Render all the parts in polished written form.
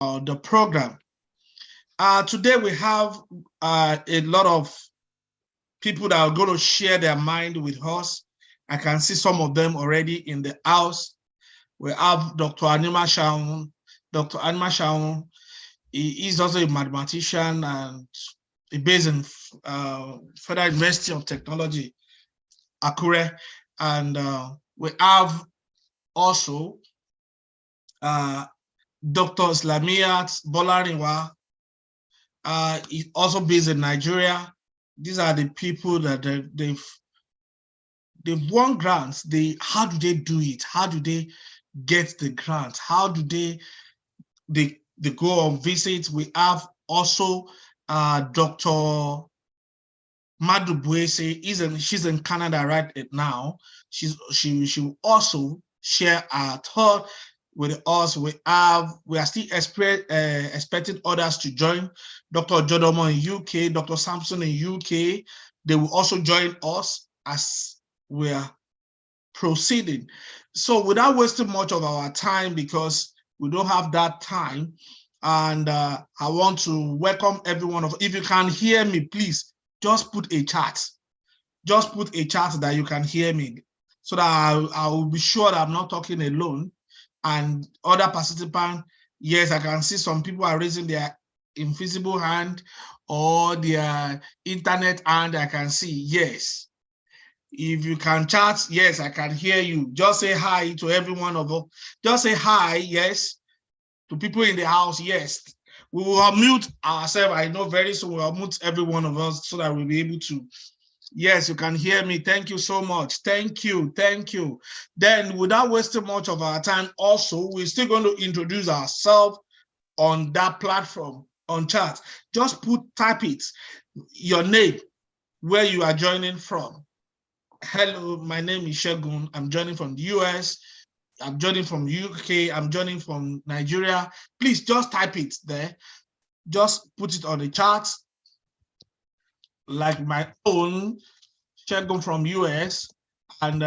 the program. Today we have a lot of people that are going to share their mind with us. I can see some of them already in the house. We have Dr. Anima Shaun. Dr. Anima Shaun, he is also a mathematician and based in Federal University of Technology, Akure. And we have also Dr. Islamiyat Bolariwa, also based in Nigeria. These are the people that they've won grants. How do they do it? How do they get the grant? How do they go on visits? We have also Dr. Madu Buese. She's in Canada right now. She will also share her thought with us. We are still expecting others to join. Dr. Jodomo in UK, Dr. Sampson in UK. They will also join us as we are proceeding. So without wasting much of our time, because we don't have that time, and I want to welcome everyone. If you can hear me, please just put a chat. Just put a chat that you can hear me, so that I will be sure that I'm not talking alone. And other participants, yes, I can see some people are raising their invisible hand or their internet hand. I can see, yes. If you can chat, yes, I can hear you. Just say hi to every one of us. Just say hi, yes, to people in the house, yes. We will unmute ourselves. I know very soon we'll unmute every one of us so that we'll be able to. Yes, you can hear me. Thank you so much. Thank you. Thank you. Then, without wasting much of our time, also, we're still going to introduce ourselves on that platform, on chat. Just type it, your name, where you are joining from. Hello, my name is Shegun. I'm joining from the US. I'm joining from UK. I'm joining from Nigeria. Please just type it there. Just put it on the chat. Like my own, Shegun from US, and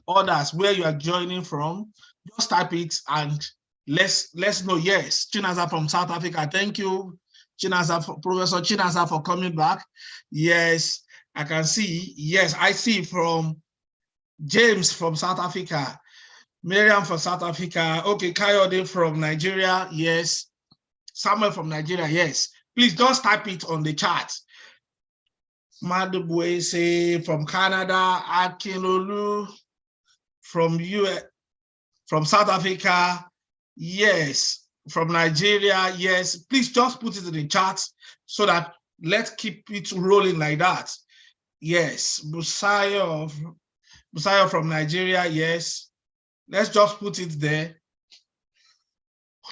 others where you are joining from. Just type it and let's know. Yes, Chinaza from South Africa. Thank you, Professor Chinaza, for coming back. Yes, I can see. Yes, I see from James from South Africa. Miriam from South Africa. Okay, Kayode from Nigeria. Yes. Samuel from Nigeria. Yes. Please just type it on the chat. Madubuese from Canada. Akinolu from US, from South Africa. Yes. From Nigeria. Yes. Please just put it in the chat so that let's keep it rolling like that. Yes. Busayo from Nigeria. Yes. Let's just put it there.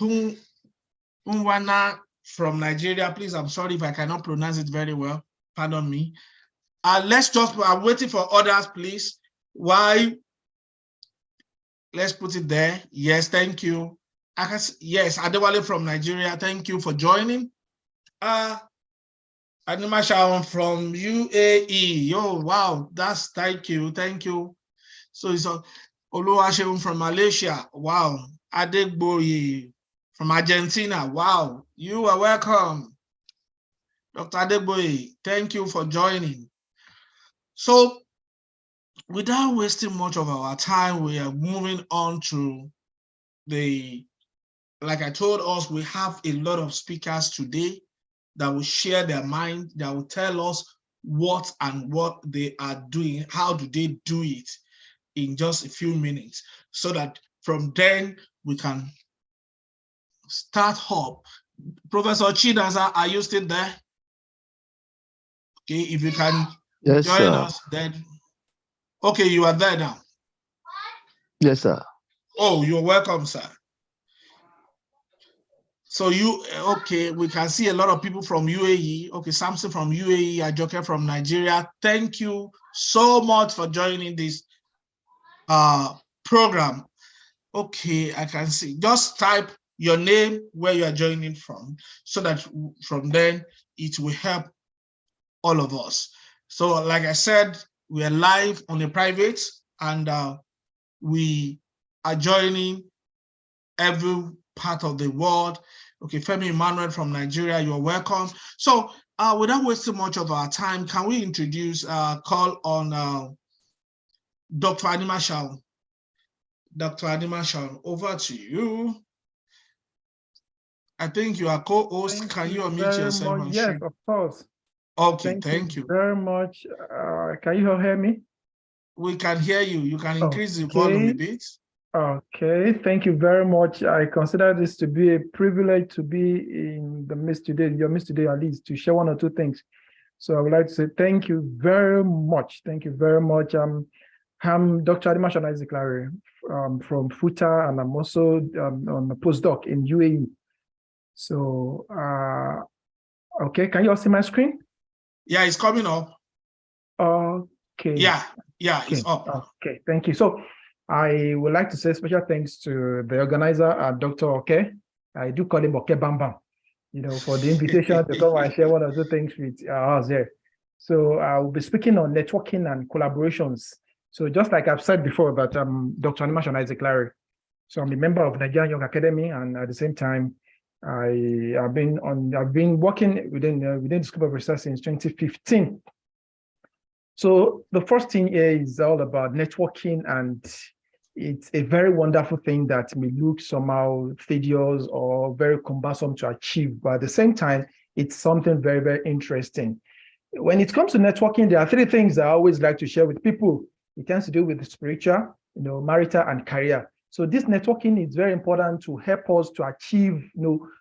Unwana from Nigeria. Please, I'm sorry if I cannot pronounce it very well. Pardon me. Let's just, I'm waiting for others, please. Why? Let's put it there. Yes, thank you. Yes, Adewale from Nigeria. Thank you for joining. Anima Shaun from UAE. Yo, wow, thank you. So it's Oluwaseun from Malaysia. Wow. Adegboye from Argentina. Wow. You are welcome. Dr. Adegboye, thank you for joining. So without wasting much of our time, we are moving on to like I told us, we have a lot of speakers today that will share their mind, that will tell us what they are doing, how do they do it, in just a few minutes, so that from then we can start up. Professor Chinaza, are you still there? Okay, if you can join us, then. Okay, you are there now. Yes, sir. Oh, you're welcome, sir. So okay, we can see a lot of people from UAE. Okay, Samson from UAE, Ajoke from Nigeria. Thank you so much for joining this program. Okay, I can see. Just type your name, where you are joining from, so that from then it will help all of us. So like I said, we are live on a private, and we are joining every part of the world. Okay, Femi Emmanuel from Nigeria, you're welcome. So without wasting much of our time, can we introduce, call on Dr. Anima Shaun? Dr. Anima Shaun, over to you. I think you are co-host. Can you unmute yourself and yes, share? of course. Okay, thank you very much. Can you hear me? We can hear you. You can increase the volume a bit. Okay, thank you very much. I consider this to be a privilege to be in the midst today, your midst today at least, to share one or two things. So I would like to say thank you very much. Thank you very much. I'm Dr. Anima Shaun Isaac Larry from FUTA, and I'm also on a postdoc in UAE. So, okay, can you all see my screen? Yeah, it's coming up. Okay. Yeah, it's up. Okay, thank you. So I would like to say special thanks to the organizer, Dr. Oke. I do call him Oke Bam Bam, for the invitation to come and share one or two things with us here. So I will be speaking on networking and collaborations. So just like I've said before, that I'm Dr. Anima Shaun Isaac Larry. So I'm a member of Nigerian Young Academy, and at the same time, I've been working within the scope of research since 2015. So the first thing here is all about networking, and it's a very wonderful thing that may look somehow tedious or very cumbersome to achieve, but at the same time, it's something very, very interesting. When it comes to networking, there are three things I always like to share with people. It tends to do with the spiritual, marital, and career. So this networking is very important to help us to achieve,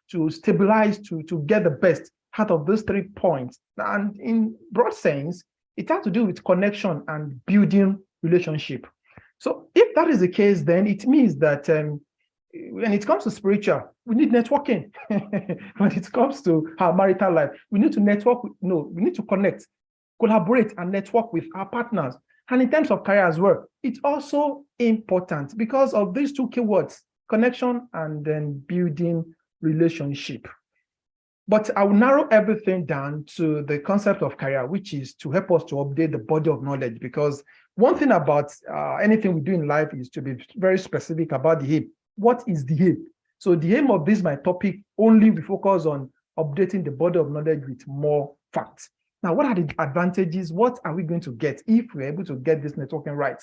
to stabilize, to get the best out of those 3 points. And in broad sense, it has to do with connection and building relationship. So if that is the case, then it means that when it comes to spiritual, we need networking. When it comes to our marital life, we need to network. We need to connect, collaborate, and network with our partners. And in terms of career as well, it's also important because of these two keywords, connection and then building relationship. But I will narrow everything down to the concept of career, which is to help us to update the body of knowledge. Because one thing about anything we do in life is to be very specific about the aim. What is the aim? So the aim of this, my topic, only we focus on updating the body of knowledge with more facts. Now, what are the advantages? What are we going to get if we're able to get this networking right?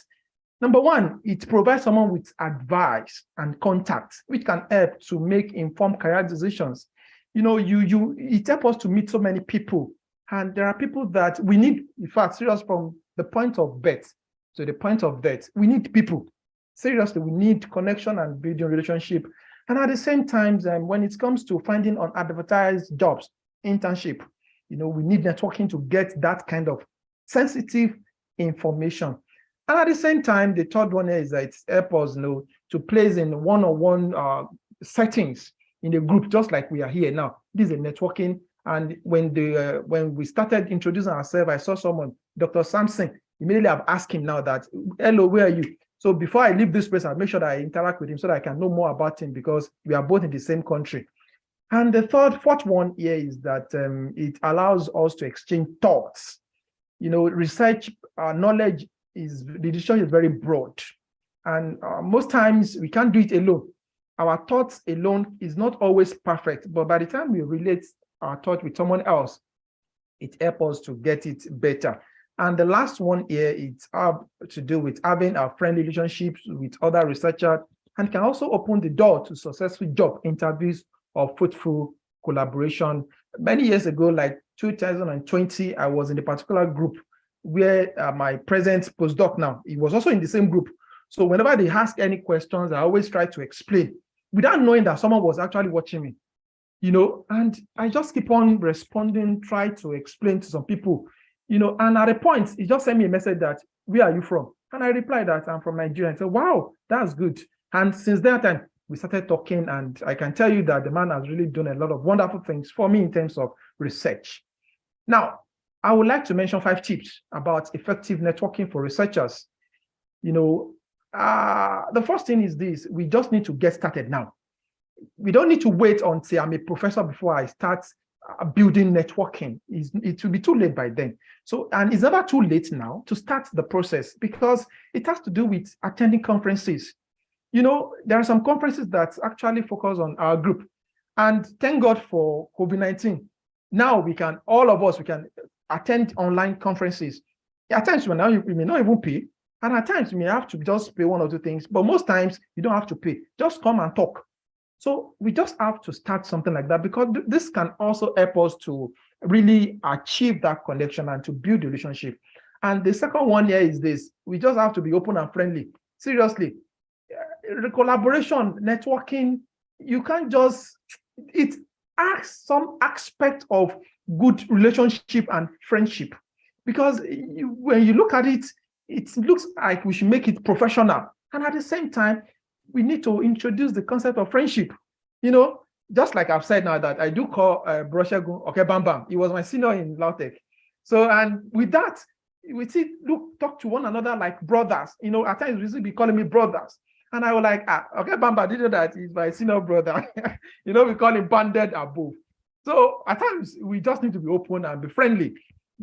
Number one, it provides someone with advice and contacts, which can help to make informed career decisions. It helps us to meet so many people. And there are people that we need, in fact, serious from the point of birth to the point of death. We need people. Seriously, we need connection and building relationship. And at the same time, when it comes to finding unadvertised jobs, internship, we need networking to get that kind of sensitive information. And at the same time, the third one is that it helps us to place in one-on-one settings in a group, just like we are here now. This is a networking. And when we started introducing ourselves, I saw someone, Dr. Sampson. Immediately I've asked him now that, hello, where are you? So before I leave this place, I'll make sure that I interact with him so that I can know more about him, because we are both in the same country. And the fourth one here is that it allows us to exchange thoughts. Research knowledge the decision is very broad. And most times we can't do it alone. Our thoughts alone is not always perfect, but by the time we relate our thought with someone else, it helps us to get it better. And the last one here is to do with having a friendly relationships with other researchers, and can also open the door to successful job interviews or fruitful collaboration. Many years ago, like 2020, I was in a particular group where my present postdoc now, he was also in the same group. So whenever they ask any questions, I always try to explain without knowing that someone was actually watching me, and I just keep on responding, try to explain to some people, and at a point, he just sent me a message that, where are you from? And I replied that I'm from Nigeria. And said, wow, that's good. And since that time, we started talking, and I can tell you that the man has really done a lot of wonderful things for me in terms of research. Now, I would like to mention 5 tips about effective networking for researchers. The first thing is this: we just need to get started now. We don't need to wait until I'm a professor before I start building networking. It will be too late by then. So, and it's never too late now to start the process, because it has to do with attending conferences. There are some conferences that actually focus on our group. And thank God for COVID-19. Now all of us, we can attend online conferences. At times, we may not even pay. And at times, you may have to just pay one or two things. But most times, you don't have to pay. Just come and talk. So we just have to start something like that, because this can also help us to really achieve that connection and to build the relationship. And the second one here is this: we just have to be open and friendly. Seriously, collaboration, networking, you can't just, it asks some aspect of good relationship and friendship, because when you look at it, it looks like we should make it professional. And at the same time, we need to introduce the concept of friendship. Just like I've said now, that I do call Broshegun Okay Bam Bam. He was my senior in Lautech. So, and with that, we talk to one another like brothers. At times we be calling me brothers. And I was like, Okay Bam Bam, did you know that he's my senior brother? We call him banded above. So at times we just need to be open and be friendly.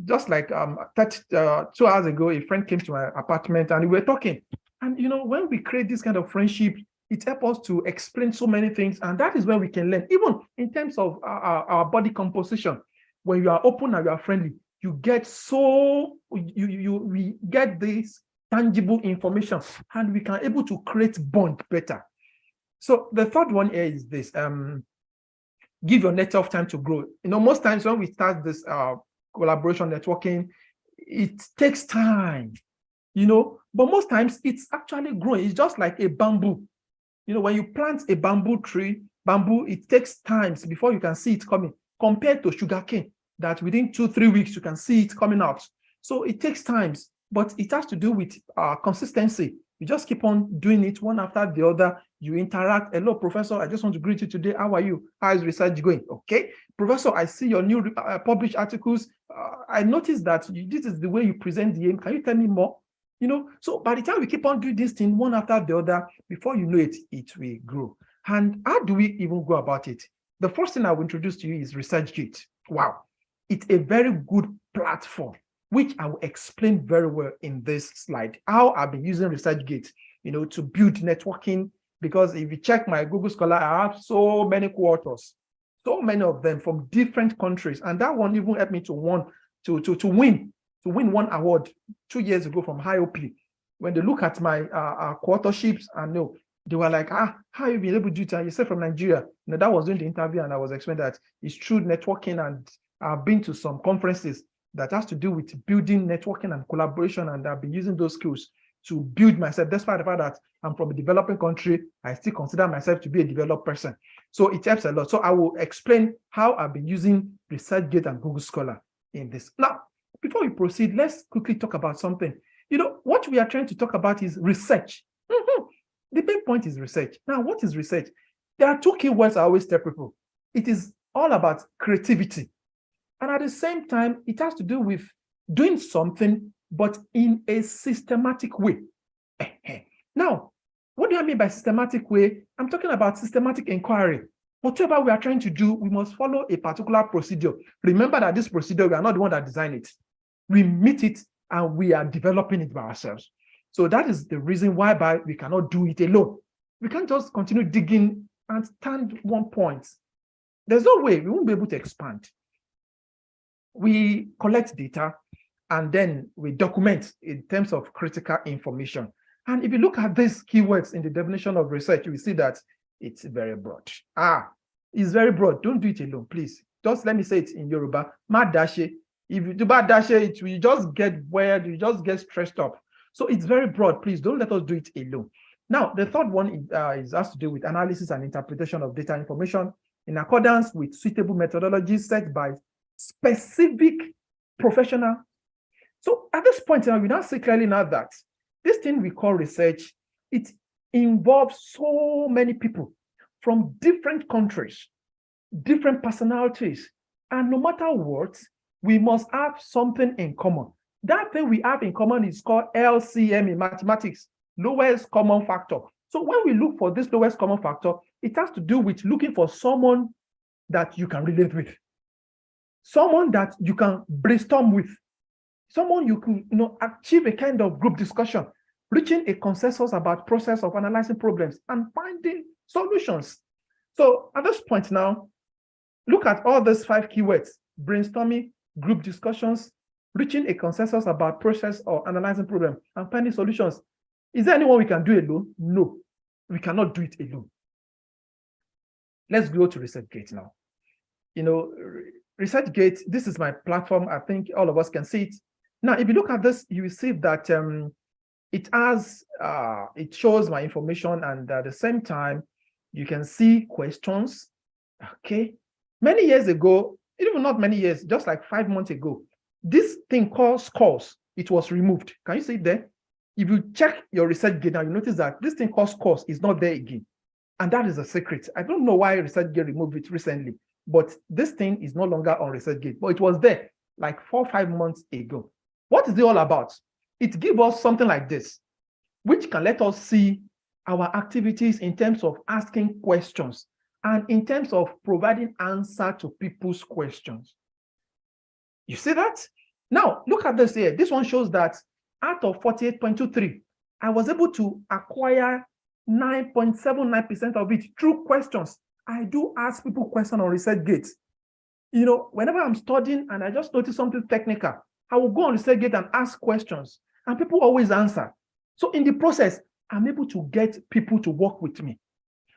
Just like 2 hours ago, a friend came to my apartment and we were talking. And when we create this kind of friendship, it helps us to explain so many things. And that is where we can learn, even in terms of our body composition. When you are open and you are friendly, you get we get this tangible information, and we can able to create bond better. So the third one here is this: give your network time to grow. Most times when we start this collaboration networking, it takes time, but most times it's actually growing. It's just like a bamboo. When you plant a bamboo, it takes times before you can see it coming, compared to sugarcane, that within 2-3 weeks you can see it coming out. So it takes times, but it has to do with consistency. You just keep on doing it one after the other. You interact. Hello, Professor, I just want to greet you today. How are you? How is research going? Okay. Professor, I see your new published articles. I noticed that this is the way you present the aim. Can you tell me more? So by the time we keep on doing this thing one after the other, before you know it, it will grow. And how do we even go about it? The first thing I will introduce to you is ResearchGate. Wow. It's a very good platform, which I will explain very well in this slide, how I've been using ResearchGate, to build networking. Because if you check my Google Scholar, I have so many co-authors, so many of them from different countries. And that one even helped me to win one award 2 years ago from IOP. When they look at my co-authorships, and they were like, how you been able to do it? And you said from Nigeria. That was during the interview, and I was explaining that it's true networking, and I've been to some conferences that has to do with building networking and collaboration, and I've been using those skills to build myself. Despite the fact that I'm from a developing country, I still consider myself to be a developed person. So it helps a lot. So I will explain how I've been using ResearchGate and Google Scholar in this. Now, before we proceed, let's quickly talk about something. What we are trying to talk about is research. The main point is research. Now, what is research? There are 2 key words I always tell people. It is all about creativity. And at the same time, it has to do with doing something, but in a systematic way. Now, what do I mean by systematic way? I'm talking about systematic inquiry. Whatever we are trying to do, we must follow a particular procedure. Remember that this procedure, we are not the one that designed it. We meet it and we are developing it by ourselves. So that is the reason why we cannot do it alone. We can't just continue digging and stand one point. There's no way, we won't be able to expand. We collect data and then we document in terms of critical information. And if you look at these keywords in the definition of research, you will see that it's very broad. It's very broad. Don't do it alone, please. Just let me say it in Yoruba. Ma dashe. If you do bad dashe, it will just get weird, you just get stressed up. So it's very broad. Please don't let us do it alone. Now, the third one has to do with analysis and interpretation of data information in accordance with suitable methodologies set by specific professional. So at this point, we now see clearly now that this thing we call research, it involves so many people from different countries, different personalities, and no matter what, we must have something in common. That thing we have in common is called LCM in mathematics, lowest common factor. So when we look for this lowest common factor, it has to do with looking for someone that you can relate with, someone that you can brainstorm with, someone you can achieve a kind of group discussion, reaching a consensus about process of analyzing problems and finding solutions. So at this point now, look at all these 5 keywords: brainstorming, group discussions, reaching a consensus about process or analyzing problem, and finding solutions. Is there anyone we can do alone? No, we cannot do it alone. Let's go to ResearchGate now. ResearchGate, this is my platform. I think all of us can see it. Now, if you look at this, you will see that it shows my information, and at the same time, you can see questions. Okay. Many years ago, even not many years, just like 5 months ago, this thing called scores, it was removed. Can you see it there? If you check your ResearchGate now, you notice that this thing called scores is not there again. And that is a secret. I don't know why ResearchGate removed it recently, but this thing is no longer on ResearchGate, but it was there like 4 or 5 months ago. What is it all about? It gives us something like this, which can let us see our activities in terms of asking questions and in terms of providing answer to people's questions. You see that? Now, look at this here. This one shows that out of 48.23, I was able to acquire 9.79% of it through questions. I do ask people questions on ResearchGate. Whenever I'm studying and I just notice something technical, I will go on ResearchGate and ask questions, and people always answer. So in the process, I'm able to get people to work with me.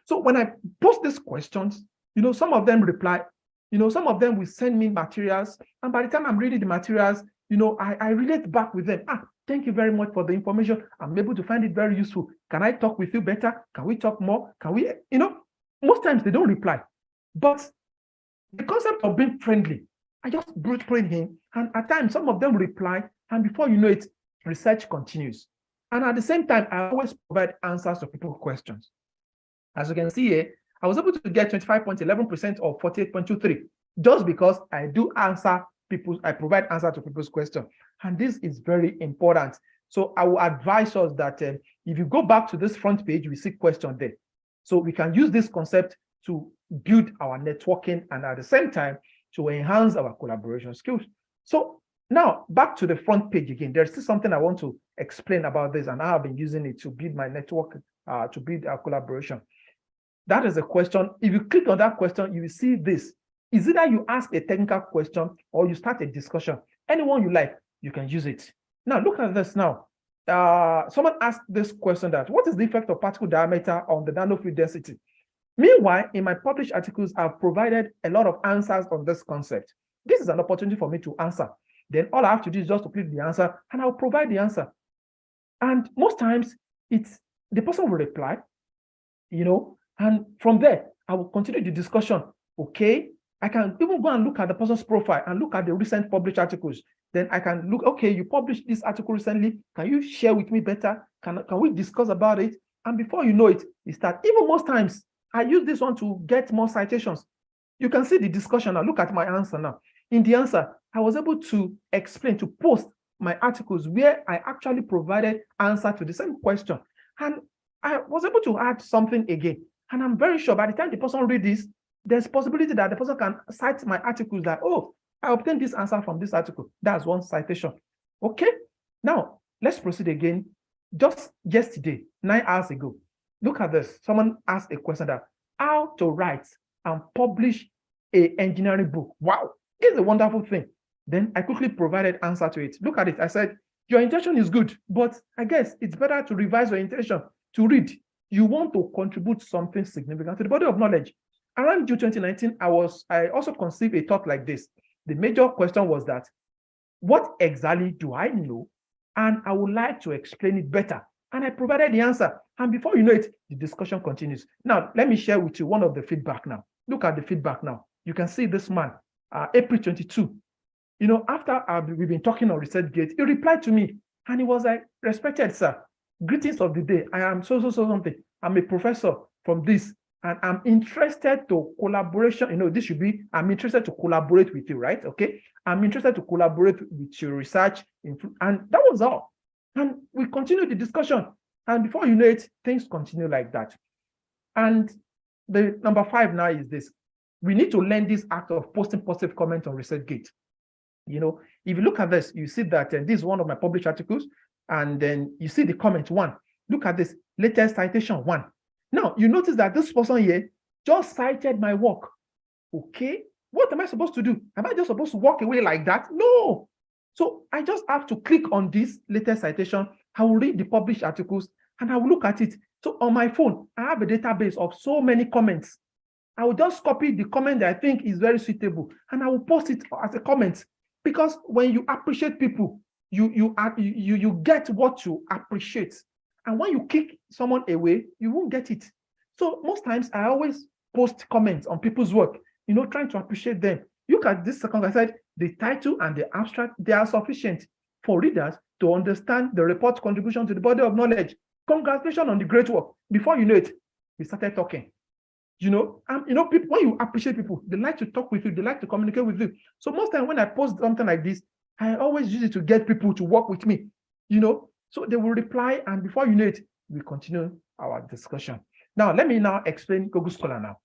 So when I post these questions, some of them reply, some of them will send me materials. And by the time I'm reading the materials, I relate back with them. Thank you very much for the information. I'm able to find it very useful. Can I talk with you better? Can we talk more? Can we, most times they don't reply. But the concept of being friendly, I just bring in, and at times some of them reply, and before you know it, research continues. And at the same time, I always provide answers to people's questions. As you can see here, I was able to get 25.11% of 48.23 just because I do answer I provide answer to people's questions. And this is very important. So I will advise us that if you go back to this front page, we see question there. So we can use this concept to build our networking and at the same time to enhance our collaboration skills. So now back to the front page again. There's still something I want to explain about this, and I have been using it to build my network, to build our collaboration. That is a question. If you click on that question, you will see this. Is either you ask a technical question or you start a discussion. Anyone you like, you can use it. Now, look at this now. Someone asked this question that, what is the effect of particle diameter on the nanofield density? Meanwhile, in my published articles, I've provided a lot of answers on this concept. This is an opportunity for me to answer. Then all I have to do is just to click the answer, and I'll provide the answer. And most times, it's the person will reply, and from there, I will continue the discussion. Okay, I can even go and look at the person's profile and look at the recent published articles. Then I can look, okay, you published this article recently. Can you share with me better? Can we discuss about it? And before you know it, you start. Even most times, I use this one to get more citations. You can see the discussion now. Look at my answer now. In the answer, I was able to explain, to post my articles where I actually provided answer to the same question. And I was able to add something again. And I'm very sure by the time the person reads this, there's possibility that the person can cite my articles that, oh, I obtained this answer from this article. That's one citation. Okay. Now, let's proceed again. Just yesterday, 9 hours ago, look at this. Someone asked a question that how to write and publish an engineering book. Wow, it's a wonderful thing. Then I quickly provided answer to it. Look at it. I said, your intention is good, but I guess it's better to revise your intention to read. You want to contribute something significant to the body of knowledge. Around June 2019, I also conceived a thought like this. The major question was that, what exactly do I know? And I would like to explain it better. And I provided the answer. And before you know it, the discussion continues. Now, let me share with you one of the feedback now. Look at the feedback now. You can see this man, April 22. After we've been talking on ResearchGate, he replied to me and he was like, respected sir, greetings of the day. I am so something. I'm a professor from this. And I'm interested to collaboration. This should be, I'm interested to collaborate with you, right? Okay. I'm interested to collaborate with your research. And that was all. And we continued the discussion. And before you know it, things continue like that. And the number 5 now is this. We need to learn this act of posting positive comments on ResearchGate. If you look at this, you see that this is one of my published articles. And then you see the comment 1. Look at this, latest citation 1. Now, you notice that this person here just cited my work. Okay, what am I supposed to do? Am I just supposed to walk away like that? No. So I just have to click on this latest citation. I will read the published articles and I will look at it. So on my phone, I have a database of so many comments. I will just copy the comment that I think is very suitable and I will post it as a comment. Because when you appreciate people, you get what you appreciate. And when you kick someone away, you won't get it. So most times I always post comments on people's work, trying to appreciate them. Look at this second, I said the title and the abstract, they are sufficient for readers to understand the report's contribution to the body of knowledge. Congratulations on the great work. Before you know it, we started talking. People, when you appreciate people, they like to talk with you, they like to communicate with you. So most time when I post something like this, I always use it to get people to work with me, so they will reply, and before you know it, we continue our discussion. Now, let me now explain Google Scholar now.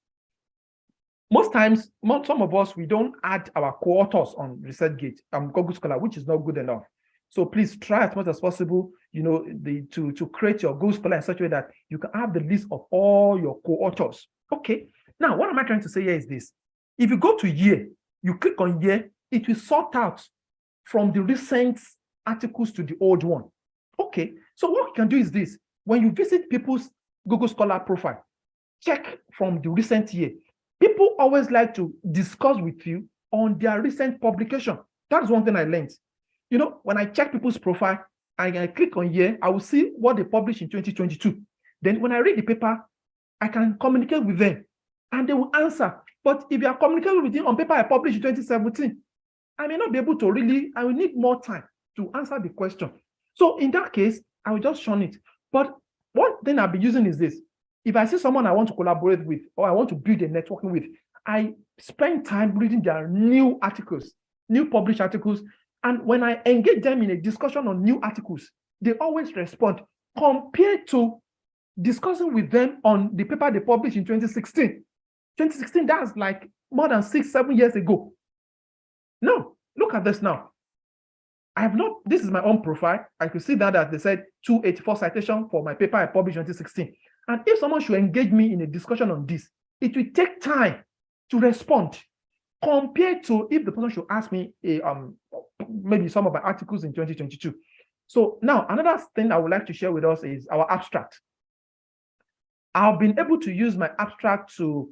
Most times, some of us, we don't add our co-authors on ResearchGate, Google Scholar, which is not good enough. So please try as much as possible, to create your Google Scholar in such a way that you can have the list of all your co-authors. Okay. Now, what am I trying to say here is this. If you go to year, you click on year, it will sort out from the recent articles to the old one. Okay. So what you can do is this. When you visit people's Google Scholar profile, check from the recent year. People always like to discuss with you on their recent publication. That's one thing I learned. When I check people's profile and I click on year, I will see what they published in 2022. Then when I read the paper, I can communicate with them and they will answer. But if you are communicating with them on paper I published in 2017, I may not be able to I will need more time to answer the question. So in that case, I will just shun it. But one thing I'll be using is this. If I see someone I want to collaborate with or I want to build a networking with, I spend time reading their new articles, new published articles. And when I engage them in a discussion on new articles, they always respond compared to discussing with them on the paper they published in 2016. 2016, that's like more than 6-7 years ago. Now, look at this now. This is my own profile. I could see that they said 284 citation for my paper I published in 2016. And if someone should engage me in a discussion on this, it will take time to respond compared to if the person should ask me maybe some of my articles in 2022. So now another thing I would like to share with us is our abstract. I've been able to use my abstract to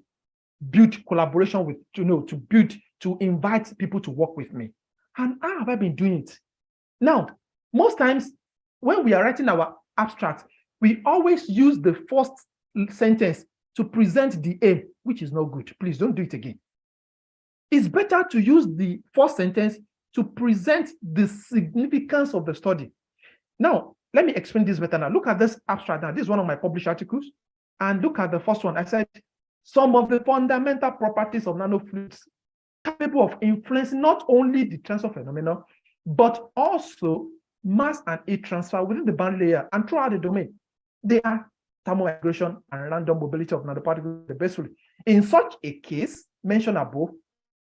build collaboration with, to invite people to work with me. And how have I been doing it? Now, most times when we are writing our abstract, we always use the first sentence to present the aim, which is not good. Please don't do it again. It's better to use the first sentence to present the significance of the study. Now, let me explain this better now. Look at this abstract now. This is one of my published articles. And look at the first one. I said, some of the fundamental properties of nanofluids capable of influencing not only the transfer phenomenon, but also mass and heat transfer within the boundary layer and throughout the domain. They are thermomigration and random mobility of nanoparticles the best way. In such a case, mentioned above,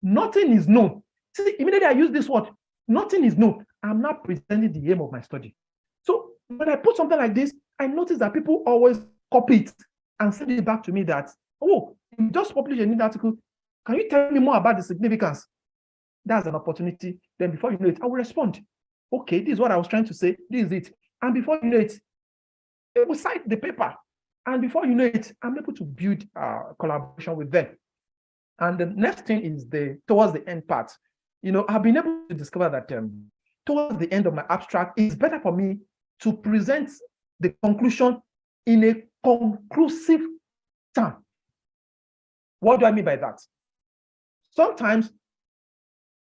nothing is known. See, immediately I use this word, nothing is known. I'm not presenting the aim of my study. So when I put something like this, I notice that people always copy it and send it back to me that, oh, you just published a new article. Can you tell me more about the significance? That's an opportunity. Then before you know it, I will respond. Okay, this is what I was trying to say. This is it. And before you know it, it will cite the paper. And before you know it, I'm able to build a collaboration with them. And the next thing is towards the end part. I've been able to discover that towards the end of my abstract, it's better for me to present the conclusion in a conclusive term. What do I mean by that? Sometimes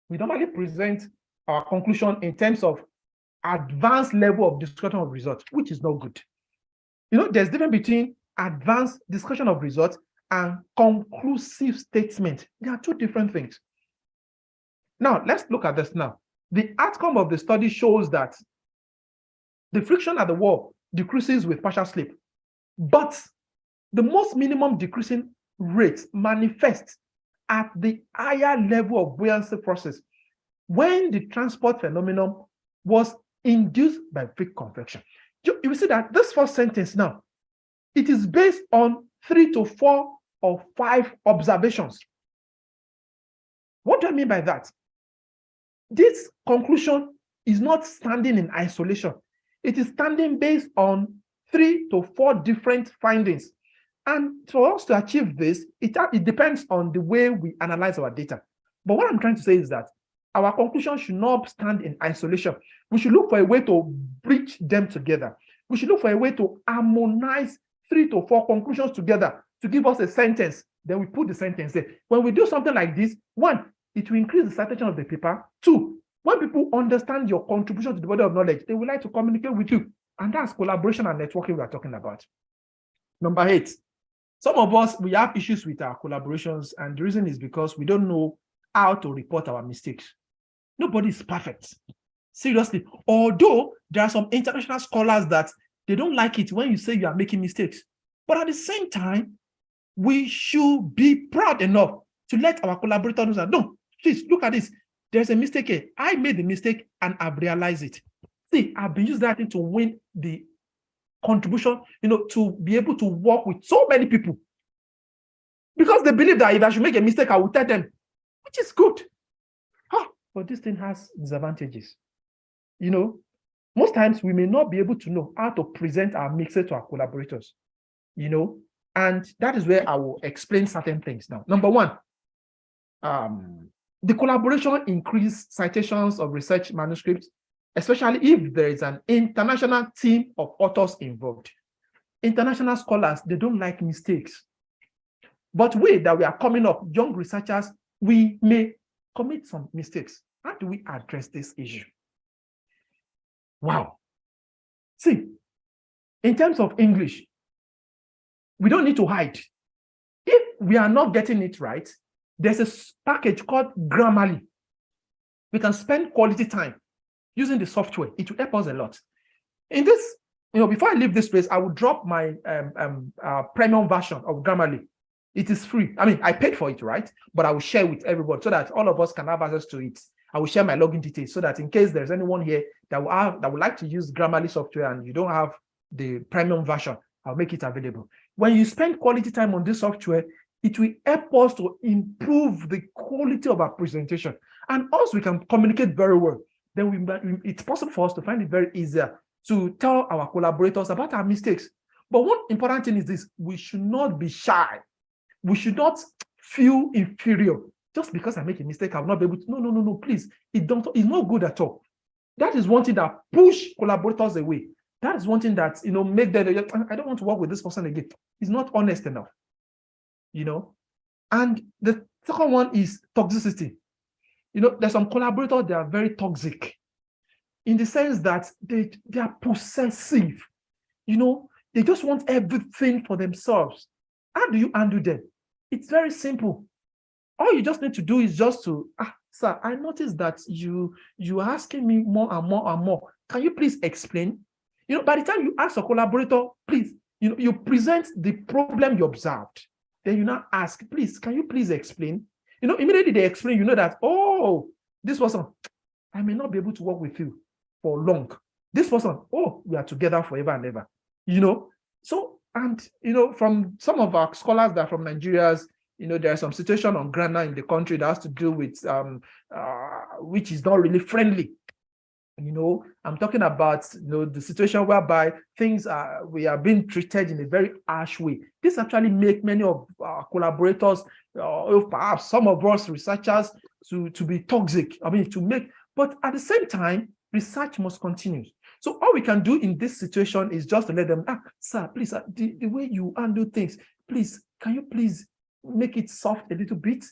we normally present our conclusion in terms of advanced level of discussion of results, which is not good. There's difference between advanced discussion of results and conclusive statement. They are two different things. Now, let's look at this now. The outcome of the study shows that the friction at the wall decreases with partial slip, but the most minimum decreasing rate manifests at the higher level of buoyancy process when the transport phenomenon was induced by weak convection. You will see that this first sentence now, it is based on 3 to 4 or 5 observations. What do I mean by that? This conclusion is not standing in isolation. It is standing based on 3 to 4 different findings. And for us to achieve this, it depends on the way we analyze our data. But what I'm trying to say is that our conclusion should not stand in isolation. We should look for a way to bridge them together. We should look for a way to harmonize 3 to 4 conclusions together to give us a sentence. Then we put the sentence there. When we do something like this, 1, it will increase the citation of the paper. 2, when people understand your contribution to the body of knowledge, they would like to communicate with you. And that's collaboration and networking we are talking about. Number 8, some of us, we have issues with our collaborations, and the reason is because we don't know how to report our mistakes. Nobody is perfect. Seriously. Although there are some international scholars that they don't like it when you say you are making mistakes. But at the same time, we should be proud enough to let our collaborators know that, no, please look at this. There's a mistake here. I made the mistake and I've realized it. See, I've been using that thing to win the contribution, to be able to work with so many people. Because they believe that if I should make a mistake, I will tell them, which is good. But this thing has disadvantages. Most times we may not be able to know how to present our mixture to our collaborators, and that is where I will explain certain things now. Number 1, the collaboration increase citations of research manuscripts, especially if there is an international team of authors involved. International scholars, they don't like mistakes. But we that we are coming up, young researchers, we may commit some mistakes. How do we address this issue? Wow. See, in terms of English, we don't need to hide. If we are not getting it right, there's a package called Grammarly. We can spend quality time using the software. It will help us a lot. In this, before I leave this place, I will drop my premium version of Grammarly. It is free. I mean, I paid for it, right? But I will share with everyone so that all of us can have access to it. I will share my login details so that in case there's anyone here that would like to use Grammarly software and you don't have the premium version, I'll make it available. When you spend quality time on this software, it will help us to improve the quality of our presentation. And also we can communicate very well. Then it's possible for us to find it very easier to tell our collaborators about our mistakes. But one important thing is this: we should not be shy. We should not feel inferior. Just because I make a mistake, I will not be able to. No, please. It's not good at all. That is one thing that push collaborators away. That is one thing that, make them, I don't want to work with this person again. It's not honest enough. And the second one is toxicity. There's some collaborators that are very toxic in the sense that they are possessive. They just want everything for themselves. How do you undo them? It's very simple. All you just need to do is just to, sir, I noticed that you are asking me more and more and more. Can you please explain? By the time you ask a collaborator, please, you present the problem you observed. Then you now ask, please, can you please explain? Immediately they explain, that, oh, this person, I may not be able to work with you for long. This person, oh, we are together forever and ever. So, and, from some of our scholars that are from Nigeria, there are some situation on ground now in the country that has to do with, which is not really friendly. I'm talking about, the situation whereby we are being treated in a very harsh way. This actually makes many of our collaborators, perhaps some of us researchers, to be toxic. But at the same time, research must continue. So all we can do in this situation is just to let them, sir, please, the way you undo things, please, can you please make it soft a little bit?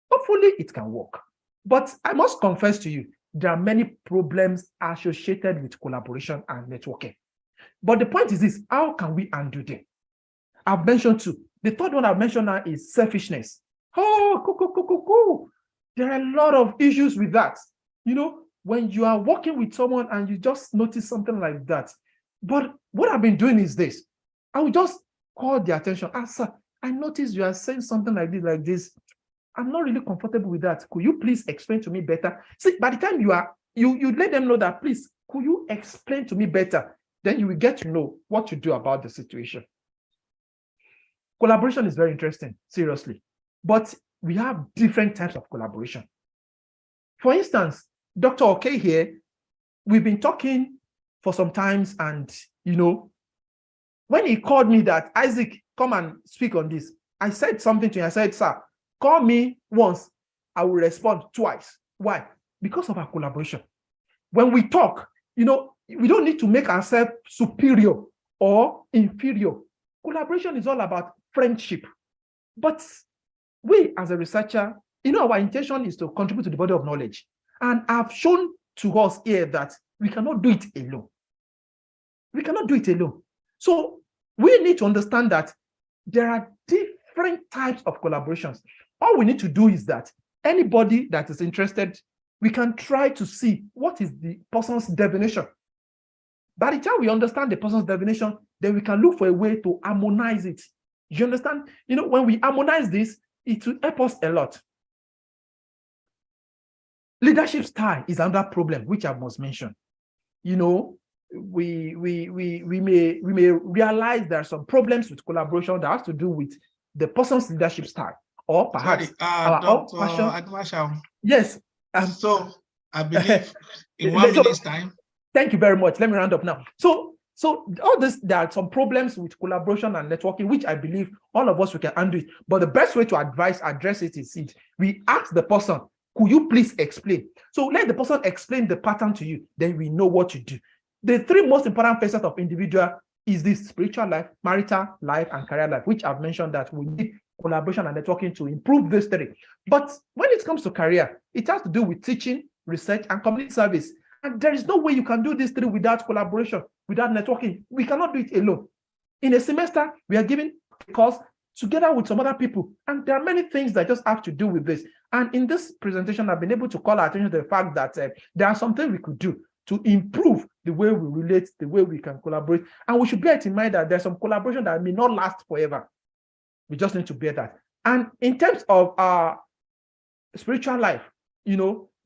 Hopefully it can work. But I must confess to you, there are many problems associated with collaboration and networking. But the point is this: how can we undo them? I've mentioned 2. The third one I've mentioned now is selfishness. Oh, there are a lot of issues with that. When you are working with someone and you just notice something like that. But what I've been doing is this: I will just call their attention. Sir, I noticed you are saying something like this. I'm not really comfortable with that. Could you please explain to me better? See, by the time you let them know that, please, could you explain to me better? Then you will get to know what to do about the situation. Collaboration is very interesting, seriously. But we have different types of collaboration. For instance, Dr. Okay here, we've been talking for some times, and when he called me that, Isaac, come and speak on this, I said something to him. I said, sir, call me once, I will respond twice. Why? Because of our collaboration. When we talk, we don't need to make ourselves superior or inferior. Collaboration is all about friendship. But we, as a researcher, our intention is to contribute to the body of knowledge. And I've shown to us here that we cannot do it alone. We cannot do it alone. So we need to understand that there are different types of collaborations. All we need to do is that anybody that is interested, we can try to see what is the person's definition. By the time we understand the person's definition, then we can look for a way to harmonize it. You understand? When we harmonize this, it will help us a lot. Leadership style is another problem, which I must mention. We may realize there are some problems with collaboration that has to do with the person's leadership style, or perhaps our own passion. Yes. So I believe in 1 minute's time. Thank you very much. Let me round up now. So all this, there are some problems with collaboration and networking, which I believe all of us we can handle it. But the best way to address it is we ask the person, could you please explain? So let the person explain the pattern to you, then we know what to do. The three most important facets of individual is this: spiritual life, marital life, and career life, which I've mentioned that we need collaboration and networking to improve these three. But when it comes to career, it has to do with teaching, research, and community service. And there is no way you can do these three without collaboration, without networking. We cannot do it alone. In a semester, we are giving a course together with some other people. And there are many things that just have to do with this. And in this presentation, I've been able to call our attention to the fact that there are some things we could do to improve the way we relate, the way we can collaborate. And we should bear it in mind that there's some collaboration that may not last forever. We just need to bear that. And in terms of our spiritual life,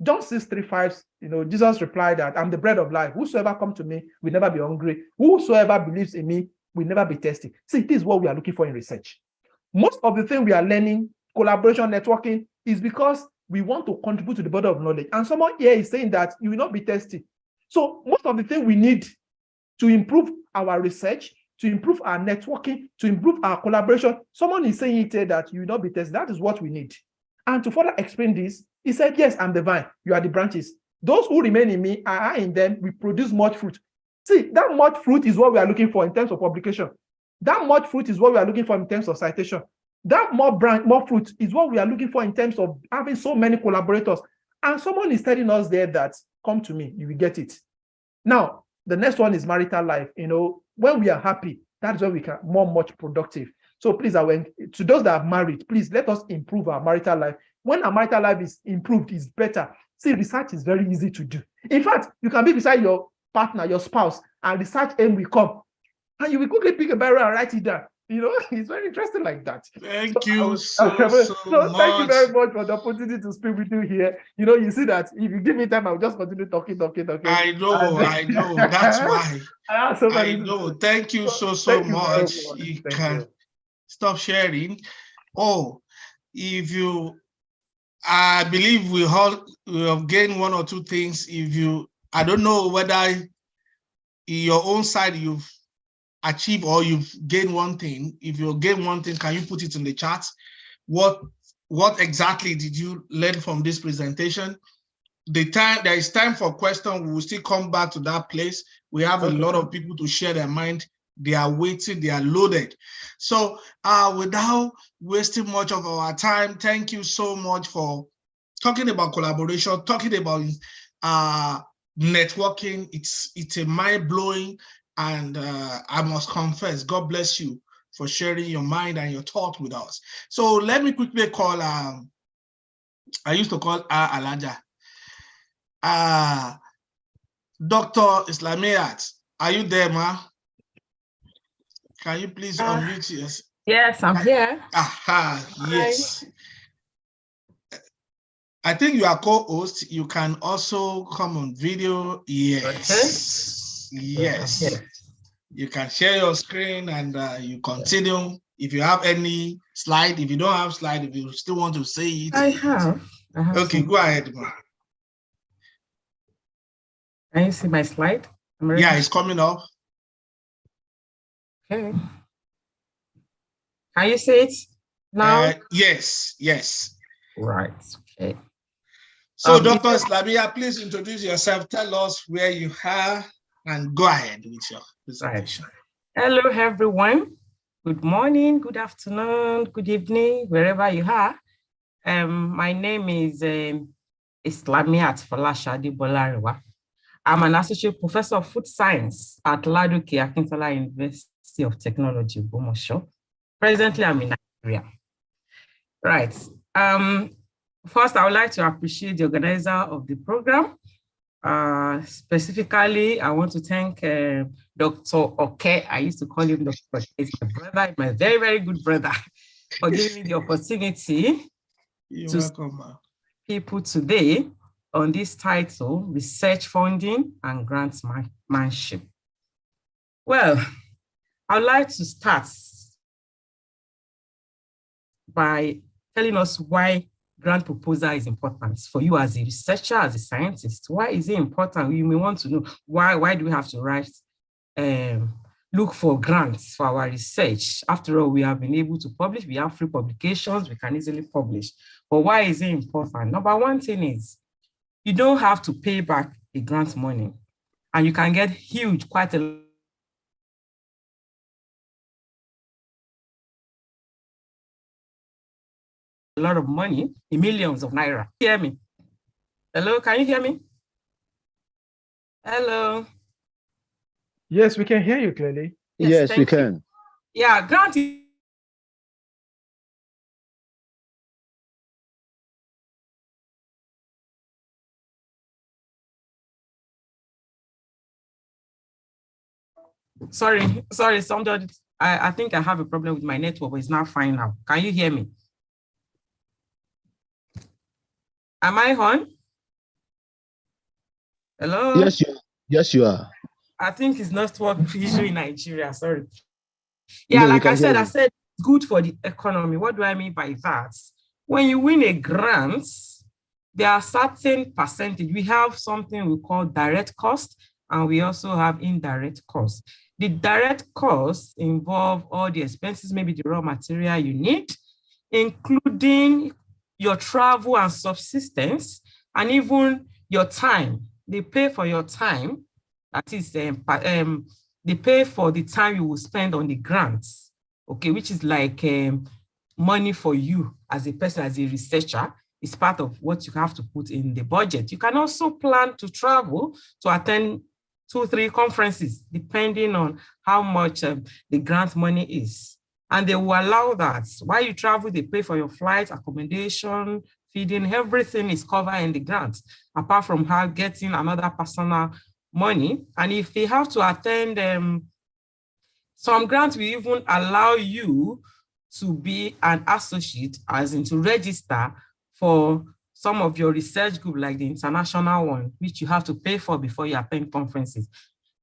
John 6:35, Jesus replied that I'm the bread of life. Whosoever comes to me will never be hungry. Whosoever believes in me will never be thirsty. See, this is what we are looking for in research. Most of the thing we are learning, collaboration, networking, is because we want to contribute to the body of knowledge. And someone here is saying that you will not be thirsty. So most of the thing we need to improve our research, to improve our networking, to improve our collaboration, someone is saying it here that you will not be thirsty. That is what we need. And to further explain this, he said, yes, I'm the vine, you are the branches. Those who remain in me, I in them, we produce much fruit. See, that much fruit is what we are looking for in terms of publication. That much fruit is what we are looking for in terms of citation. That more fruit is what we are looking for in terms of having so many collaborators. And someone is telling us there that, come to me, you will get it. Now, the next one is marital life. When we are happy, that's when we can much productive. So please, to those that are married, please let us improve our marital life. When our marital life is improved, is better. See, research is very easy to do. In fact, you can be beside your partner, your spouse, and research aim will come. And you will quickly pick a barrel and write it down. It's very interesting like that. Thank you so much. Thank you very much for the opportunity to speak with you here. You see that if you give me time, I'll just continue talking. I know. That's why. I know. Thank you so much. You can stop sharing. Oh, I believe we have gained one or two things. I don't know whether in your own side you've achieved or you've gained one thing. If you gain one thing, can you put it in the chat? What exactly did you learn from this presentation? There is time for questions. We will still come back to that place. We have a lot of people to share their mind. They are waiting, they are loaded. So without wasting much of our time, thank you so much for talking about collaboration, talking about networking. It's a mind-blowing, and I must confess, God bless you for sharing your mind and your thought with us. So let me quickly call, I used to call Alaja. Dr. Islamiyat, are you there, ma? Can you please unmute us? Yes, I'm here. Aha, yes. I think you are co-host. You can also come on video. Yes. Yes. You can share your screen and you continue If you have any slide, if you don't have slide, if you still want to say it. I have Okay, some. go ahead, ma. Can you see my slide? Yeah, it's coming up. Okay. Can you see it now? Yes, yes. Right. Okay. So, Dr. Islamia, please introduce yourself. Tell us where you are and go ahead with your presentation. Right. Hello, everyone. Good morning, good afternoon, good evening, wherever you are. My name is Islamiat Falashadi Bolarewa. I'm an associate professor of food science at Ladoke Akintola University of Technology, Bomosho. Presently, I'm in Nigeria. Right. First, I would like to appreciate the organizer of the program. Specifically, I want to thank Dr. Oke. I used to call him Dr. Oke. He's my brother, my very, very good brother, for giving me the opportunity to welcome people today on this title, Research Funding and Grantsmanship. Well, I'd like to start by telling us why grant proposal is important for you as a researcher, as a scientist. Why is it important? You may want to know why do we have to write, look for grants for our research? After all, we have been able to publish, we have free publications, we can easily publish. But why is it important? Number one thing is, you don't have to pay back the grant money, and you can get huge, quite a lot of money, in millions of naira. Hear me? Hello, can you hear me? Hello. Yes, we can hear you clearly. Yes, we can. Yeah, grant. Sorry, somebody, I think I have a problem with my network, but it's now fine now. Can you hear me? Am I on? Hello? Yes, you are. I think it's not work issue in Nigeria, sorry. Yeah, No, like I said, it's good for the economy. What do I mean by that? When you win a grant, there are certain percentage. We have something we call direct cost, and we also have indirect cost. The direct costs involve all the expenses, maybe the raw material you need, including your travel and subsistence, and even your time. They pay for your time. That is, they pay for the time you will spend on the grants, okay, which is like money for you as a person, as a researcher. It's part of what you have to put in the budget. You can also plan to travel to attend 2-3 conferences, depending on how much the grant money is. And they will allow that. While you travel, they pay for your flight, accommodation, feeding, everything is covered in the grant, apart from how getting another personal money. And if they have to attend, some grants will even allow you to be an associate, as in to register for some of your research group, like the international one, which you have to pay for before you attend conferences.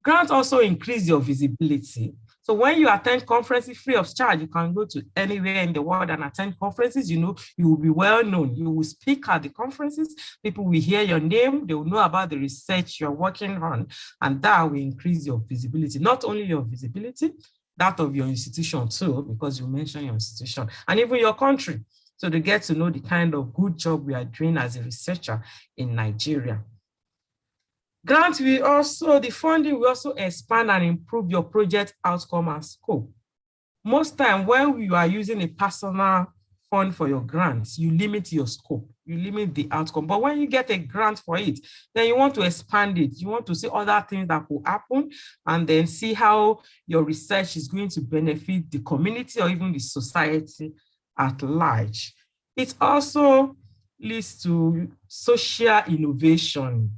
Grants also increase your visibility. So when you attend conferences free of charge, you can go to anywhere in the world and attend conferences. You know, you will be well known. You will speak at the conferences. People will hear your name. They will know about the research you're working on, and that will increase your visibility. Not only your visibility, that of your institution too, because you mentioned your institution, and even your country. So they get to know the kind of good job we are doing as a researcher in Nigeria. Grants the funding will also expand and improve your project outcome and scope. Most time when you are using a personal fund for your grants, you limit your scope, you limit the outcome. But when you get a grant for it, then you want to expand it. You want to see other things that will happen, and then see how your research is going to benefit the community or even the society at large. It also leads to social innovation.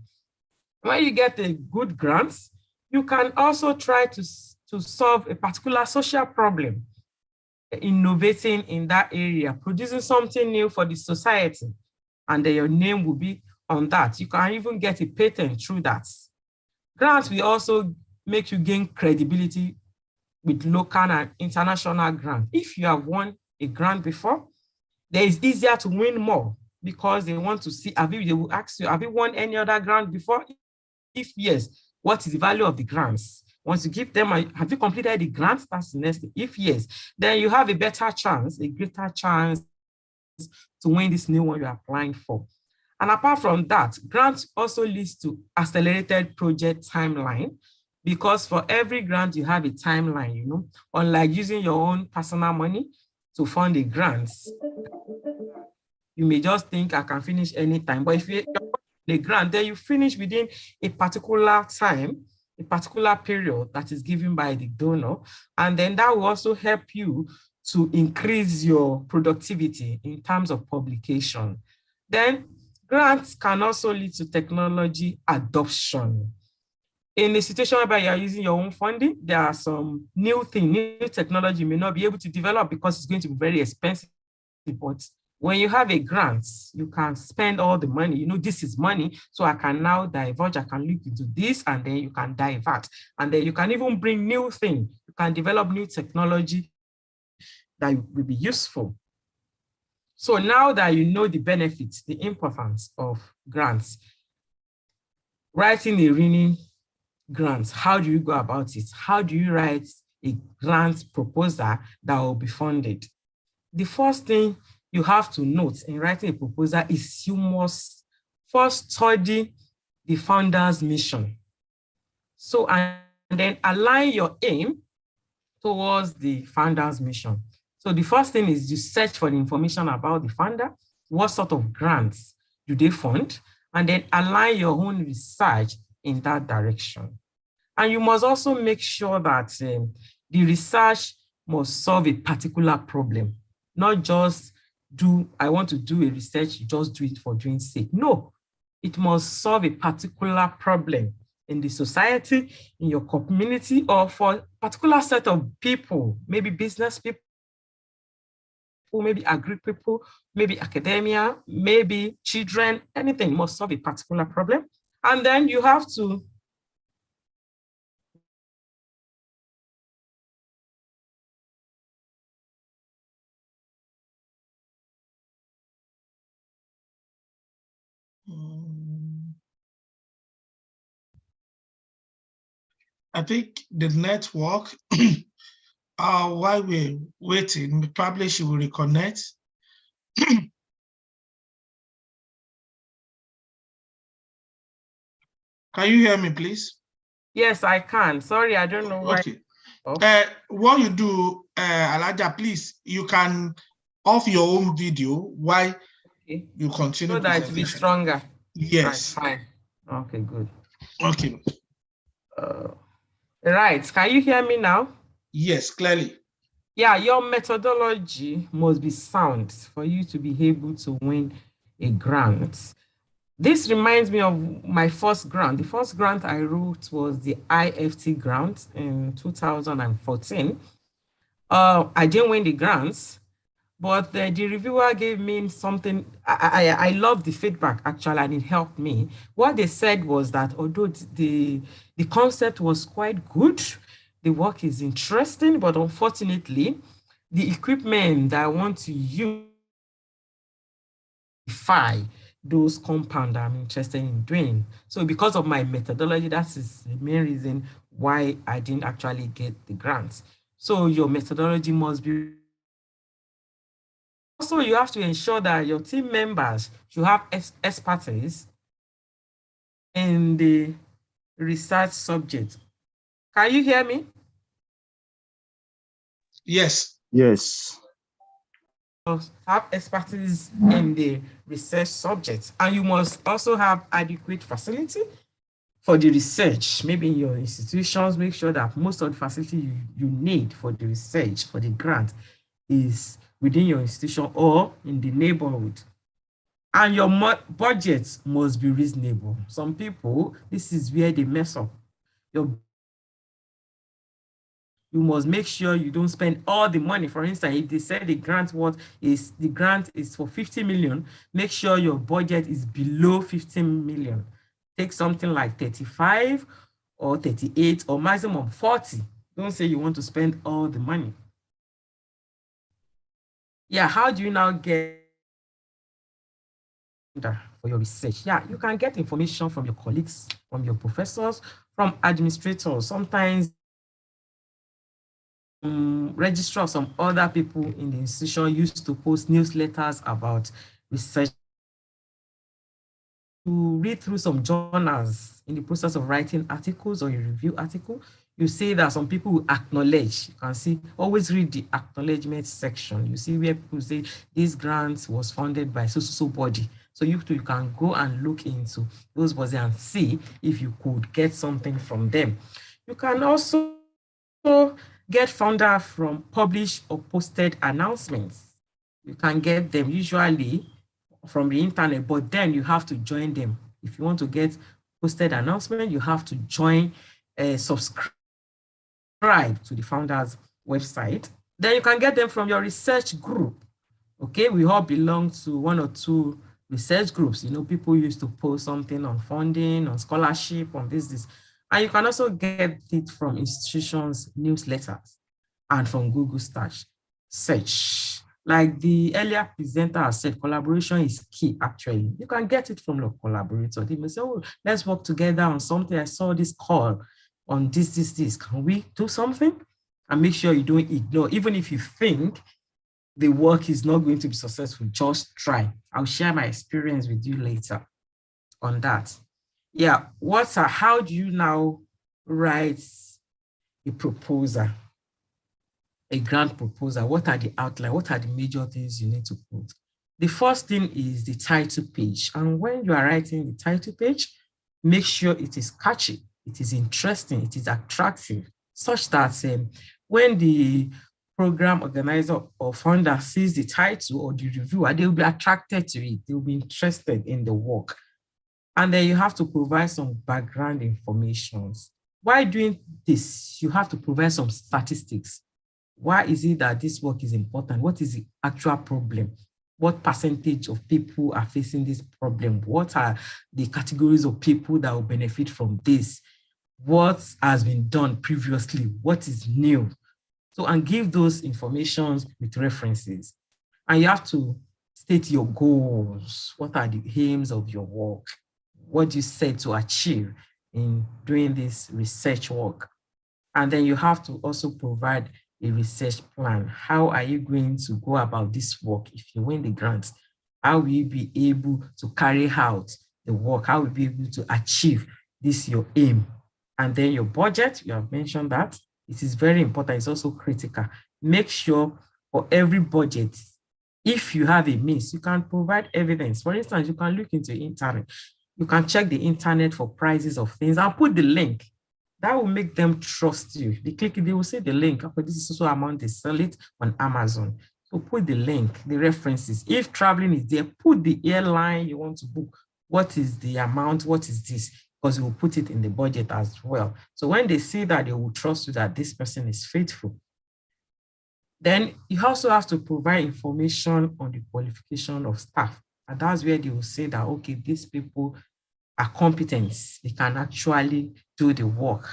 When you get a good grant, you can also try to solve a particular social problem, innovating in that area, producing something new for the society, and then your name will be on that. You can even get a patent through that. Grants will also make you gain credibility with local and international grant. If you have won a grant before, then it's easier to win more because they want to see, they will ask you, have you won any other grant before? If yes, what is the value of the grants? Once you give them, have you completed the grants? That's the next thing. If yes, then you have a better chance, a greater chance to win this new one you're applying for. And apart from that, grant also leads to accelerated project timeline, because for every grant you have a timeline, you know, unlike using your own personal money to fund the grants. You may just think I can finish anytime, but if you're the grant, then you finish within a particular time, a particular period that is given by the donor. And then that will also help you to increase your productivity in terms of publication. Then grants can also lead to technology adoption. In a situation where you are using your own funding, there are some new technology you may not be able to develop because it's going to be very expensive. But when you have a grant, you can spend all the money. You know, this is money, so I can now diverge, I can look into this, and then you can divert. And then you can even bring new things. You can develop new technology that will be useful. So now that you know the benefits, the importance of grants, writing a winning grant, how do you go about it? How do you write a grant proposal that will be funded? The first thing you have to note in writing a proposal is you must first study the founder's mission. So, and then align your aim towards the founder's mission. So the first thing is you search for the information about the founder, what sort of grants do they fund, and then align your own research in that direction. And you must also make sure that the research must solve a particular problem, not just I want to do a research, you just do it for doing sake. No, it must solve a particular problem in the society, in your community, or for a particular set of people, maybe business people, maybe agri people, maybe academia, maybe children, anything must solve a particular problem. And then you have to I think the network, while we're waiting, probably she will reconnect. Can you hear me, please? Yes, I can. Sorry, I don't know why. Okay. What you do, Alaja, please, you can off your own video while you continue. So that it will be stronger. Yes. Right, fine. Okay, good. Okay. Right. Can you hear me now? Yes, clearly. Yeah, your methodology must be sound for you to be able to win a grant. This reminds me of my first grant. The first grant I wrote was the IFT grant in 2014. I didn't win the grants, but the reviewer gave me something. I love the feedback, actually, and it helped me. What they said was that although the concept was quite good, the work is interesting, but unfortunately, the equipment that I want to use those compounds I'm interested in doing. So because of my methodology, that is the main reason why I didn't actually get the grants. So your methodology must be. Also, you have to ensure that your team members should have expertise in the research subject. Can you hear me? Yes. Yes. Have expertise in the research subject, and you must also have adequate facility for the research. Maybe in your institutions, make sure that most of the facility you need for the research, for the grant, is within your institution or in the neighborhood. And your budget must be reasonable. Some people, this is where they mess up. You must make sure you don't spend all the money. For instance, if they said the grant is for 50 million, make sure your budget is below 15 million. Take something like 35 or 38 or maximum 40 Don't say you want to spend all the money. Yeah, how do you now get for your research? Yeah, you can get information from your colleagues, from your professors, from administrators, sometimes registrars, some other people in the institution used to post newsletters about research. To read through some journals in the process of writing articles or a review article, you see that some people will acknowledge. You can see, always read the acknowledgement section. You see where people say this grant was funded by so body. So you too, you can go and look into those bodies and see if you could get something from them. You can also get founder from published or posted announcements. You can get them usually from the internet, but then you have to join them. If you want to get posted announcement, you have to join, subscribe to the founder's website. Then you can get them from your research group. Okay, we all belong to one or two research groups. You know, people used to post something on funding, on scholarship, on this. And you can also get it from institutions' newsletters and from Google search. Like the earlier presenter has said, collaboration is key, actually. You can get it from your collaborator. They may say, oh, let's work together on something. I saw this call on this. Can we do something? And make sure you don't ignore, even if you think the work is not going to be successful, just try. I'll share my experience with you later on that. Yeah, how do you now write a proposal? A grant proposal, what are the outline? What are the major things you need to put? The first thing is the title page. And when you are writing the title page, make sure it is catchy, it is interesting, it is attractive, such that when the program organizer or founder sees the title or the reviewer, they will be attracted to it. They will be interested in the work. And then you have to provide some background information. While doing this, you have to provide some statistics. Why is it that this work is important? What is the actual problem? What percentage of people are facing this problem? What are the categories of people that will benefit from this? What has been done previously? What is new? So, and give those informations with references. And you have to state your goals. What are the aims of your work? What do you set to achieve in doing this research work? And then you have to also provide a research plan. How are you going to go about this work if you win the grant? How will you be able to carry out the work? How will you be able to achieve this, your aim? And then your budget, you have mentioned that. It is very important. It's also critical. Make sure for every budget, if you have a miss, you can provide evidence. For instance, you can look into the internet. You can check the internet for prices of things and put the link. That will make them trust you. They click it, they will say the link. Okay, this is also amount they sell it on Amazon. So put the link, the references. If traveling is there, put the airline you want to book. What is the amount? What is this? Because you will put it in the budget as well. So when they see that, they will trust you that this person is faithful. Then you also have to provide information on the qualification of staff. And that's where they will say that, okay, these people are competent. They can actually do the work.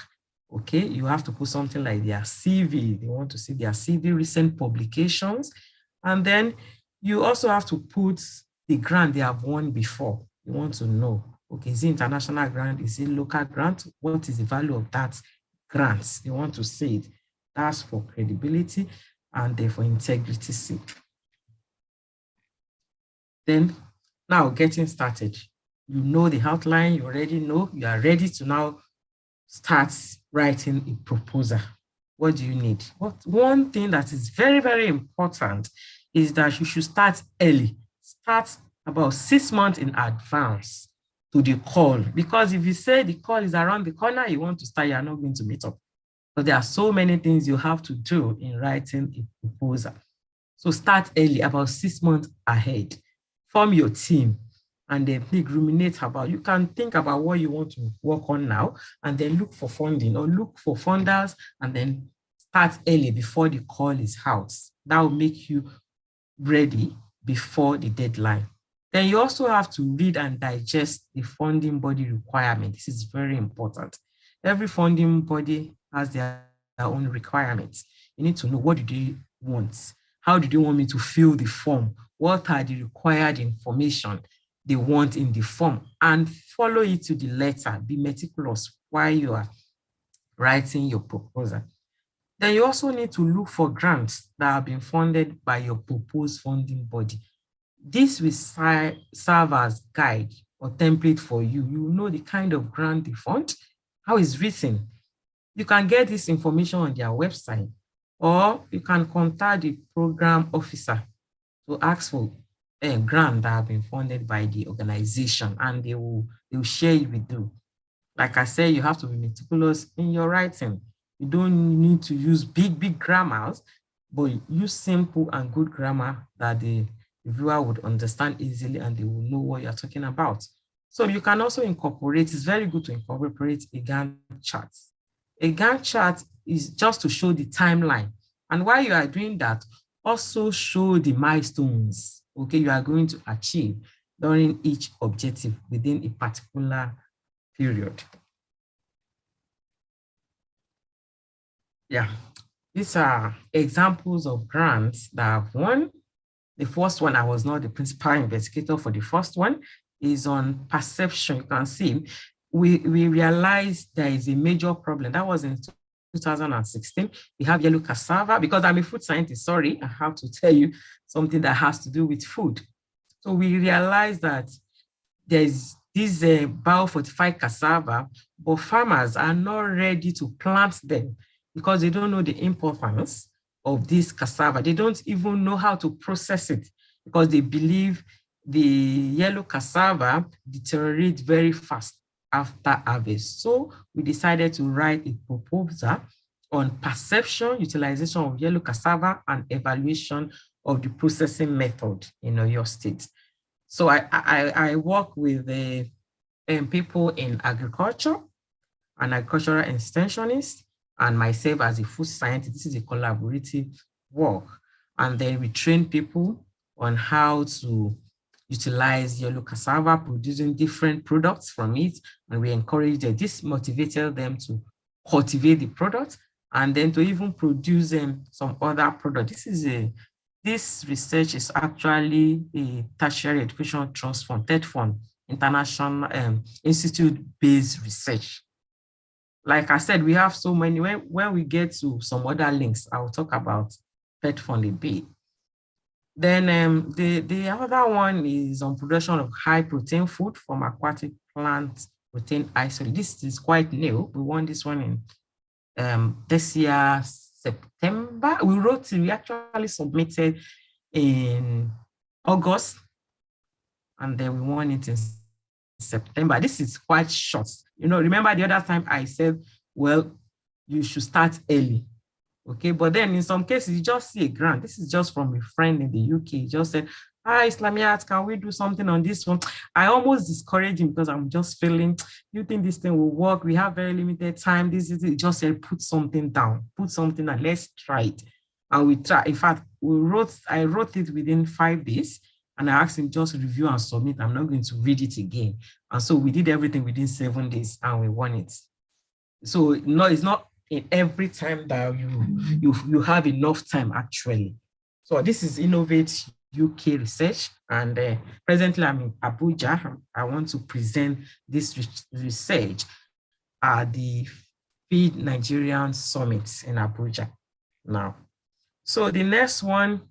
Okay, you have to put something like their CV. They want to see their CV, recent publications. And then you also have to put the grant they have won before. You want to know, okay, is it international grant? Is it local grant? What is the value of that grant? You want to see it. That's for credibility and for integrity's sake. Then now getting started. You know the outline, you already know, you are ready to now start writing a proposal. What do you need? One thing that is very, very important is that you should start early. Start about 6 months in advance to the call. Because if you say the call is around the corner, you want to start, you're not going to meet up. But there are so many things you have to do in writing a proposal. So start early, about 6 months ahead. Form your team. And then ruminate about, you can think about what you want to work on now, and then look for funding or look for funders, and then start early before the call is out. That will make you ready before the deadline. Then you also have to read and digest the funding body requirement. This is very important. Every funding body has their own requirements. You need to know, what do they want? How do they want me to fill the form? What are the required information they want in the form? And follow it to the letter. Be meticulous while you are writing your proposal. Then you also need to look for grants that have been funded by your proposed funding body. This will serve as guide or template for you. You know the kind of grant they fund, how it's written. You can get this information on their website, or you can contact the program officer to ask for a grant that have been funded by the organization, and they will share it with you. Like I said, you have to be meticulous in your writing. You don't need to use big grammars, but use simple and good grammar that the viewer would understand easily, and they will know what you're talking about. So you can also incorporate, it's very good to incorporate a Gantt chart. A Gantt chart is just to show the timeline. And while you are doing that, also show the milestones, okay, you are going to achieve during each objective within a particular period. Yeah, these are examples of grants that I've won. The first one, I was not the principal investigator for the first one, is on perception. You can see, we realized there is a major problem. That was in 2016. We have yellow cassava, because I'm a food scientist, sorry, I have to tell you something that has to do with food. So we realized that there's this biofortified cassava, but farmers are not ready to plant them because they don't know the importance of this cassava. They don't even know how to process it because they believe the yellow cassava deteriorates very fast after harvest. So we decided to write a proposal on perception, utilization of yellow cassava, and evaluation of the processing method in Oyo State. So I work with people in agriculture, an agricultural extensionist, and myself as a food scientist. This is a collaborative work. And then we train people on how to utilize yellow cassava, producing different products from it. And we encourage them. This motivated them to cultivate the product and then to even produce some other product. This research is actually a tertiary education trust fund, TED fund, international institute-based research. Like I said, we have so many. When we get to some other links, I will talk about TED fund a bit. Then the other one is on production of high protein food from aquatic plant protein isolate. This is quite new. We won this one in this year, September. We actually submitted in August, and then we won it in September. This is quite short. Remember the other time I said, well, you should start early. Okay, but then in some cases, you just see a grant. This is just from a friend in the UK. He just said, hi, Islamiat, can we do something on this one? I almost discouraged him because I'm just feeling, you think this thing will work? We have very limited time. This is it. He just said, put something down, and let's try it. And we try. In fact, I wrote it within 5 days, and I asked him just review and submit. I'm not going to read it again. And so we did everything within 7 days, and we won it. So no, it's not in every time that you have enough time actually. So this is Innovate UK research, and presently I'm in Abuja. I want to present this research at the Feed Nigerian Summit in Abuja now. So the next one,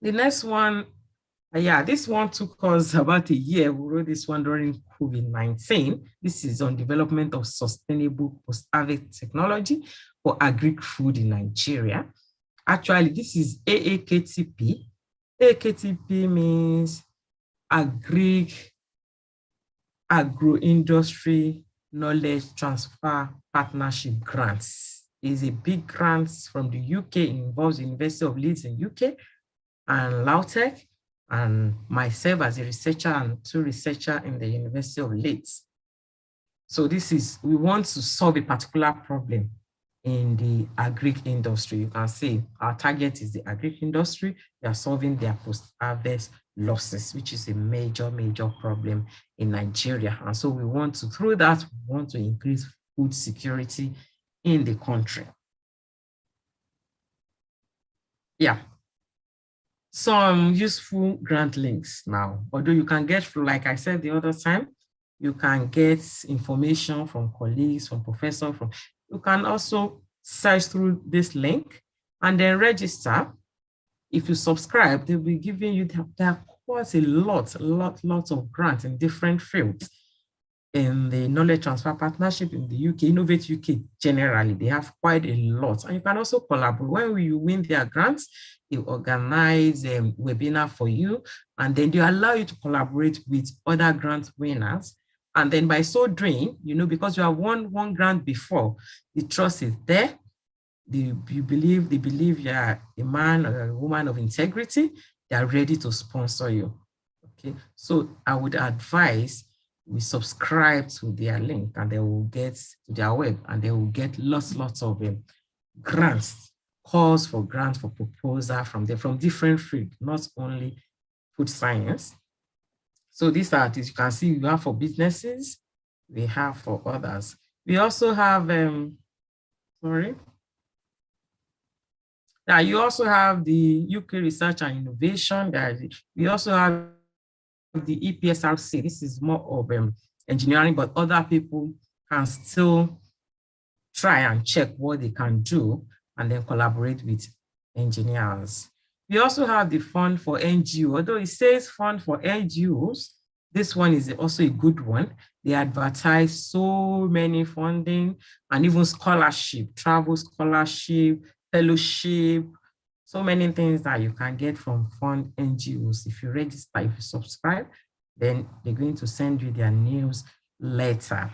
this one took us about a year. We wrote this one during COVID-19. This is on development of sustainable post-harvest technology for agri-food in Nigeria. Actually, this is AAKTP. AAKTP means Agro-Industry Knowledge Transfer Partnership Grants. It's a big grant from the UK. It involves the University of Leeds in UK and LAUTECH, and myself as a researcher and 2 researchers in the University of Leeds. So we want to solve a particular problem in the agric industry. You can see our target is the agric industry. We are solving their post-harvest losses, which is a major problem in Nigeria. And so through that, we want to increase food security in the country. Yeah. Some useful grant links now, although you can get, like I said the other time, you can get information from colleagues, from professors, you can also search through this link and then register. If you subscribe, they'll be giving you, there are quite a lot of grants in different fields. In the Knowledge Transfer Partnership in the UK, Innovate UK generally, they have quite a lot. And you can also collaborate. When you win their grants, they organize a webinar for you, and then they allow you to collaborate with other grant winners. And then by so doing, because you have won one grant before, the trust is there. They believe you are a man or a woman of integrity. They are ready to sponsor you. Okay, so I would advise we subscribe to their link, and they will get to their web, and they will get lots of grants, calls for grants, for proposal from different fields, not only food science. So these are, as you can see, we have for businesses, we have for others. We also have, Now you also have the UK Research and Innovation. We also have the EPSRC. This is more of engineering, but other people can still try and check what they can do and then collaborate with engineers. We also have the fund for NGO. Although it says fund for NGOs, this one is also a good one. They advertise so many funding and even scholarship, travel scholarship, fellowship, so many things that you can get from fund NGOs. If you register, if you subscribe, then they're going to send you their newsletter.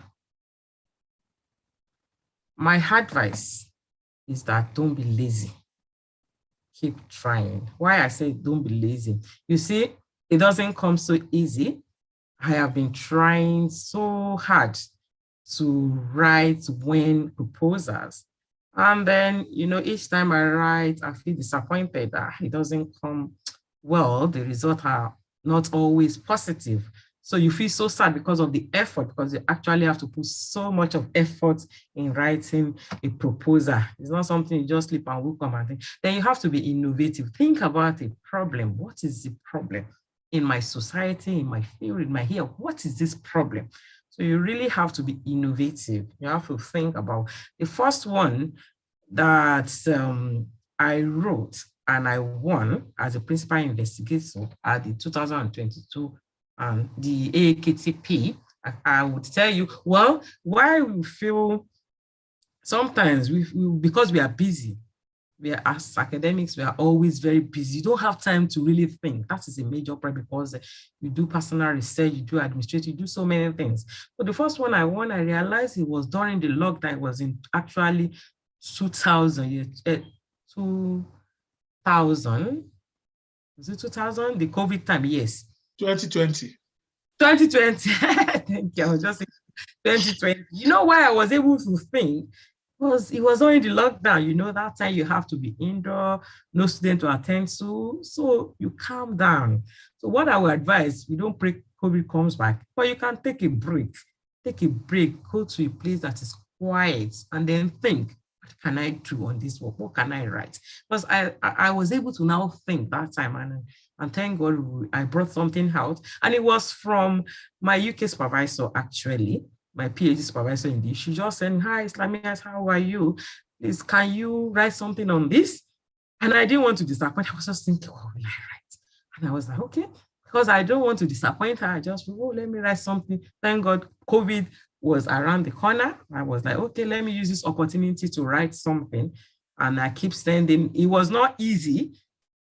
My advice is that don't be lazy. Keep trying. Why I say don't be lazy? You see, it doesn't come so easy. I have been trying so hard to write win proposals. And then, each time I write, I feel disappointed that it doesn't come well. The results are not always positive. So you feel so sad because of the effort, because you actually have to put so much of effort in writing a proposal. It's not something you just sleep and wake up and think. Then you have to be innovative. Think about a problem. What is the problem in my society, in my field, in my here? What is this problem? So you really have to be innovative. You have to think about the first one that I wrote and I won as a principal investigator at the 2022 the AAKTP. I would tell you, well, why we feel sometimes because we are busy. As academics, we are always very busy. You don't have time to really think. That is a major problem because you do personal research, you do administrative, you do so many things. But the first one I won, I realized it was during the lockdown. It was in actually 2000. Was it 2000? The COVID time, yes. 2020. 2020. Thank you. I was just saying 2020. You know why I was able to think? Because it was only the lockdown, that time you have to be indoor, no student to attend to, so you calm down. So what I would advise, we don't pray COVID comes back, but you can take a break. Take a break, go to a place that is quiet, and then think, what can I do on this work? What can I write? Because I was able to now think that time, and thank God I brought something out, and it was from my UK supervisor, actually. My PhD supervisor in this, she just said, hi, Islamias, how are you? Please, can you write something on this? And I didn't want to disappoint. I was just thinking, what will I write? And I was like, okay, because I don't want to disappoint her. I just, let me write something. Thank God, COVID was around the corner. I was like, okay, let me use this opportunity to write something. And I keep sending. It was not easy,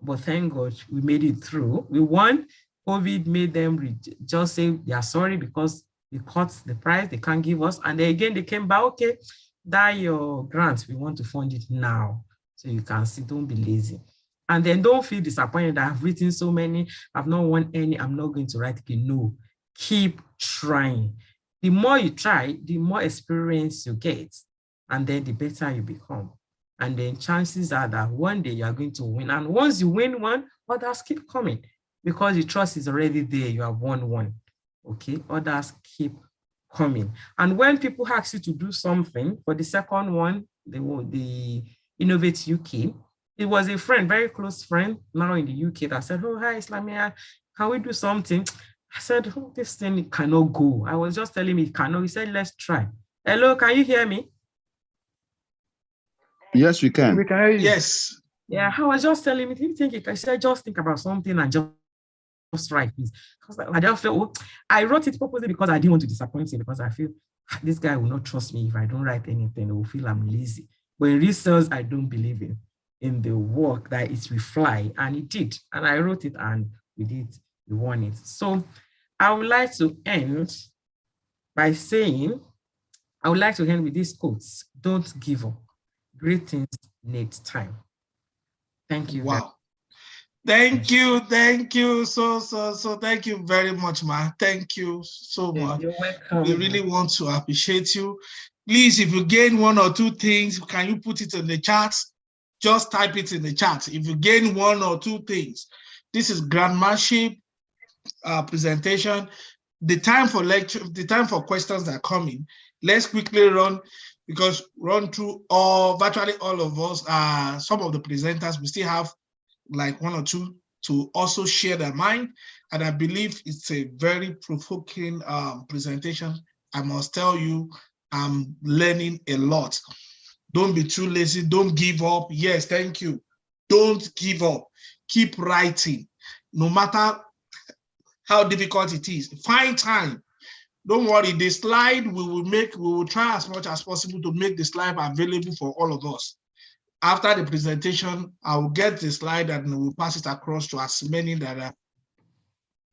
but thank God we made it through. We won. COVID made them just say they are sorry because they cut the price, they can't give us. And then again, they came back, okay, that your grant, we want to fund it now. So you can see, don't be lazy. And then don't feel disappointed that I've written so many, I've not won any, I'm not going to write again. No, keep trying. The more you try, the more experience you get, and then the better you become. And then chances are that one day you are going to win. And once you win one, others keep coming because the trust is already there, you have won one. Okay, others keep coming. And when people ask you to do something, for the second one, the Innovate UK, It was a friend, very close friend, now in the UK, that said, "Oh, hi, Islamia, can we do something?" I said, "Oh, this thing cannot go." I was just telling him it cannot. He said, "Let's try." Hello, can you hear me? Yes, we We can. can hear you. Yes. Yeah, I was just telling him, "You think it?" I said, "Just think about something and just write, please." Because I just felt, oh, I wrote it purposely because I didn't want to disappoint him, because I feel this guy will not trust me if I don't write anything. He will feel I'm lazy. But in research, I don't believe in the work that it will fly, and it did. And I wrote it, and we did. We won it. So I would like to end by saying, I would like to end with these quotes: "Don't give up. Great things need time." Thank you very Wow. Thank you. So thank you very much, man. Thank you so much. You're welcome. We really want to appreciate you. Please, if you gain one or two things, can you put it in the chat? Just type it in the chat. If you gain one or two things, this is Grantmanship presentation. The time for lecture, the time for questions that are coming. Let's quickly run through virtually all of us. Some of the presenters, we still have like one or two to also share their mind. And I believe it's a very provoking presentation. I must tell you, I'm learning a lot. Don't be too lazy. Don't give up. Yes, thank you. Don't give up. Keep writing. No matter how difficult it is, find time. Don't worry, the slide we will try as much as possible to make the slide available for all of us. After the presentation, I will get the slide and we'll pass it across to as many that have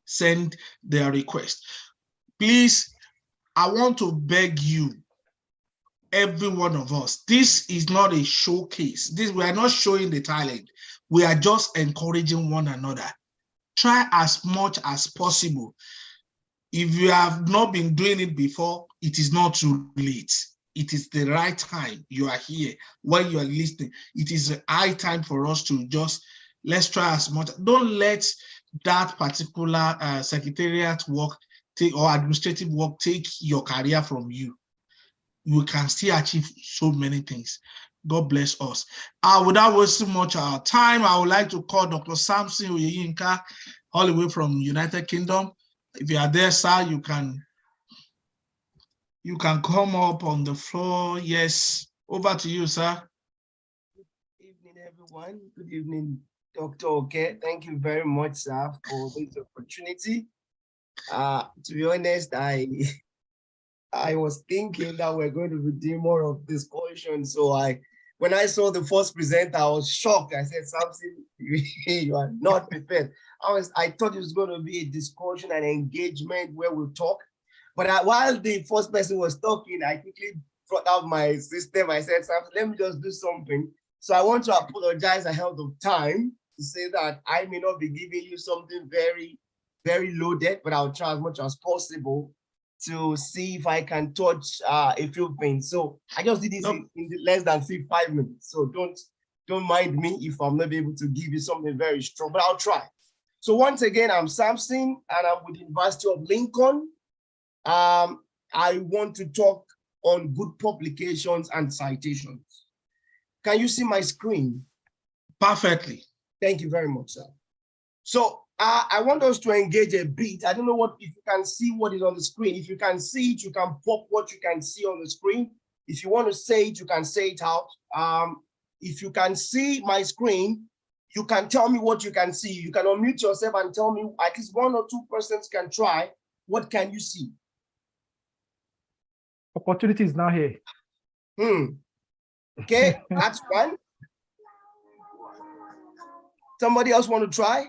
sent their request. Please, I want to beg you, every one of us, this is not a showcase. We are not showing the talent. We are just encouraging one another. Try as much as possible. If you have not been doing it before, it is not too late. It is the right time. You are here when you are listening. It is a high time for us to let's try as much. Don't let that particular secretariat work or administrative work take your career from you. You can still achieve so many things. God bless us. Without wasting much of our time, I would like to call Dr. Samson Oyeyinka, all the way from United Kingdom. If you are there, sir, you can come up on the floor. Yes, over to you, sir. Good evening, everyone. Good evening, Dr. Okay. Thank you very much, sir, for this opportunity. To be honest, I was thinking that we're going to be doing more of discussion. So when I saw the first presenter, I was shocked. I said, "Samson, you are not prepared." I thought it was going to be a discussion and engagement where we'll talk. But while the first person was talking, I quickly brought out my system. I said, "Samson, let me just do something." So I want to apologize ahead of time to say that I may not be giving you something very, very loaded, but I'll try as much as possible to see if I can touch a few things. So I just did this in less than 5 minutes. So don't mind me if I'm not able to give you something very strong, but I'll try. So once again, I'm Samson and I'm with the University of Lincoln. I want to talk on good publications and citations. Can you see my screen? Perfectly. Thank you very much, sir. So I want us to engage a bit. I don't know if you can see what is on the screen. If you can see it, you can pop what you can see on the screen. If you want to say it, you can say it out. If you can see my screen, you can tell me what you can see. You can unmute yourself and tell me, at least one or two persons can try. What can you see? Opportunity is now here. Okay, that's one. Somebody else want to try?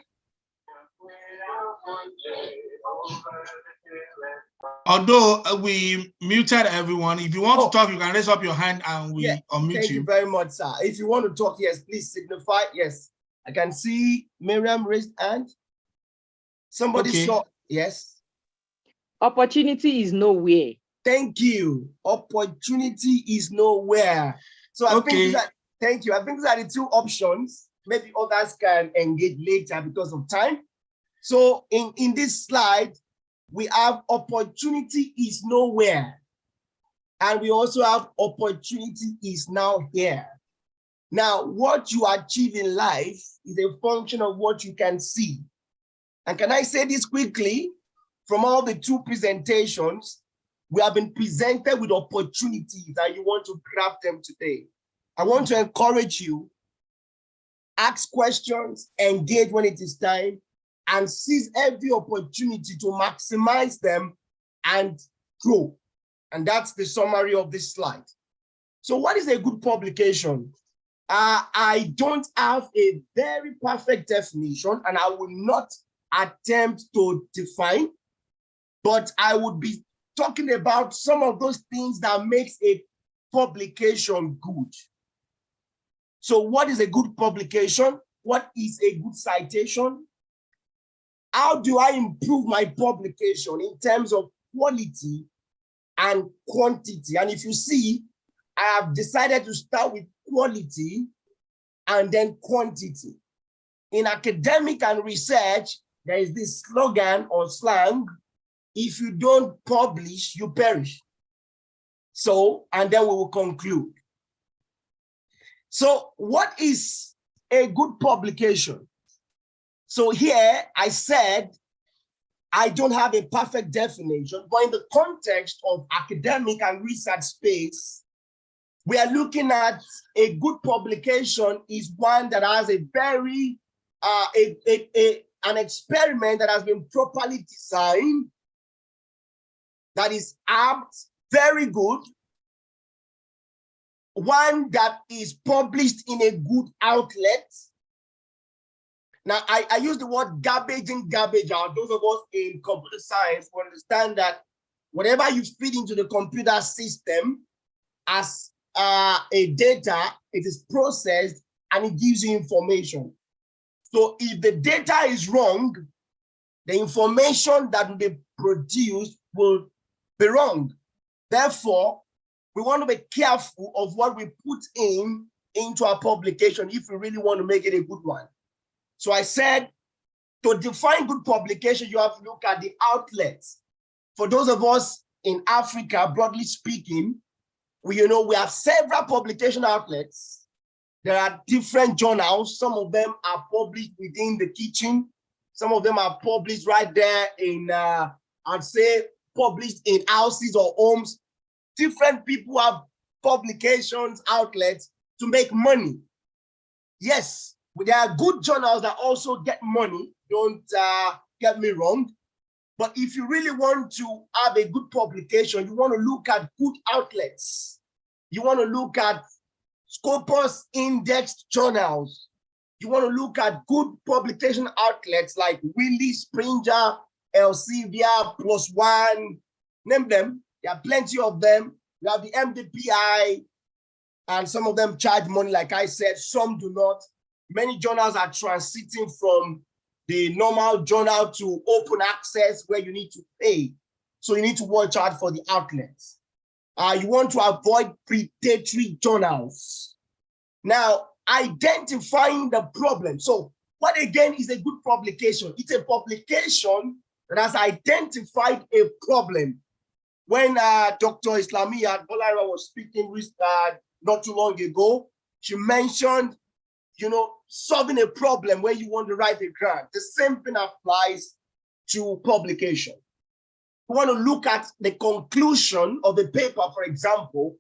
Although we muted everyone, if you want to talk, you can raise up your hand and we unmute Thank you very much, sir. If you want to talk, yes, please signify. Yes, I can see Miriam raised hand. Somebody saw, yes. Opportunity is nowhere. Thank you. Opportunity is nowhere. So I think that, thank you. I think these are the two options. Maybe others can engage later because of time. So in this slide, we have opportunity is nowhere. And we also have opportunity is now here. Now, what you achieve in life is a function of what you can see. And can I say this quickly? From all the two presentations, we have been presented with opportunities and you want to grab them today. I want to encourage you, ask questions, engage when it is time, and seize every opportunity to maximize them and grow. And that's the summary of this slide. So what is a good publication? I don't have a very perfect definition, and I will not attempt to define, but I would be talking about some of those things that makes a publication good. So what is a good publication? What is a good citation? How do I improve my publication in terms of quality and quantity? And if you see, I have decided to start with quality and then quantity. In academic and research, there is this slogan or slang, if you don't publish, you perish. So, and then we will conclude. So what is a good publication? So here I said, I don't have a perfect definition, but in the context of academic and research space, we are looking at a good publication is one that has a very, an experiment that has been properly designed, that is apt, very good, one that is published in a good outlet. Now, I use the word garbage in, garbage out. Those of us in computer science will understand that whatever you feed into the computer system as a data, it is processed and it gives you information. So if the data is wrong, the information that will be produced will be wrong. Therefore, we want to be careful of what we put into our publication if we really want to make it a good one. So I said, to define good publication, you have to look at the outlets. For those of us in Africa, broadly speaking, we have several publication outlets. There are different journals. Some of them are published within the kitchen. Some of them are published right there in, I'd say, published in houses or homes. Different people have publications, outlets to make money. Yes, there are good journals that also get money. Don't get me wrong. But if you really want to have a good publication, you want to look at good outlets. You want to look at Scopus indexed journals. You want to look at good publication outlets like Wiley, Springer, Elsevier, Plus One, name them. There are plenty of them. You have the MDPI, and some of them charge money, like I said, some do not. Many journals are transiting from the normal journal to open access where you need to pay. So you need to watch out for the outlets. You want to avoid predatory journals. Now, identifying the problem. So what again is a good publication? It's a publication that has identified a problem. When Dr. Islamiyah Bolaira was speaking not too long ago, she mentioned, solving a problem where you want to write a grant. The same thing applies to publication. We want to look at the conclusion of the paper, for example.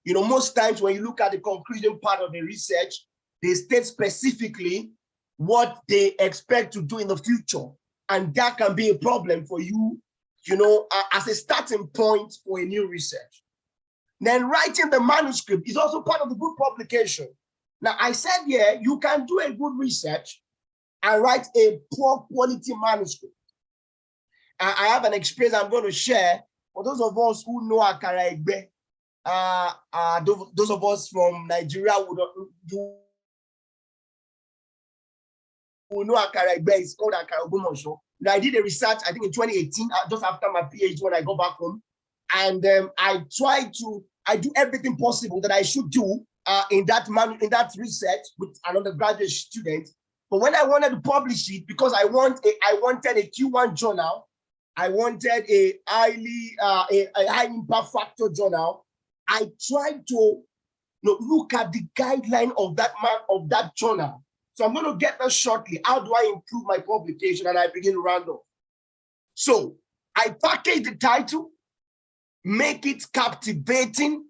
Most times when you look at the conclusion part of the research, they state specifically what they expect to do in the future. And that can be a problem for you, as a starting point for a new research. Then writing the manuscript is also part of the good publication. Now, I said here, you can do a good research and write a poor quality manuscript. I have an experience I'm going to share for those of us who know Akara Egbe. Those of us from Nigeria would know Akara Egbe. It's called Akara Ogbomoso. I did a research, I think in 2018, just after my PhD when I got back home. And I do everything possible that I should do in that research with an undergraduate student. But when I wanted to publish it, because I wanted a Q1 journal, I wanted a high impact factor journal, I tried to No, look at the guideline of that man, of that journal. So I'm going to get that shortly. How do I improve my publication? And I begin to round off. So I package the title, make it captivating.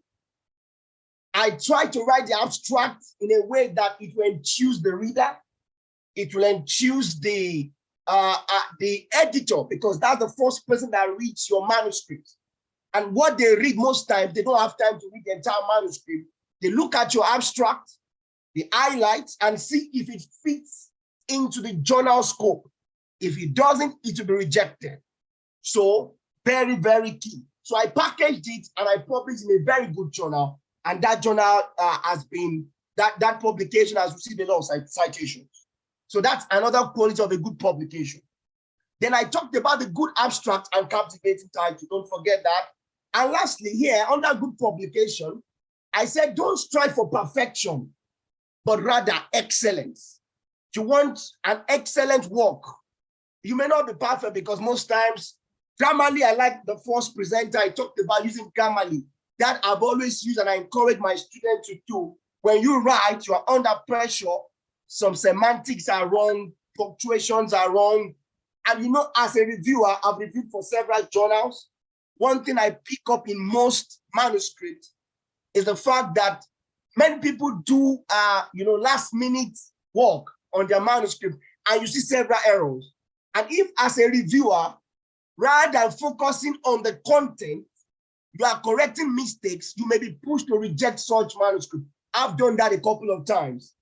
I try to write the abstract in a way that it will enthuse the reader. It will enthuse the editor, because that's the first person that reads your manuscript. And what they read most times, they don't have time to read the entire manuscript. They look at your abstract, the highlights, and see if it fits into the journal scope. If it doesn't, it will be rejected. So very, very key. So I packaged it and I published in a very good journal. And that journal has been, that publication has received a lot of citations. So that's another quality of a good publication. Then I talked about the good abstract and captivating title. Don't forget that. And lastly, here, under good publication, I said, don't strive for perfection, but rather excellence. You want an excellent work. You may not be perfect, because most times, Grammarly, I like the first presenter, I talked about using Grammarly. That I've always used and I encourage my students to do. When you write, you are under pressure. Some semantics are wrong, punctuations are wrong. And you know, as a reviewer, I've reviewed for several journals. One thing I pick up in most manuscripts is the fact that many people do, last minute work on their manuscript, and you see several errors. And if, as a reviewer, rather than focusing on the content, you are correcting mistakes, you may be pushed to reject such manuscript. I've done that a couple of times.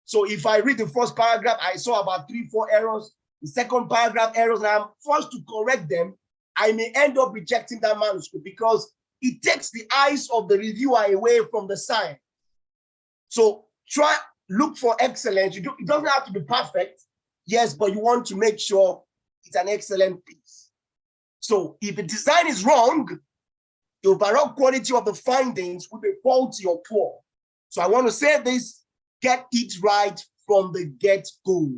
So if I read the first paragraph, I saw about 3-4 errors, the second paragraph errors, and I'm forced to correct them, I may end up rejecting that manuscript, because it takes the eyes of the reviewer away from the science. So look for excellence. It doesn't have to be perfect, yes, but you want to make sure it's an excellent piece. So if the design is wrong, the overall quality of the findings will be faulty or poor. So I want to say this, get it right from the get-go.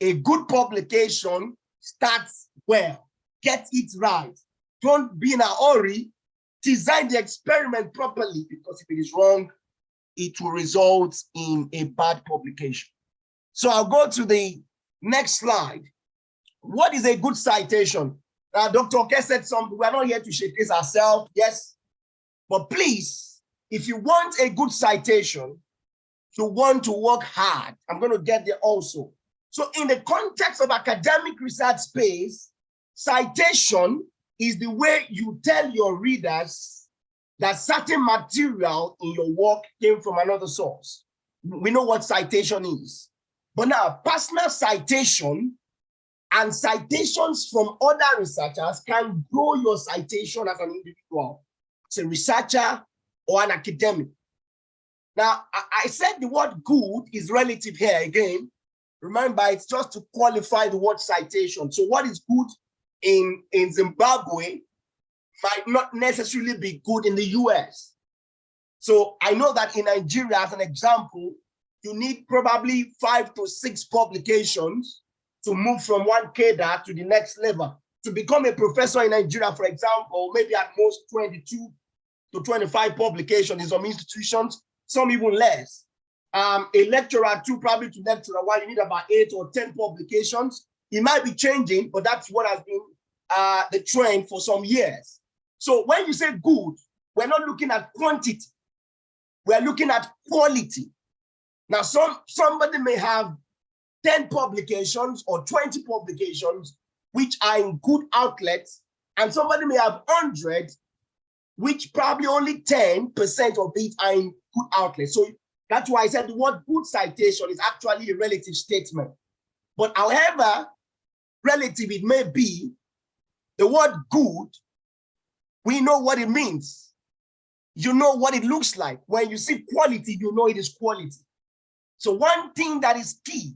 A good publication starts well. Get it right. Don't be in a hurry. Design the experiment properly, because if it is wrong, it will result in a bad publication. So I'll go to the next slide. What is a good citation? Dr. Oke said something. We're not here to showcase ourselves, yes. But please, if you want a good citation, you want to work hard. I'm going to get there also. So in the context of academic research space, citation is the way you tell your readers that certain material in your work came from another source. We know what citation is. But now, personal citation and citations from other researchers can grow your citation as an individual, as a researcher or an academic. Now, I said the word good is relative here again. Remember, it's just to qualify the word citation. So what is good in Zimbabwe might not necessarily be good in the US. So I know that in Nigeria, as an example, you need probably 5 to 6 publications to move from one cadre to the next level. To become a professor in Nigeria, for example, maybe at most 22 to 25 publications in some institutions, some even less. A lecturer 2, probably to lecturer 1, you need about 8 or 10 publications. It might be changing, but that's what has been the trend for some years. So when you say good, we're not looking at quantity, we're looking at quality. Now, somebody may have 10 publications or 20 publications, which are in good outlets, and somebody may have 100, which probably only 10% of it are in good outlets. So that's why I said the word good citation is actually a relative statement. But however relative it may be, the word good, we know what it means. You know what it looks like. When you see quality, you know it is quality. So one thing that is key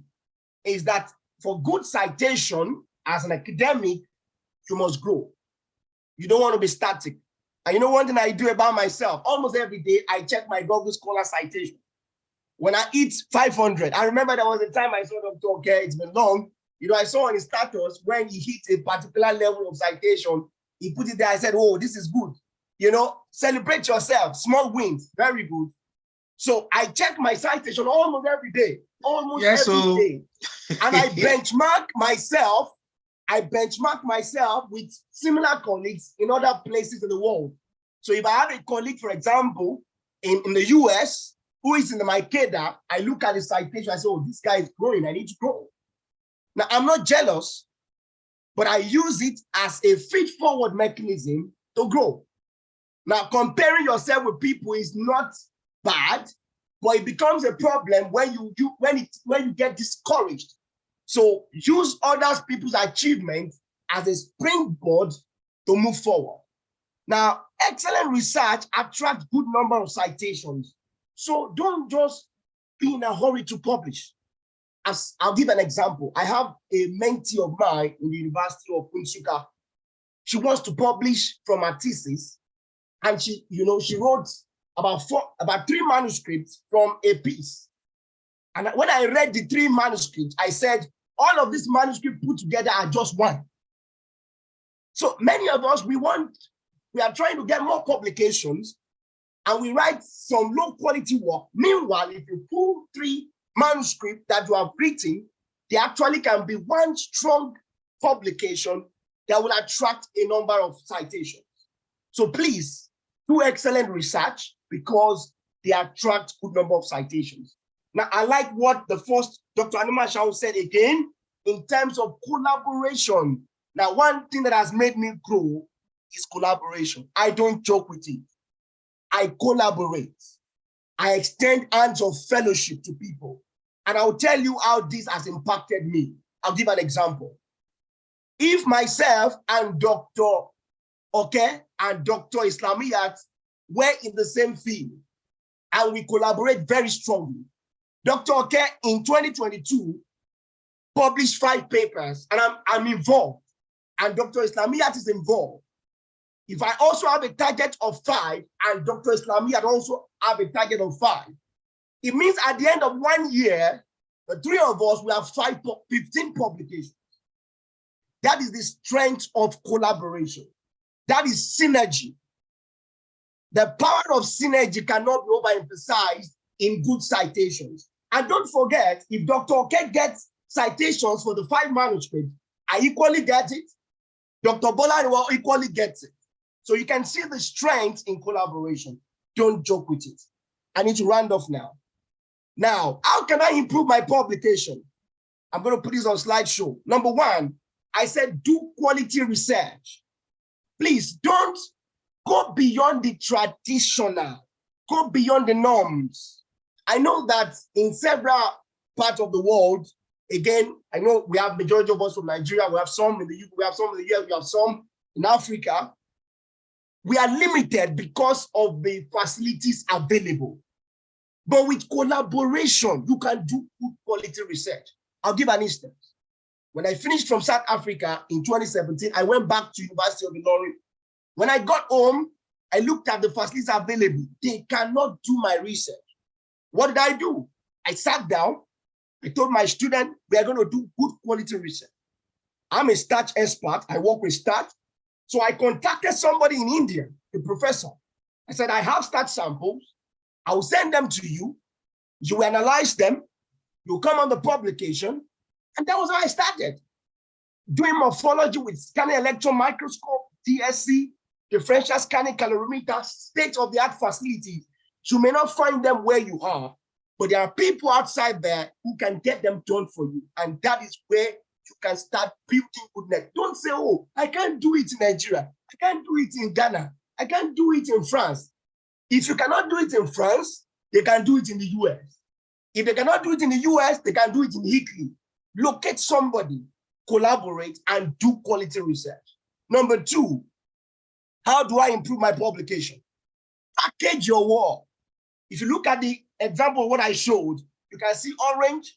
is that for good citation, as an academic, you must grow. You don't want to be static. And you know one thing I do about myself, almost every day, I check my Google Scholar citation. When I hit 500, I remember there was a time I saw Dr. Oke, it's been long, I saw on his status when he hit a particular level of citation, he put it there, I said, oh, this is good. Celebrate yourself, small wins, very good. So I check my citation almost every day, almost Yes, every so day. And I benchmark myself with similar colleagues in other places in the world. So if I have a colleague, for example, in the US, who is in my cadre, I look at the citation, I say, oh, this guy is growing, I need to grow. Now, I'm not jealous, but I use it as a feed-forward mechanism to grow. Now, comparing yourself with people is not bad, but it becomes a problem when you get discouraged. So use other people's achievements as a springboard to move forward. Now, excellent research attracts good number of citations. So don't just be in a hurry to publish. As I'll give an example. I have a mentee of mine in the University of Unsuka. She wants to publish from her thesis, and she wrote about 3 manuscripts from a piece. And when I read the 3 manuscripts, I said, all of these manuscripts put together are just one. So many of us, we are trying to get more publications, and we write some low quality work. Meanwhile, if you pull 3 manuscripts that you have written, they actually can be one strong publication that will attract a number of citations. So please do excellent research because they attract good number of citations. Now, I like what the first Dr. Anima Shao said again in terms of collaboration. Now, one thing that has made me grow is collaboration. I don't joke with it. I collaborate. I extend hands of fellowship to people. And I'll tell you how this has impacted me. I'll give an example. If myself and Dr. and Dr. Islamiyat were in the same field and we collaborate very strongly, Dr. in 2022 published 5 papers, and I'm involved, and Dr. Islamiyat is involved. If I also have a target of 5 and Dr. Islamiyat also have a target of 5, it means at the end of 1 year, the 3 of us will have 15 publications. That is the strength of collaboration. That is synergy. The power of synergy cannot be overemphasized in good citations. And don't forget, if Dr. Oke gets citations for the 5 manuscripts, I equally get it. Dr. Bola equally gets it. So you can see the strength in collaboration. Don't joke with it. I need to round off now. Now, how can I improve my publication? I'm going to put this on slideshow. Number 1, I said do quality research. Please don't go beyond the traditional. Go beyond the norms. I know that in several parts of the world, again, I know we have majority of us from Nigeria, we have some in the UK, we have some in the US, we have some in Africa. We are limited because of the facilities available. But with collaboration, you can do good quality research. I'll give an instance. When I finished from South Africa in 2017, I went back to University of Ilorin. When I got home, I looked at the facilities available. They cannot do my research. What did I do? I sat down. I told my student, we are going to do good quality research. I'm a starch expert. I work with starch. So I contacted somebody in India, a professor. I said, I have starch samples. I will send them to you. You analyze them. You come on the publication. And that was how I started. Doing morphology with scanning electron microscope, DSC, differential scanning calorimeter, state-of-the-art facilities. You may not find them where you are, but there are people outside there who can get them done for you. And that is where you can start building goodness. Don't say, oh, I can't do it in Nigeria. I can't do it in Ghana. I can't do it in France. If you cannot do it in France, they can do it in the US. If they cannot do it in the US, they can do it in Italy. Locate somebody, collaborate, and do quality research. Number 2, how do I improve my publication? Package your work. If you look at the example of what I showed, you can see orange,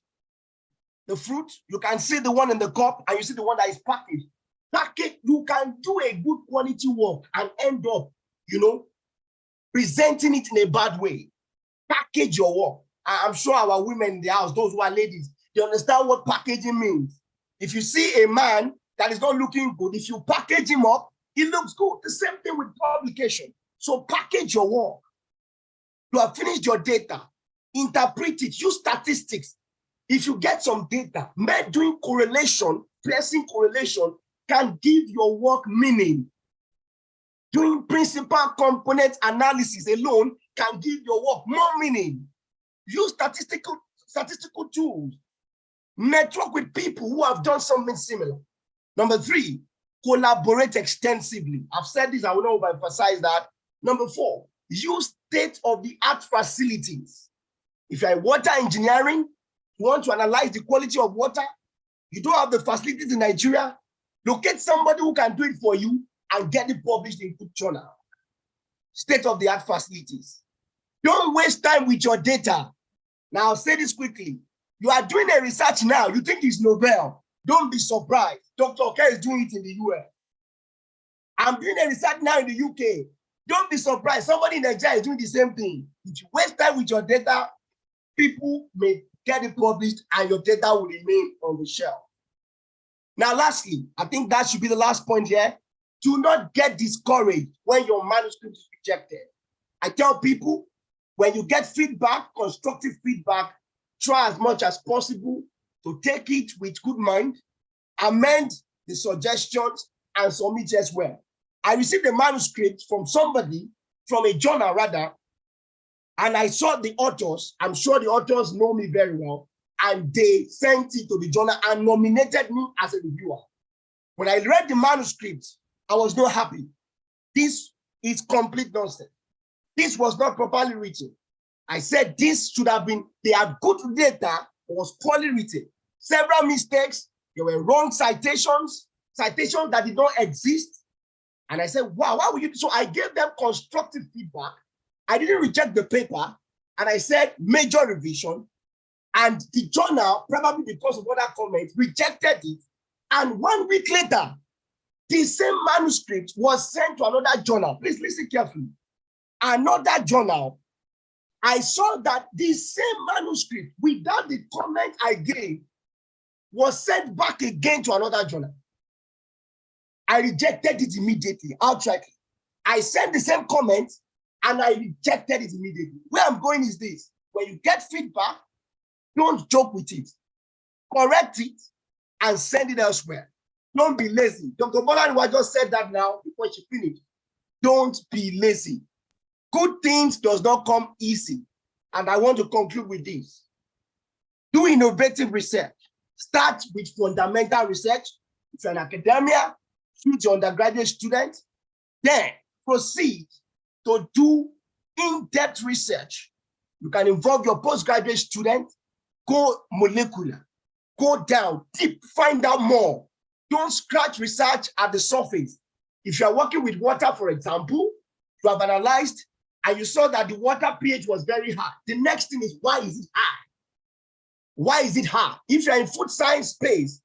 the fruit, you can see the one in the cup, and you see the one that is packaged. Package, you can do a good quality work and end up, presenting it in a bad way. Package your work. I'm sure our women in the house, those who are ladies, they understand what packaging means. If you see a man that is not looking good, if you package him up, he looks good. The same thing with publication. So package your work. You have finished your data. interpret it, use statistics. If you get some data, men doing correlation, placing correlation can give your work meaning. Doing principal component analysis alone can give your work more meaning. Use statistical tools. Network with people who have done something similar. Number 3, collaborate extensively. I've said this, I will not overemphasize that. Number 4, use state-of-the-art facilities. If you're in water engineering, you want to analyze the quality of water, you don't have the facilities in Nigeria, locate somebody who can do it for you and get it published in good journal. State-of-the-art facilities. Don't waste time with your data. Now, I'll say this quickly. You are doing a research now, you think it's novel. Don't be surprised. Dr. Oke is doing it in the US. I'm doing a research now in the UK. Don't be surprised. Somebody in Nigeria is doing the same thing. If you waste time with your data, people may get it published and your data will remain on the shelf. Now, lastly, I think that should be the last point here. Do not get discouraged when your manuscript is rejected. I tell people, when you get feedback, constructive feedback, try as much as possible to take it with good mind, amend the suggestions, and submit as well. I received a manuscript from somebody, from a journal rather, and I saw the authors. I'm sure the authors know me very well, and they sent it to the journal and nominated me as a reviewer. When I read the manuscript, I was not happy. This is complete nonsense. This was not properly written. I said this should have been, they had good data, it was poorly written. Several mistakes, there were wrong citations that did not exist. And I said, wow, why would you do so? I gave them constructive feedback. I didn't reject the paper. And I said, major revision. And the journal, probably because of other comments, rejected it. And 1 week later, the same manuscript was sent to another journal. Please listen carefully. Another journal, I saw that the same manuscript, without the comment I gave, was sent back again to another journal. I rejected it immediately, outrightly. I sent the same comment and I rejected it immediately. Where I'm going is this: when you get feedback, don't joke with it. Correct it and send it elsewhere. Don't be lazy. Dr. Bolaniwa just said that now before she finished. Don't be lazy. Good things does not come easy. And I want to conclude with this. Do innovative research. Start with fundamental research. If you're an academia, choose your undergraduate student. Then proceed to do in-depth research. You can involve your postgraduate student. Go molecular. Go down deep. Find out more. Don't scratch research at the surface. If you're working with water, for example, you have analyzed and you saw that the water pH was very high. The next thing is, why is it high? Why is it high? If you're in food science space,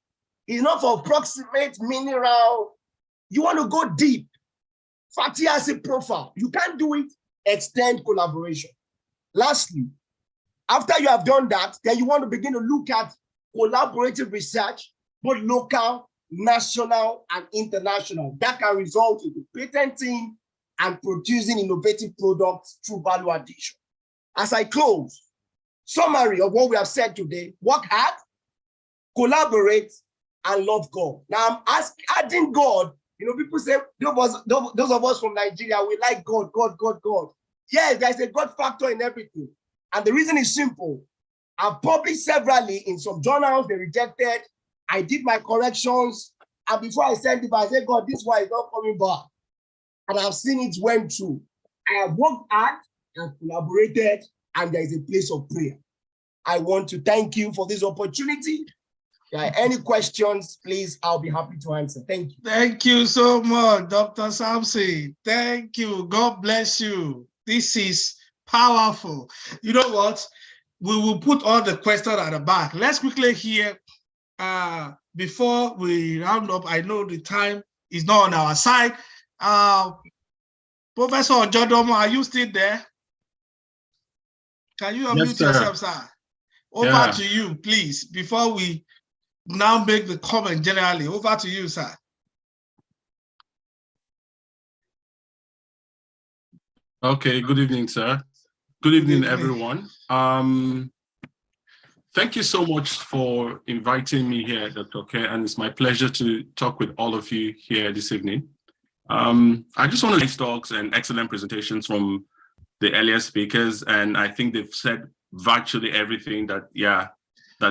it's not for approximate mineral. You want to go deep. Fatty acid profile. You can't do it. Extend collaboration. Lastly, after you have done that, then you want to begin to look at collaborative research, both local, national, and international. That can result in patenting and producing innovative products through value addition. As I close, summary of what we have said today: work hard, collaborate, and love God. Now I'm adding God. You know, people say, those of us from Nigeria, we like God, God, God, God. Yes, there's a God factor in everything. And the reason is simple. I've published severally in some journals, they rejected. I did my corrections. And before I sent it, I said, God, this one is not coming back. And I've seen it went through. I have worked hard and collaborated, and there is a place of prayer. I want to thank you for this opportunity. Any questions, please, I'll be happy to answer. Thank you. Thank you so much, Dr. Samson. Thank you. God bless you. This is powerful. You know what? We will put all the questions at the back. Let's quickly hear, before we round up, I know the time is not on our side. Professor Jodomo, are you still there? Can you unmute yourself, sir? Over to you, please, before we now make the comment generally. Over to you, sir. Okay, good evening, sir. Good evening, everyone. Thank you so much for inviting me here, Dr. Oke, and it's my pleasure to talk with all of you here this evening. I just want to nice talks and excellent presentations from the earlier speakers, and I think they've said virtually everything that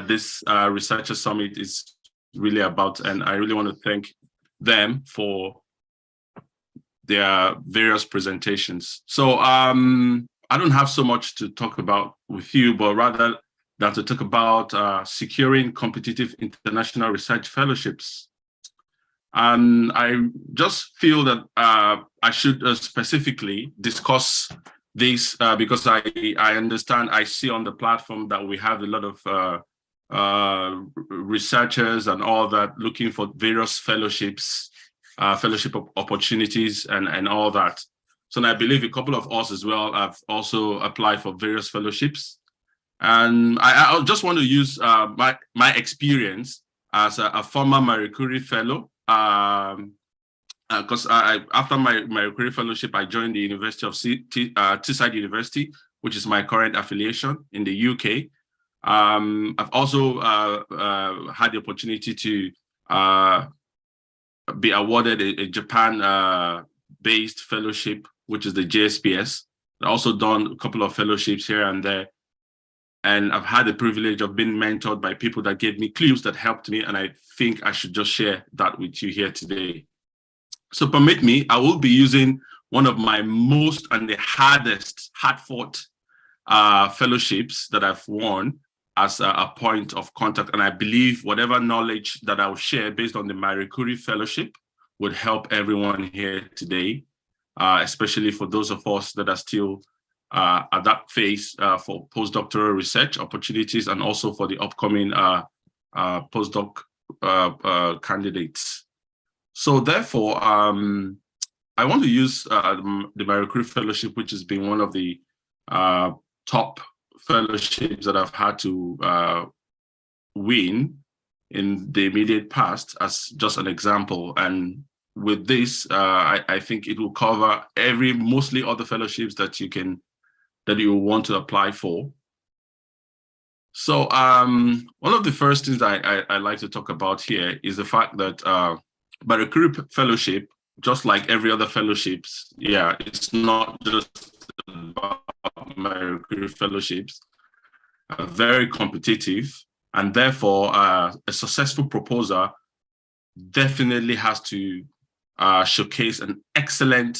this Researcher Summit is really about, and I really want to thank them for their various presentations. So I don't have so much to talk about with you, but rather than to talk about securing competitive international research fellowships. And I just feel that I should specifically discuss this because I understand, I see on the platform that we have a lot of researchers and all that looking for various fellowships, fellowship opportunities and all that. So I believe a couple of us as well have also applied for various fellowships. And I just want to use my experience as a former Marie Curie fellow, because after my Marie Curie fellowship, I joined the University of Teesside University, which is my current affiliation in the UK. I've also had the opportunity to be awarded a Japan-based fellowship, which is the JSPS. I've also done a couple of fellowships here and there. And I've had the privilege of being mentored by people that gave me clues that helped me. And I think I should just share that with you here today. So permit me, I will be using one of my most and the hard-fought fellowships that I've won as a point of contact. And I believe whatever knowledge that I'll share based on the Marie Curie Fellowship would help everyone here today, especially for those of us that are still at that phase for postdoctoral research opportunities and also for the upcoming postdoc candidates. So therefore, I want to use the Marie Curie Fellowship, which has been one of the top fellowships that I've had to win in the immediate past as just an example. And with this, I think it will cover mostly all the fellowships that you want to apply for. So one of the first things I like to talk about here is the fact that Marie Curie Fellowship, just like every other fellowships, it's not just about Marie Curie Fellowships, very competitive, and therefore a successful proposer definitely has to showcase an excellent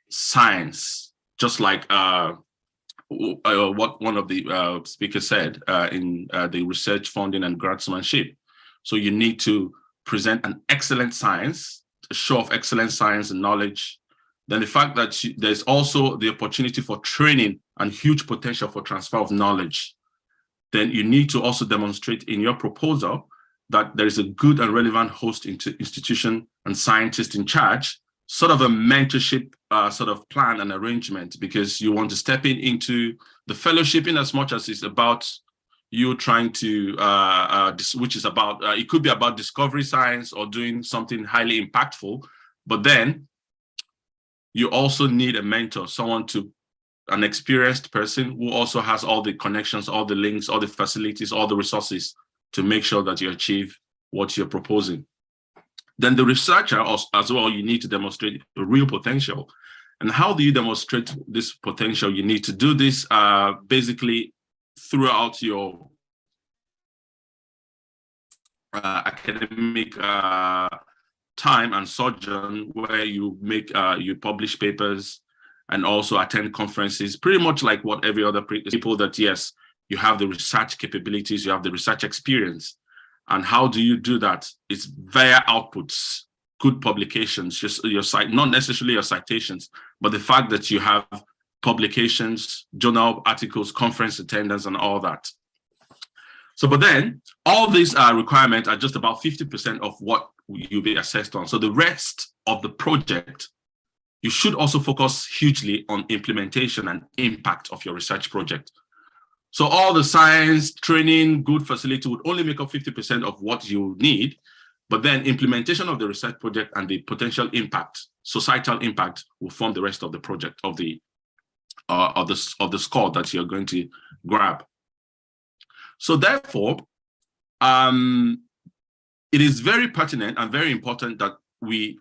science, just like what one of the speakers said in the research funding and grantsmanship. So you need to present an excellent science, a show of excellent science and knowledge. Then the fact that there's also the opportunity for training and huge potential for transfer of knowledge. Then you need to also demonstrate in your proposal that there is a good and relevant host institution and scientist in charge, sort of a mentorship sort of plan and arrangement, because you want to step into the fellowship in as much as it's about you trying to, which is about, it could be about discovery science or doing something highly impactful, but then you also need a mentor, an experienced person who also has all the connections, all the links, all the facilities, all the resources to make sure that you achieve what you're proposing. Then the researcher as well, you need to demonstrate the real potential. And how do you demonstrate this potential? You need to do this basically throughout your academic time and sojourn, where you you publish papers and also attend conferences, pretty much like what every other people that, yes, you have the research capabilities, you have the research experience. And how do you do that? It's via outputs, good publications, just your site, not necessarily your citations, but the fact that you have publications, journal articles, conference attendance, and all that. So, but then all these requirements are just about 50% of what you'll be assessed on. So the rest of the project, you should also focus hugely on implementation and impact of your research project. So all the science, training, good facility would only make up 50% of what you need, but then implementation of the research project and the potential impact, societal impact, will form the rest of the project, of the of the score that you're going to grab. So therefore, it is very pertinent and very important that we,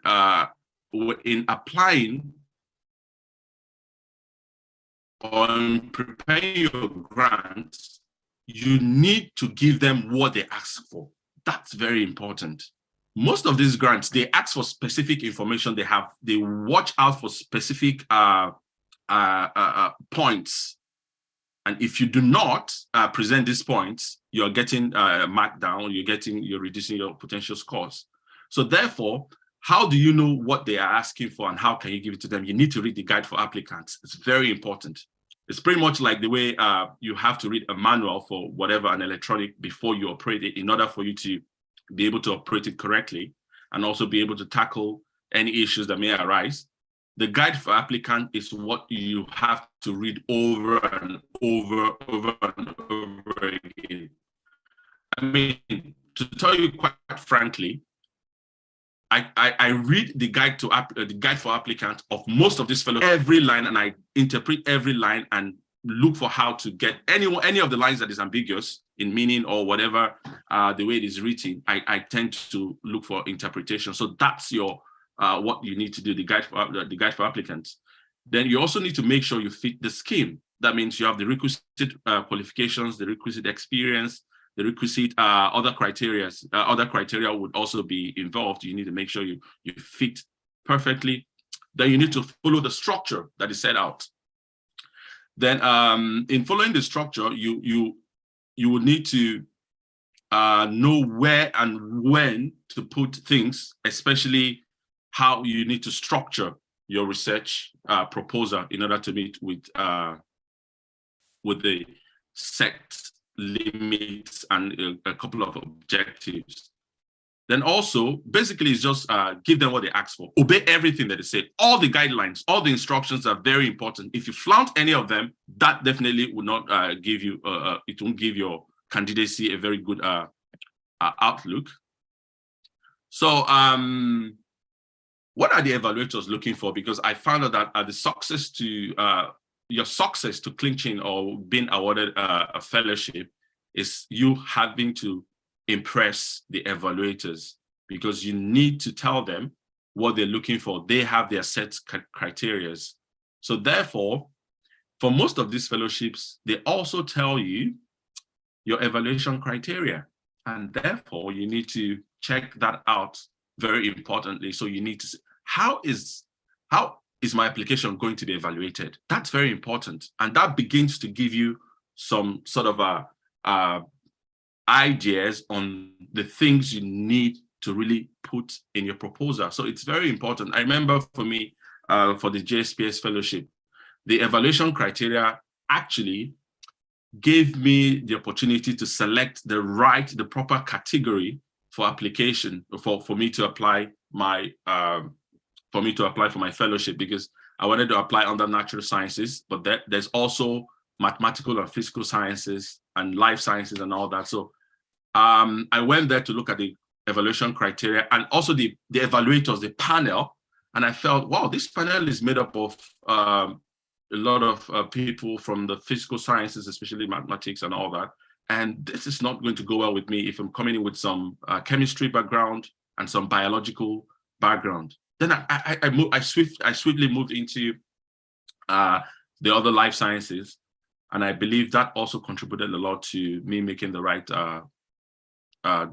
in applying or in preparing your grants, you need to give them what they ask for. That's very important. Most of these grants, they ask for specific information. They watch out for specific points. And if you do not present these points, you're getting marked down, you're reducing your potential scores. So therefore, how do you know what they are asking for and how can you give it to them? You need to read the guide for applicants. It's very important. It's pretty much like the way you have to read a manual for whatever, an electronic, before you operate it, in order for you to be able to operate it correctly and also be able to tackle any issues that may arise. The guide for applicant is what you have to read over and over and over again. I mean, to tell you quite frankly, I read the guide for applicant of most of this fellow every line, and I interpret every line and look for how to get any of the lines that is ambiguous in meaning or whatever the way it is written. I tend to look for interpretation. So that's your what you need to do, the guide for applicants. Then you also need to make sure you fit the scheme. That means you have the requisite qualifications, the requisite experience, the requisite other criteria would also be involved. You need to make sure you fit perfectly. Then you need to follow the structure that is set out. Then in following the structure, you will need to know where and when to put things, especially how you need to structure your research proposal in order to meet with the set limits and a couple of objectives. Then also, basically, it's just give them what they ask for. Obey everything that they say. All the guidelines, all the instructions are very important. If you flout any of them, that definitely will not give you, it won't give your candidacy a very good outlook. So what are the evaluators looking for? Because I found out that the success to your success to clinching or being awarded a fellowship is you having to impress the evaluators, because you need to tell them what they're looking for. They have their set criteria. So therefore, for most of these fellowships, they also tell you your evaluation criteria. And therefore, you need to check that out very importantly. So you need to see, how is my application going to be evaluated? That's very important. And that begins to give you some sort of ideas on the things you need to really put in your proposal. So it's very important. I remember for me, for the JSPS fellowship, the evaluation criteria actually gave me the opportunity to select the proper category for application for me to apply my for my fellowship, because I wanted to apply under natural sciences, but there's also mathematical and physical sciences and life sciences and all that. So I went there to look at the evaluation criteria and also the evaluators, the panel, and I felt, wow, this panel is made up of a lot of people from the physical sciences, especially mathematics and all that. And this is not going to go well with me if I'm coming in with some chemistry background and some biological background. Then I swiftly moved into the other life sciences, and I believe that also contributed a lot to me making the right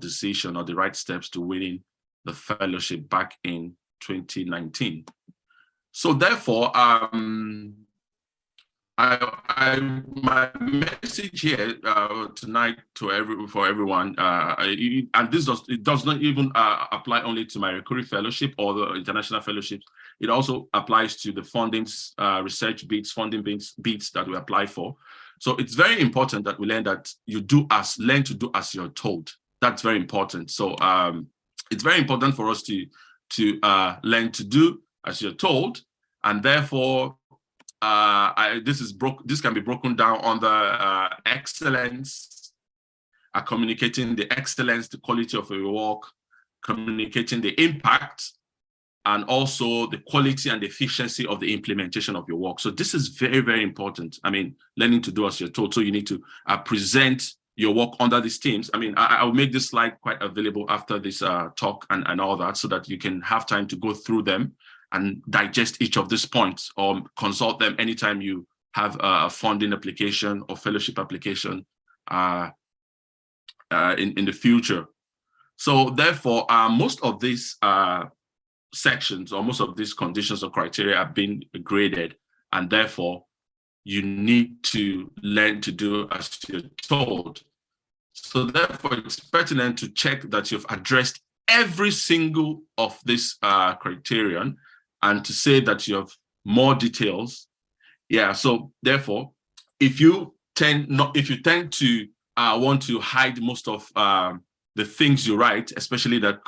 decision or the right steps to winning the fellowship back in 2019. So therefore, my message here tonight for everyone, and it does not even apply only to my recurring fellowship or the international fellowships. It also applies to the fundings, research beats, funding beats that we apply for. So it's very important that we learn that learn to do as you're told. That's very important. So it's very important for us to learn to do as you're told, and therefore. This can be broken down under excellence, communicating the excellence, the quality of your work, communicating the impact, and also the quality and efficiency of the implementation of your work. So this is very, very important. I mean, learning to do as you're told. So you need to present your work under these themes. I mean, I'll make this slide quite available after this talk and all that, so that you can have time to go through them and digest each of these points, or consult them anytime you have a funding application or fellowship application in the future. So therefore, most of these sections, or most of these conditions or criteria have been graded, and therefore you need to learn to do as you're told. So therefore, it's pertinent to check that you've addressed every single of this criterion, and to say that you have more details. Yeah. So therefore, if you tend to want to hide most of the things you write, especially that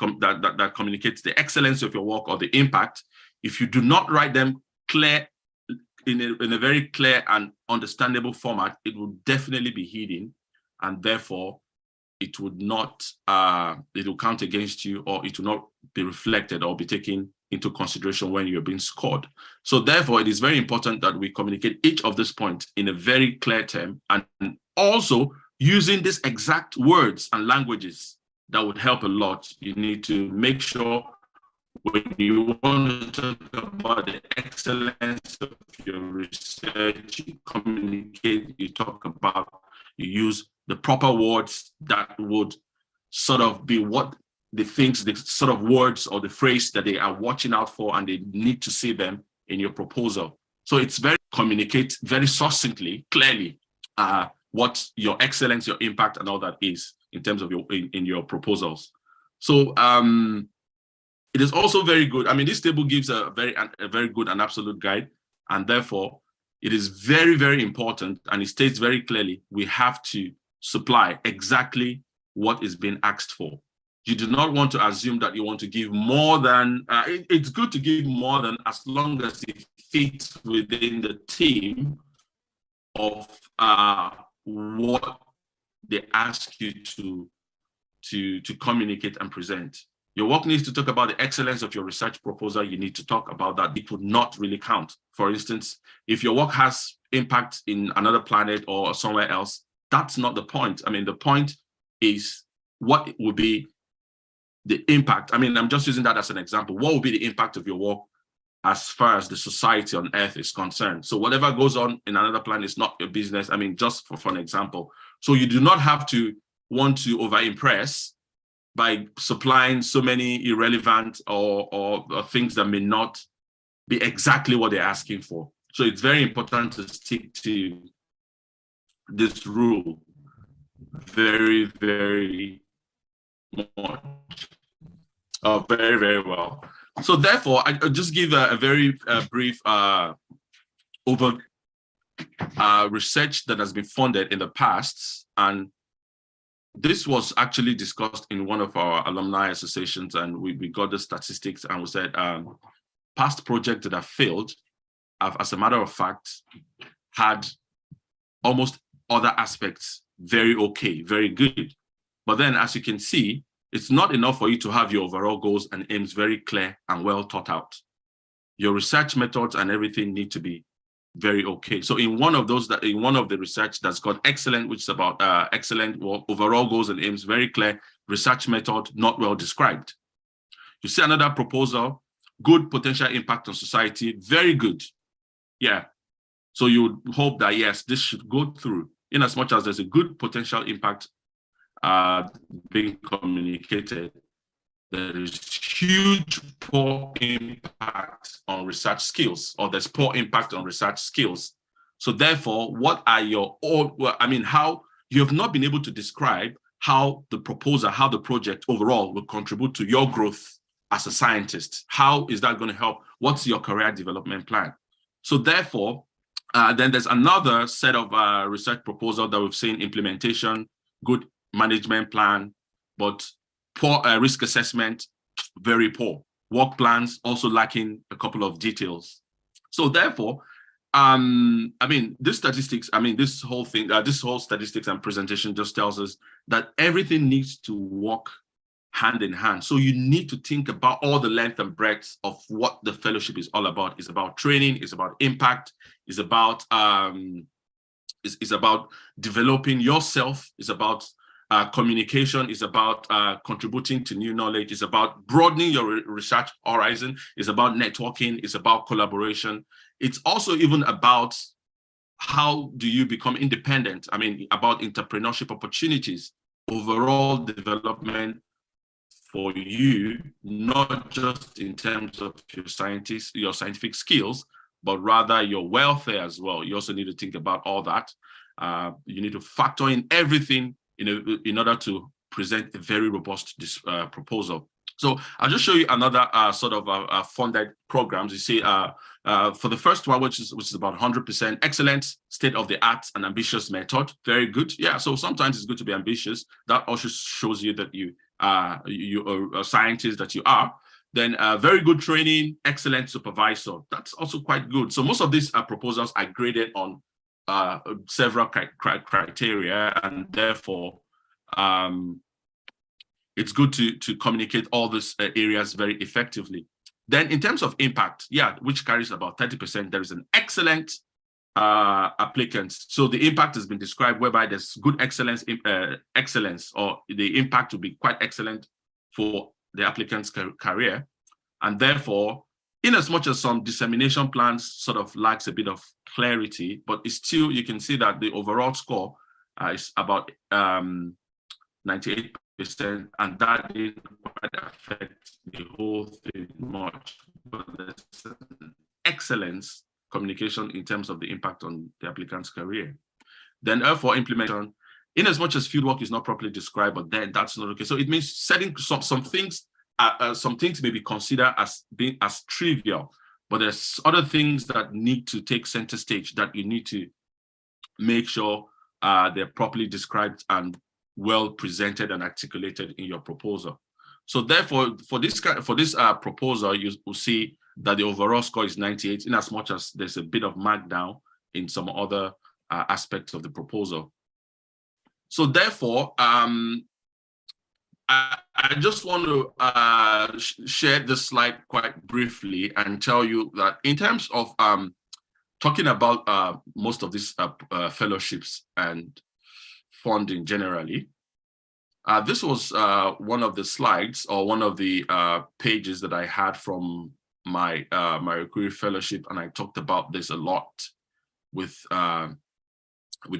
communicates the excellence of your work or the impact, if you do not write them clear in a very clear and understandable format, it will definitely be hidden, and therefore it would not, it will count against you, or it will not be reflected or be taken into consideration when you're being scored. So therefore, it is very important that we communicate each of these points in a very clear term, and also using these exact words and languages. That would help a lot. You need to make sure when you want to talk about the excellence of your research, you communicate, you talk about, you use the proper words that would sort of be what the things, the sort of words or the phrase that they are watching out for, and they need to see them in your proposal. So it's very communicate very succinctly, clearly, what your excellence, your impact, and all that is in terms of your in your proposals. So it is also very good. I mean, this table gives a very good and absolute guide, and therefore it is very, very important, and it states very clearly we have to supply exactly what is being asked for. You do not want to assume that you want to give more than, it's good to give more than, as long as it fits within the theme of what they ask you to communicate and present. Your work needs to talk about the excellence of your research proposal. You need to talk about that. It would not really count. For instance, if your work has impact in another planet or somewhere else, that's not the point. I mean, the point is what would be the impact. I mean, I'm just using that as an example. What would be the impact of your work as far as the society on Earth is concerned? So whatever goes on in another planet is not your business. I mean, just for an example. So you do not have to want to over-impress by supplying so many irrelevant or things that may not be exactly what they're asking for. So it's very important to stick to this rule very, very much. Very, very well. So therefore, I'll just give a very brief research that has been funded in the past. And this was actually discussed in one of our alumni associations, and we got the statistics, and we said past projects that have failed have, as a matter of fact, had almost other aspects very okay, very good. But then, as you can see, it's not enough for you to have your overall goals and aims very clear and well thought out. Your research methods and everything need to be very okay. So in one of those, in one of the research that's got excellent, which is about excellent overall goals and aims, very clear, research method not well described. You see another proposal, good potential impact on society, very good. Yeah. So you would hope that, yes, this should go through, in as much as there's a good potential impact being communicated. There is huge poor impact on research skills, or there's poor impact on research skills. So therefore, what are your own, well, I mean, how you have not been able to describe how the proposal, how the project overall will contribute to your growth as a scientist. How is that going to help? What's your career development plan? So therefore, then there's another set of research proposal that we've seen: implementation, good management plan, but poor risk assessment, very poor. Work plans also lacking a couple of details. So therefore, I mean, this statistics, I mean, this whole thing, this whole statistics and presentation just tells us that everything needs to work hand in hand. So you need to think about all the length and breadth of what the fellowship is all about. It's about training, it's about impact, it's about developing yourself, it's about communication, it's about contributing to new knowledge, it's about broadening your research horizon, it's about networking, it's about collaboration. It's also even about how do you become independent? I mean, about entrepreneurship opportunities, overall development for you, not just in terms of your scientific skills, but rather your welfare as well. You also need to think about all that. You need to factor in everything in order to present a very robust proposal. So I'll just show you another sort of funded programs. You see, for the first one, which is about 100% excellence, state-of-the-art and ambitious method. Very good. Yeah, so sometimes it's good to be ambitious. That also shows you that you are a scientist that you are. Then very good training, excellent supervisor. That's also quite good. So most of these proposals are graded on several criteria, and therefore it's good to communicate all these areas very effectively. Then in terms of impact, yeah, which carries about 30%, there is an excellent applicants. So the impact has been described whereby there's good excellence, or the impact will be quite excellent for the applicant's career. And therefore, in as much as some dissemination plans sort of lacks a bit of clarity, but it's still, you can see that the overall score is about 98%, and that didn't quite affect the whole thing much. But there's excellence communication in terms of the impact on the applicant's career. Then for implementation, in as much as fieldwork is not properly described, but then that's not okay. So it means setting some things may be considered as being as trivial, but there's other things that need to take center stage that you need to make sure they're properly described and well presented and articulated in your proposal. So therefore, for this proposal, you will see that the overall score is 98, in as much as there's a bit of markdown in some other aspects of the proposal. So therefore, I just want to share this slide quite briefly and tell you that in terms of talking about most of these fellowships and funding generally, this was one of the slides or one of the pages that I had from my Marie Curie fellowship, and I talked about this a lot with the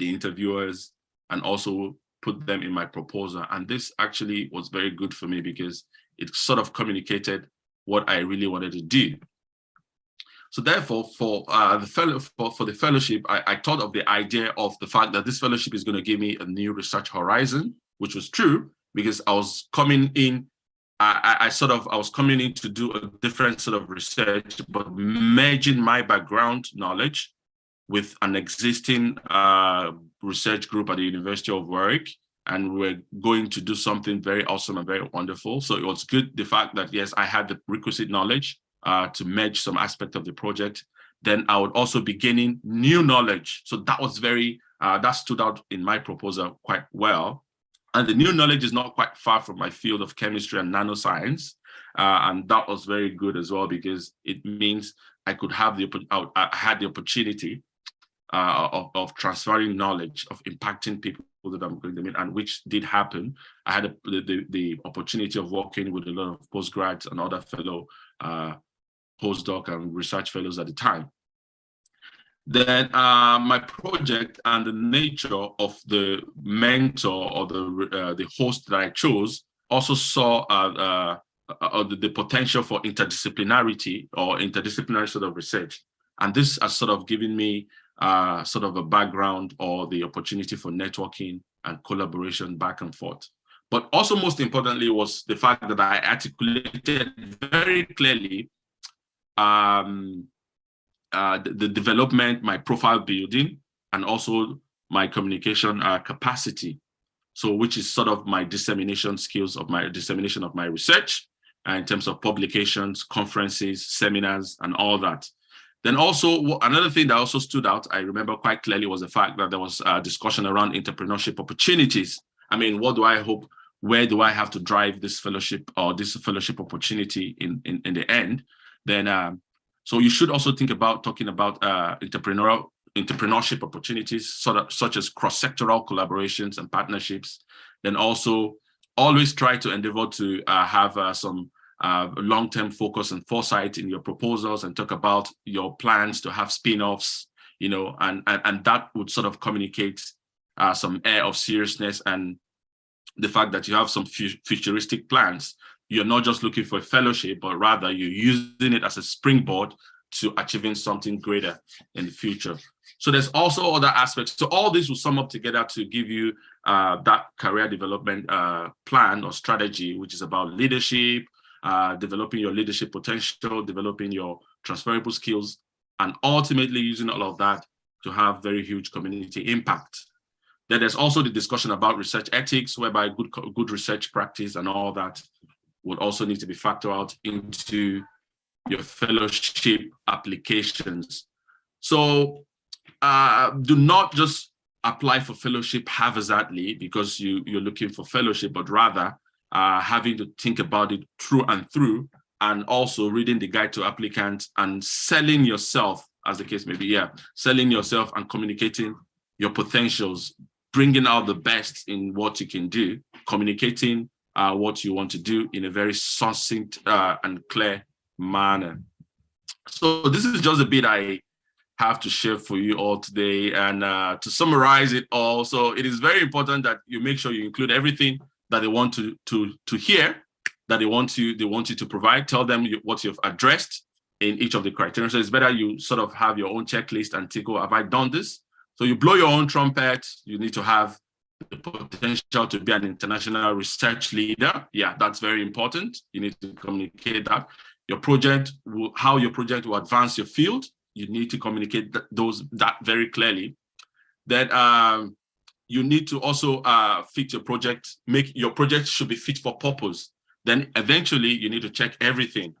interviewers and also put them in my proposal. And this actually was very good for me because it sort of communicated what I really wanted to do. So therefore, for the fellowship, I thought of the idea of the fact that this fellowship is going to give me a new research horizon, which was true because I was coming in. I was coming in to do a different sort of research, but merging my background knowledge with an existing research group at the University of Warwick, and we're going to do something very awesome and very wonderful. So it was good, the fact that, yes, I had the requisite knowledge to merge some aspect of the project. Then I would also be gaining new knowledge. So that was that stood out in my proposal quite well. And the new knowledge is not quite far from my field of chemistry and nanoscience. And that was very good as well, because it means I had the opportunity of transferring knowledge, of impacting people that I'm going to meet, and which did happen. I had the opportunity of working with a lot of postgrads and other fellow postdoc and research fellows at the time. Then my project and the nature of the mentor or the host that I chose also saw the potential for interdisciplinarity or interdisciplinary sort of research. And this has sort of given me sort of a background or the opportunity for networking and collaboration back and forth. But also most importantly was the fact that I articulated very clearly the development, my profile building, and also my communication capacity. So which is sort of my dissemination skills of my dissemination of my research in terms of publications, conferences, seminars, and all that. Then also another thing that also stood out, I remember quite clearly, was the fact that there was a discussion around entrepreneurship opportunities. I mean, what do I hope where do I have to drive this fellowship or this fellowship opportunity in the end, then so you should also think about talking about entrepreneurship opportunities, such as cross-sectoral collaborations and partnerships. Then also always try to endeavor to have some long-term focus and foresight in your proposals, and talk about your plans to have spin-offs, you know, and that would sort of communicate some air of seriousness and the fact that you have some futuristic plans. You're not just looking for a fellowship, but rather you're using it as a springboard to achieving something greater in the future. So there's also other aspects. So all this will sum up together to give you that career development plan or strategy, which is about leadership, developing your leadership potential, developing your transferable skills, and ultimately using all of that to have very huge community impact. Then there's also the discussion about research ethics, whereby good research practice and all that would also need to be factored out into your fellowship applications. So do not just apply for fellowship haphazardly because you're looking for fellowship, but rather having to think about it through and through, and also reading the guide to applicants and selling yourself, as the case may be, selling yourself and communicating your potentials, bringing out the best in what you can do, communicating what you want to do in a very succinct and clear manner. So this is just a bit I have to share for you all today. And to summarize it all, so it is very important that you make sure you include everything that they want to hear, that they want you to provide. Tell them what you've addressed in each of the criteria. So it's better you sort of have your own checklist and think, oh, have I done this? So you blow your own trumpet. You need to have the potential to be an international research leader. Yeah, that's very important. You need to communicate that. Your project, how your project will advance your field, you need to communicate that very clearly. That you need to also fit your project, your project should be fit for purpose. Then eventually you need to check everything.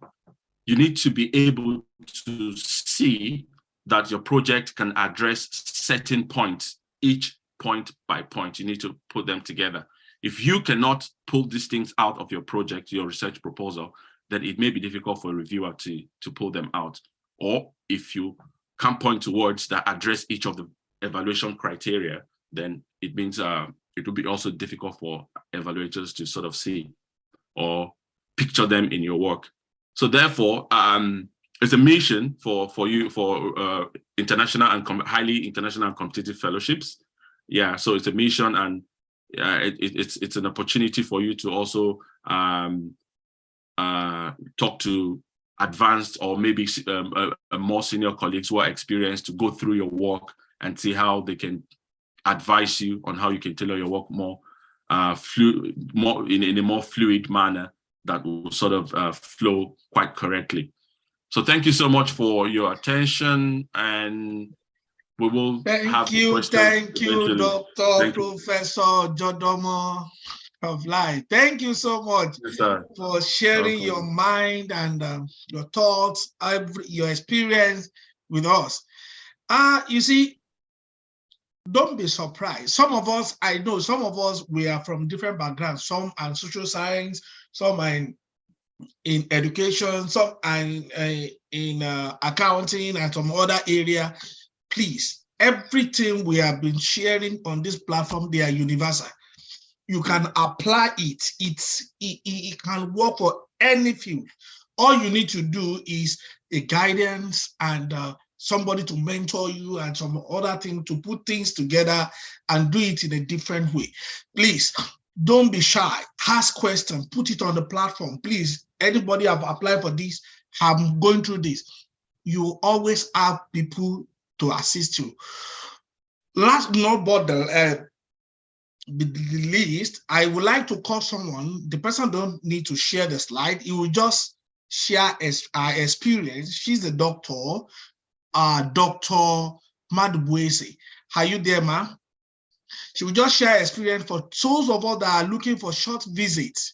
You need to be able to see that your project can address certain points, each point by point. You need to put them together. If you cannot pull these things out of your project, your research proposal, then it may be difficult for a reviewer to pull them out. Or if you can't point towards that address each of the evaluation criteria, then it means it will be also difficult for evaluators to sort of see or picture them in your work. So therefore, it's a mission for you for international and highly international and competitive fellowships. Yeah, so it's a mission, and it's an opportunity for you to also talk to advanced or maybe more senior colleagues who are experienced, to go through your work and see how they can advise you on how you can tailor your work more in a more fluid manner that will sort of flow quite correctly. So thank you so much for your attention, and we will have questions. Thank you, Dr. Professor Jodomo of Life. Thank you so much for sharing your mind and your thoughts, your experience with us. You see, don't be surprised. Some of us, I know, some of us, we are from different backgrounds. Some are in social science, some are in education, some are in accounting and some other area. Please, everything we have been sharing on this platform, they are universal. You can apply it. It can work for any field. All you need to do is a guidance and somebody to mentor you and some other thing to put things together and do it in a different way. Please, don't be shy. Ask questions. Put it on the platform. Please, anybody have applied for this, I'm going through this. You always have people to assist you. Last but not the least, I would like to call someone. The person don't need to share the slide. He will just share our experience. She's a doctor, Dr. Madubwese. Are you there, ma'am? She will just share experience for those of us that are looking for short visits.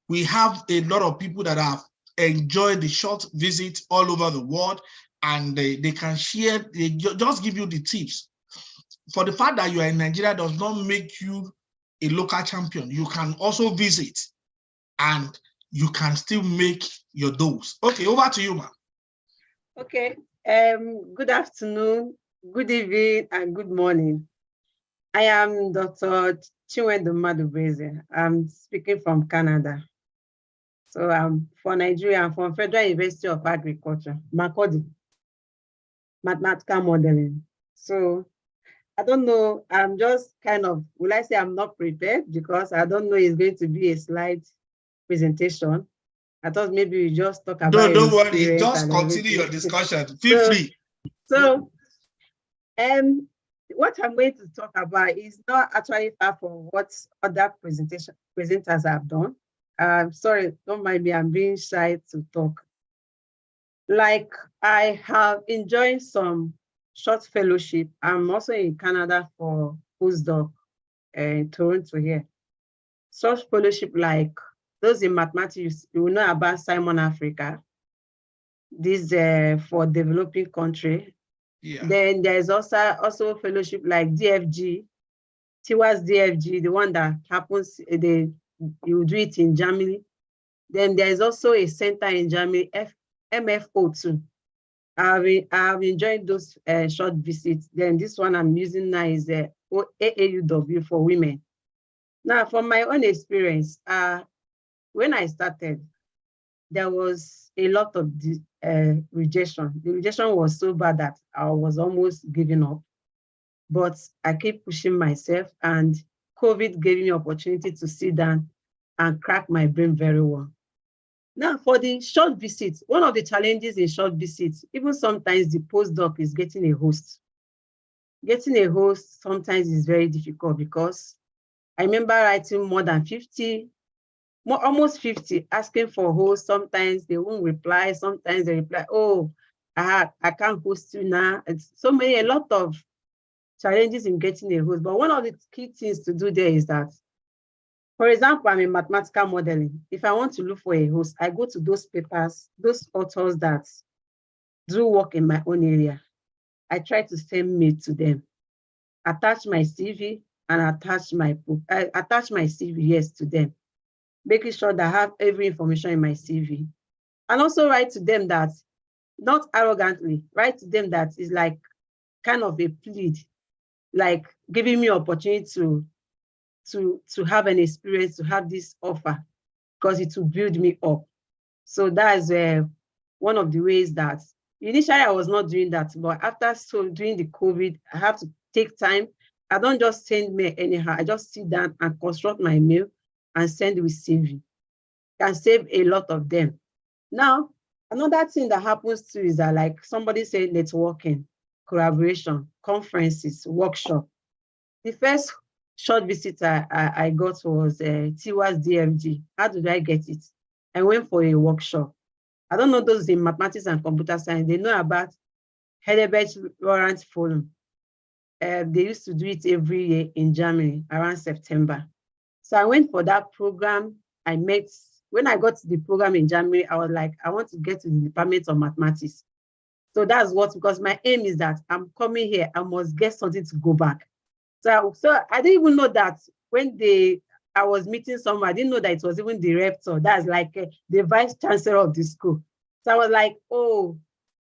We have a lot of people that have enjoyed the short visits all over the world, and they can share, they just give you the tips. for the fact that you are in Nigeria does not make you a local champion. You can also visit and you can still make your dose. Okay, over to you, ma'am. Okay. Good afternoon, good evening, and good morning. I am Dr. Chinwendu Madubeze. I'm speaking from Canada. So I'm for Nigeria. I'm from Federal University of Agriculture, Makurdi, mathematical modeling. So I don't know. I'm just kind of, will I say I'm not prepared because I don't know it's going to be a slide presentation. I thought maybe we just talk about No, don't worry. experience Just and continue your everything. discussion. Feel free. So, what I'm going to talk about is not actually far from what other presenters have done. Sorry, don't mind me. I'm being shy to talk. Like I have enjoyed some short fellowship. I'm also in Canada for postdoc in Toronto here. Short fellowship like those in mathematics, you will know about Simon Africa. This for developing country. Yeah. Then there's also fellowship like DFG, Tiwa's DFG, the one that happens, you do it in Germany. Then there's also a center in Germany, MFO2. I've enjoyed those short visits. Then this one I'm using now is the AAUW for women. Now, from my own experience, when I started, there was a lot of rejection. The rejection was so bad that I was almost giving up. But I keep pushing myself, and COVID gave me opportunity to sit down and crack my brain very well. Now, for the short visits, one of the challenges in short visits, even sometimes the postdoc is getting a host. Getting a host sometimes is very difficult because I remember writing more than 50, almost 50, asking for hosts. Sometimes they won't reply. Sometimes they reply, oh, I can't host you now. It's so many, a lot of challenges in getting a host. But one of the key things to do there is that, for example, I'm in mathematical modeling. If I want to look for a host, I go to those papers, those authors that do work in my own area. I try to send mail to them, attach my CV and attach my CV, yes, to them, making sure that I have every information in my CV. And also write to them that, not arrogantly, write to them that is like kind of a plead, like giving me opportunity to have an experience, to have this offer, because it will build me up. So that's one of the ways that initially I was not doing that, but after doing the COVID, I have to take time. I don't just send mail anyhow. I just sit down and construct my mail and send with CV. Can save a lot of them. Now, another thing that happens too is that, like somebody said, networking, collaboration, conferences, workshop. The first short visit I got was Tiwa's DFG. How did I get it? I went for a workshop. I don't know those in mathematics and computer science. They know about Herbert-Lawrence Forum. They used to do it every year in Germany around September. So I went for that program. When I got to the program in Germany, I was like, I want to get to the Department of Mathematics. So that's because my aim is that I'm coming here, I must get something to go back. So I didn't even know that when I was meeting someone, I didn't know that it was even the rector. That's like the vice chancellor of the school. So I was like, oh,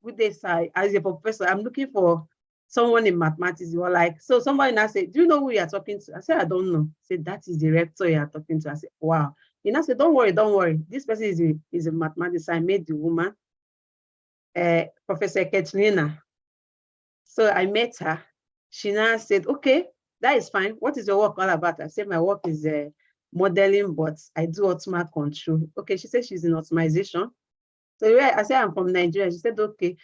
good day, sir. As a professor, I'm looking for someone in mathematics. You were like, so somebody now said, do you know who you are talking to? I said, I don't know. I said, that is the rector you are talking to. I said, wow. He now said, don't worry. This person is a mathematician. I met the woman, Professor Katrina. So I met her. She now said, okay, that is fine. What is your work all about? I said, my work is modeling, but I do optimal control. Okay, she said she's in optimization. So I said, I'm from Nigeria. She said, okay,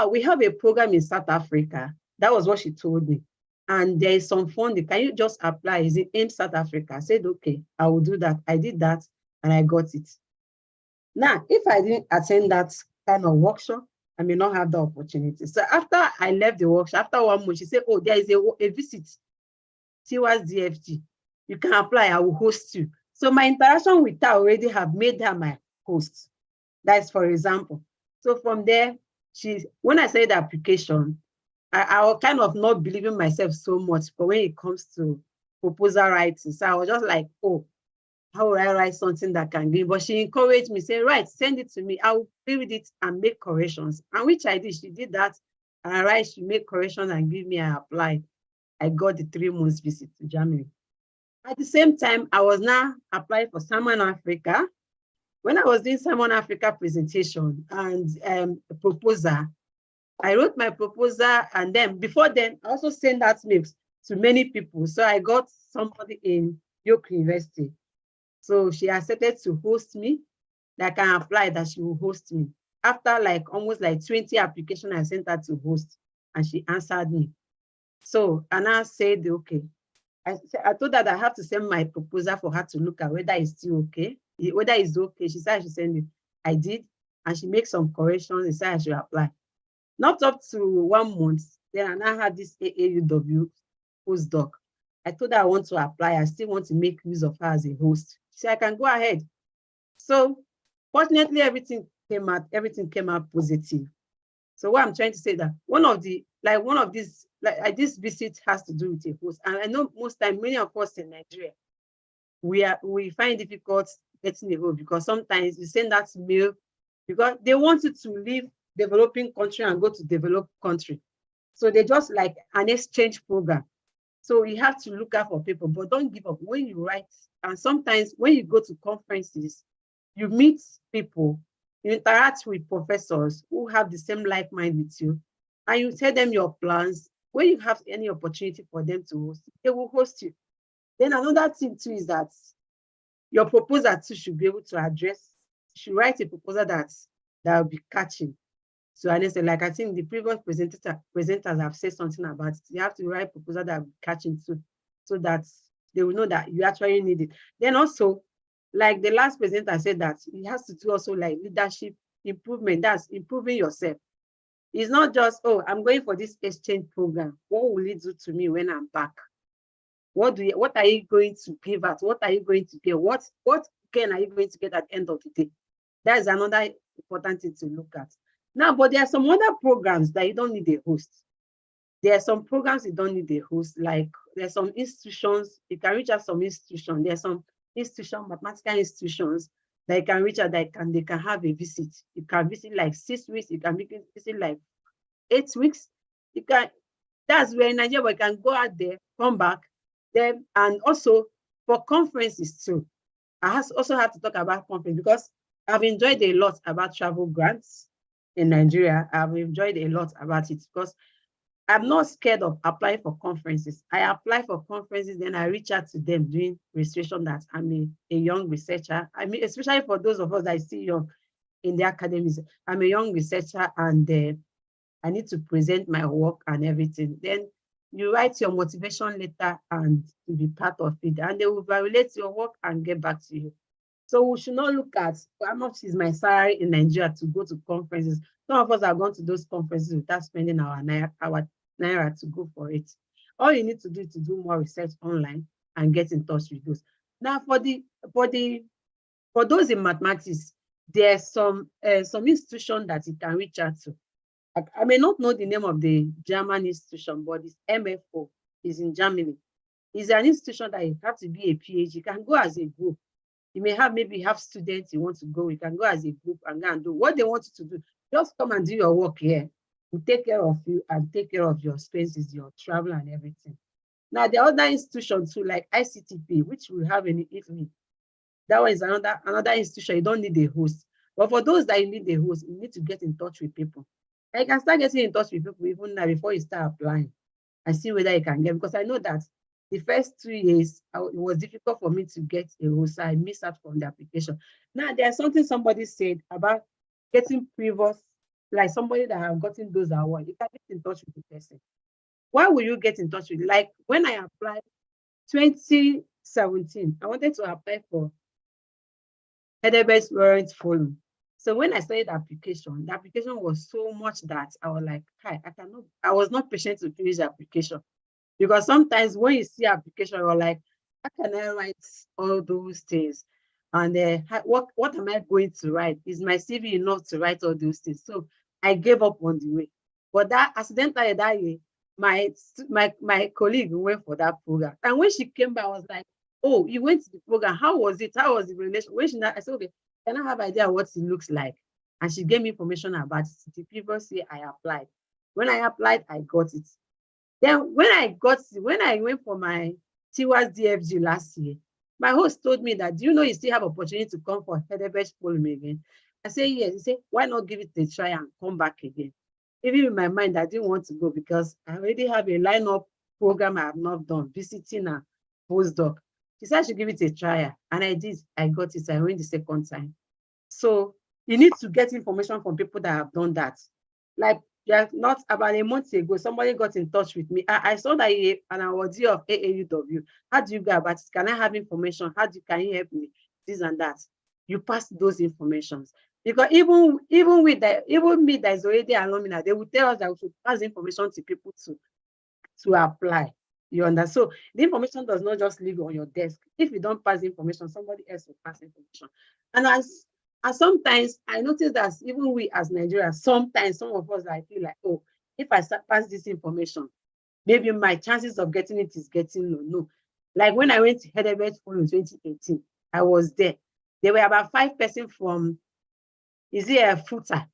we have a program in South Africa. That was what she told me. And there is some funding. Can you just apply? Is it in South Africa? I said, okay, I will do that. I did that and I got it. Now, if I didn't attend that kind of workshop, I may not have the opportunity. So after I left the workshop, after 1 month, she said, oh, there is a visit. Tiwa's DFG. You can apply, I will host you. So my interaction with her already have made her my host. That's for example. So from there, when I said the application, I was kind of not believing myself so much, but when it comes to proposal writing, so I was just like, oh, how will I write something that can give? But she encouraged me, say, right, send it to me. I'll read it and make corrections. And which I did. She did that. And I write, she made corrections and give me, I applied. I got the 3 months visit to Germany. At the same time, I was now applying for Salmon Africa. When I was doing Salmon Africa presentation and a proposal, I wrote my proposal, and then before then, I also sent out mails to many people. So I got somebody in York University. So she accepted to host me, that I can apply, that she will host me. After like almost like 20 applications, I sent her to host, and she answered me. So, and I said, okay. I told her that I have to send my proposal for her to look at whether it's still okay, whether it's okay. She said I should send it. I did, and she made some corrections and said I should apply. Not up to 1 month, then I now had this AAUW postdoc. I told her I want to apply. I still want to make use of her as a host. She said I can go ahead. So fortunately, everything came out positive. So what I'm trying to say that one of these, this visit has to do with a host. And I know most time, many of us in Nigeria, we find it difficult getting a host because sometimes you send that mail because they want you to leave developing country and go to developed country. So they just like an exchange program. So you have to look out for people, but don't give up when you write. And sometimes when you go to conferences, you meet people, you interact with professors who have the same like mind with you, and you tell them your plans. When you have any opportunity for them to host, they will host you. Then another thing too is that your proposal too should be able to address, you should write a proposal that will be catching. So I say, like I think the previous presenters have said something about it. You have to write a proposal that will be catching too, so that they will know that you actually need it. Then also, like the last presenter said, that it has to do also like leadership improvement. That's improving yourself. It's not just, oh, I'm going for this exchange program. What will it do to me when I'm back? What are you going to give at? What are you going to get? What gain are you going to get at the end of the day? That is another important thing to look at. Now, but there are some other programs that you don't need a host. There are some programs you don't need a host, like there's some institutions, you can reach out some institutions. There's some mathematical institutions that you can reach out, that they can have a visit. You can visit like 6 weeks, you can visit like 8 weeks. You can, that's where in Nigeria we can go out there, come back. Then, and also for conferences too. I also have to talk about conference because I've enjoyed a lot about travel grants in Nigeria. I've enjoyed a lot about it because I'm not scared of applying for conferences. I apply for conferences, then I reach out to them doing registration that I'm a young researcher. I mean, especially for those of us that are still young in the academies, I'm a young researcher and I need to present my work and everything. Then you write your motivation letter and to be part of it, and they will evaluate your work and get back to you. So we should not look at how much is my salary in Nigeria to go to conferences. Some of us have gone to those conferences without spending our naira to go for it. All you need to do is to do more research online and get in touch with those. Now, for those in mathematics, there's some institution that you can reach out to. I may not know the name of the German institution, but it's MFO, is in Germany. It's an institution that you have to be a PhD. You can go as a group. You may maybe have students you want to go. You can go as a group and go and do what they want you to do. Just come and do your work here. We take care of you and take care of your expenses, your travel and everything. Now, the other institutions too, like ICTP, which we have in Italy, that one is another institution. You don't need a host. But for those that you need a host, you need to get in touch with people. I can start getting in touch with people even now before you start applying and see whether you can get, because I know that the first 2 years, it was difficult for me to get a host. So I missed out from the application. Now, there's something somebody said about getting previous, like somebody that have gotten those awards. You can get in touch with the person. Why will you get in touch with? Like when I applied 2017, I wanted to apply for Hedeber's Warrant Forum. So when I started the application was so much that I was like, hi, I was not patient to finish the application. Because sometimes when you see application, you're like, how can I write all those things? And what am I going to write? Is my CV enough to write all those things? So I gave up on the way. But that accidentally that year, my colleague went for that program. And when she came back, I was like, oh, you went to the program. How was it? How was the relation? When she I said, okay, can I have an idea what it looks like? And she gave me information about it. The previous year I applied. When I applied, I got it. Then when I went for my TWAS DFG last year, my host told me that, do you know you still have opportunity to come for Hedebech Forum again? I said, yes. He said, why not give it a try and come back again? Even in my mind, I didn't want to go because I already have a line-up program I have not done, visiting a postdoc. She said I should give it a try, and I did. I got it. I went the second time. So you need to get information from people that have done that. Like, not about a month ago, somebody got in touch with me. I saw that an awardee of AAUW. How do you go about it? Can I have information? Can you help me? This and that. You pass those informations. Because even me that is already alumni, they will tell us that we should pass information to people to apply. You understand? So the information does not just live on your desk. If you don't pass information, somebody else will pass information. And sometimes I notice that even we as Nigerians, sometimes some of us, I feel like, oh, if I pass this information, maybe my chances of getting it is getting low. No. Like when I went to Hedebech Forum in 2018, I was there. There were about 5 persons from, FUTA?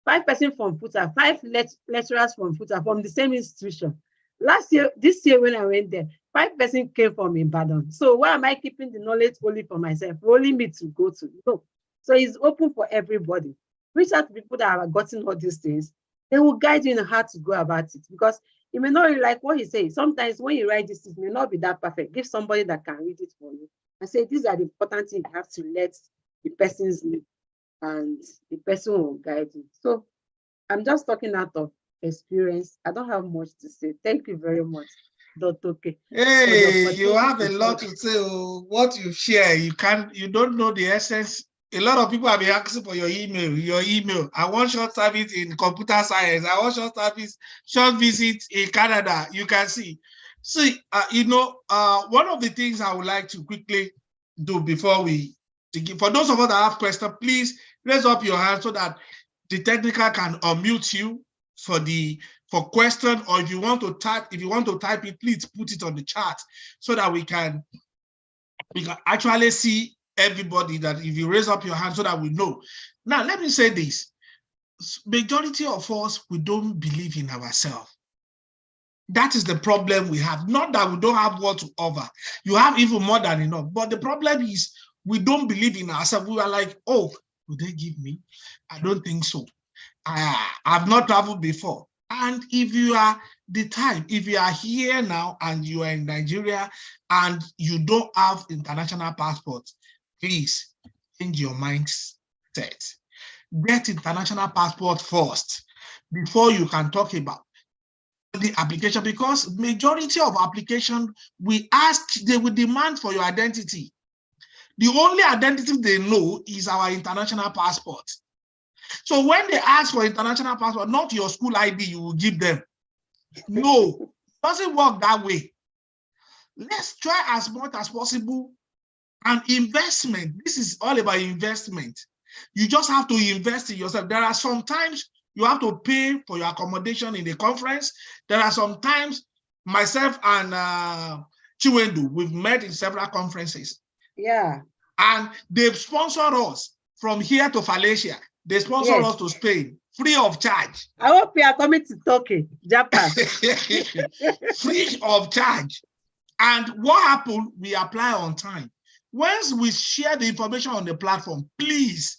5 persons from FUTA, 5 lecturers from FUTA from the same institution. This year when I went there, 5 persons came from Ibadan. So why am I keeping the knowledge only for myself, only me to go to? No. So it's open for everybody. Reach out to people that have gotten all these things. They will guide you in how to go about it, because you may not really like what he says. Sometimes when you write this, it may not be that perfect. Give somebody that can read it for you and say, these are the important things you have to let the person's know, and the person will guide you. So I'm just talking out of experience. I don't have much to say. Thank you very much, Dr. K. Hey, you have a lot to say. Oh, what you share, you don't know the essence. A lot of people have been asking for your email. I want short service in computer science. I want short visit in Canada. You can see. See, one of the things I would like to quickly do before we begin, for those of us that have questions, please raise up your hand so that the technical can unmute you for question, or if you want to type it, please put it on the chat so that we can actually see everybody, that if you raise up your hand so that we know. Now, let me say this. Majority of us, we don't believe in ourselves. That is the problem we have. Not that we don't have what to offer. You have even more than enough. But the problem is we don't believe in ourselves. We are like, oh, will they give me? I don't think so. I've not traveled before. And if you are the type, if you are here now and you are in Nigeria and you don't have international passport, please change your mindset. Get international passport first before you can talk about the application, because majority of application they will demand for your identity. The only identity they know is our international passport. So when they ask for international passport, not your school ID you will give them. No, it doesn't work that way. Let's try as much as possible. And investment, this is all about investment. You just have to invest in yourself. There are some times you have to pay for your accommodation in the conference. There are some times myself and Chiwendu, we've met in several conferences. Yeah. And they've sponsored us from here to Valencia. They sponsor us to Spain, free of charge. I hope you are coming to Turkey, Japan. Free of charge. And what happened? We apply on time. Once we share the information on the platform, please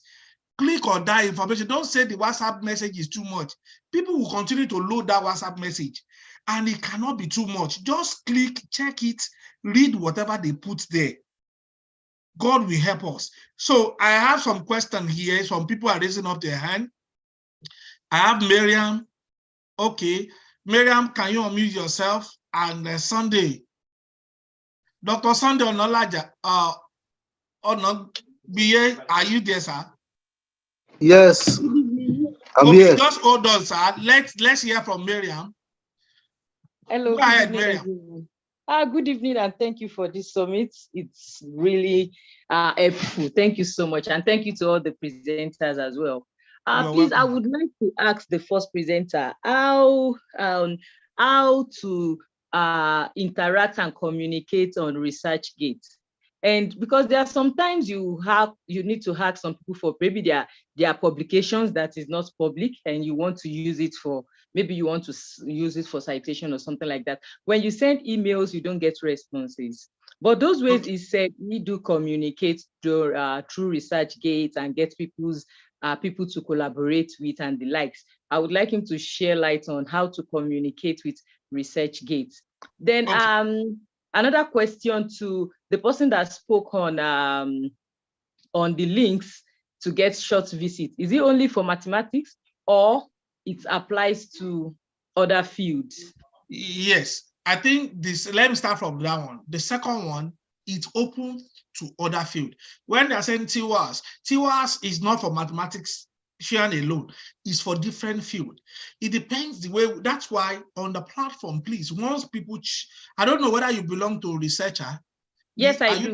click on that information. Don't say the WhatsApp message is too much. People will continue to load that WhatsApp message, and it cannot be too much. Just click, check it, read whatever they put there. God will help us. So I have some questions here. Some people are raising up their hand. I have Miriam. Okay. Miriam, can you unmute yourself? And Sunday. Dr. Sunday Onolaja, are you there, sir? Yes, I'm okay, here. Just hold on, sir. Let's hear from Miriam. Hello. Go ahead, Miriam. Good evening, and thank you for this summit. It's really helpful. Thank you so much, and thank you to all the presenters as well. Please, I welcome. would like to ask the first presenter how to interact and communicate on ResearchGate. And because there are sometimes you need to hack some people for maybe their publications that is not public, and you want to use it for, maybe you want to use it for citation or something like that. When you send emails, you don't get responses. But those ways Okay. is said, we do communicate through ResearchGate and get people to collaborate with and the likes. I would like him to share light on how to communicate with ResearchGate. Then Okay. another question to the person that spoke on the links to get short visit. Is it only for mathematics, or it applies to other fields? Yes, I think this, let me start from that one. The second one, it's open to other field. When they're saying TWAS is not for mathematics alone, it's for different field. It depends the way, that's why on the platform, please, once people, I don't know whether you belong to a researcher. Yes, I do.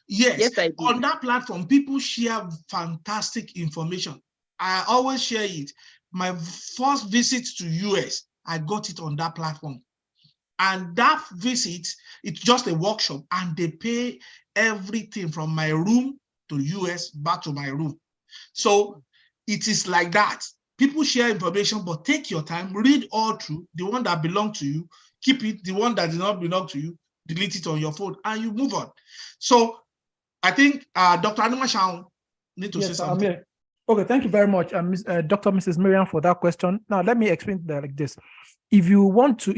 Yes, yes, I do. on that platform, people share fantastic information. I always share it. My first visit to US, I got it on that platform. And that visit, it's just a workshop, and they pay everything from my room to US back to my room. So it is like that. People share information, but take your time, read all through. The one that belongs to you, keep it. The one that does not belong to you, delete it on your phone, and you move on. So I think Dr. Animashaun need to say something. Amir. Okay, thank you very much, Dr. Mrs. Miriam, for that question. Now, let me explain that like this. If you want to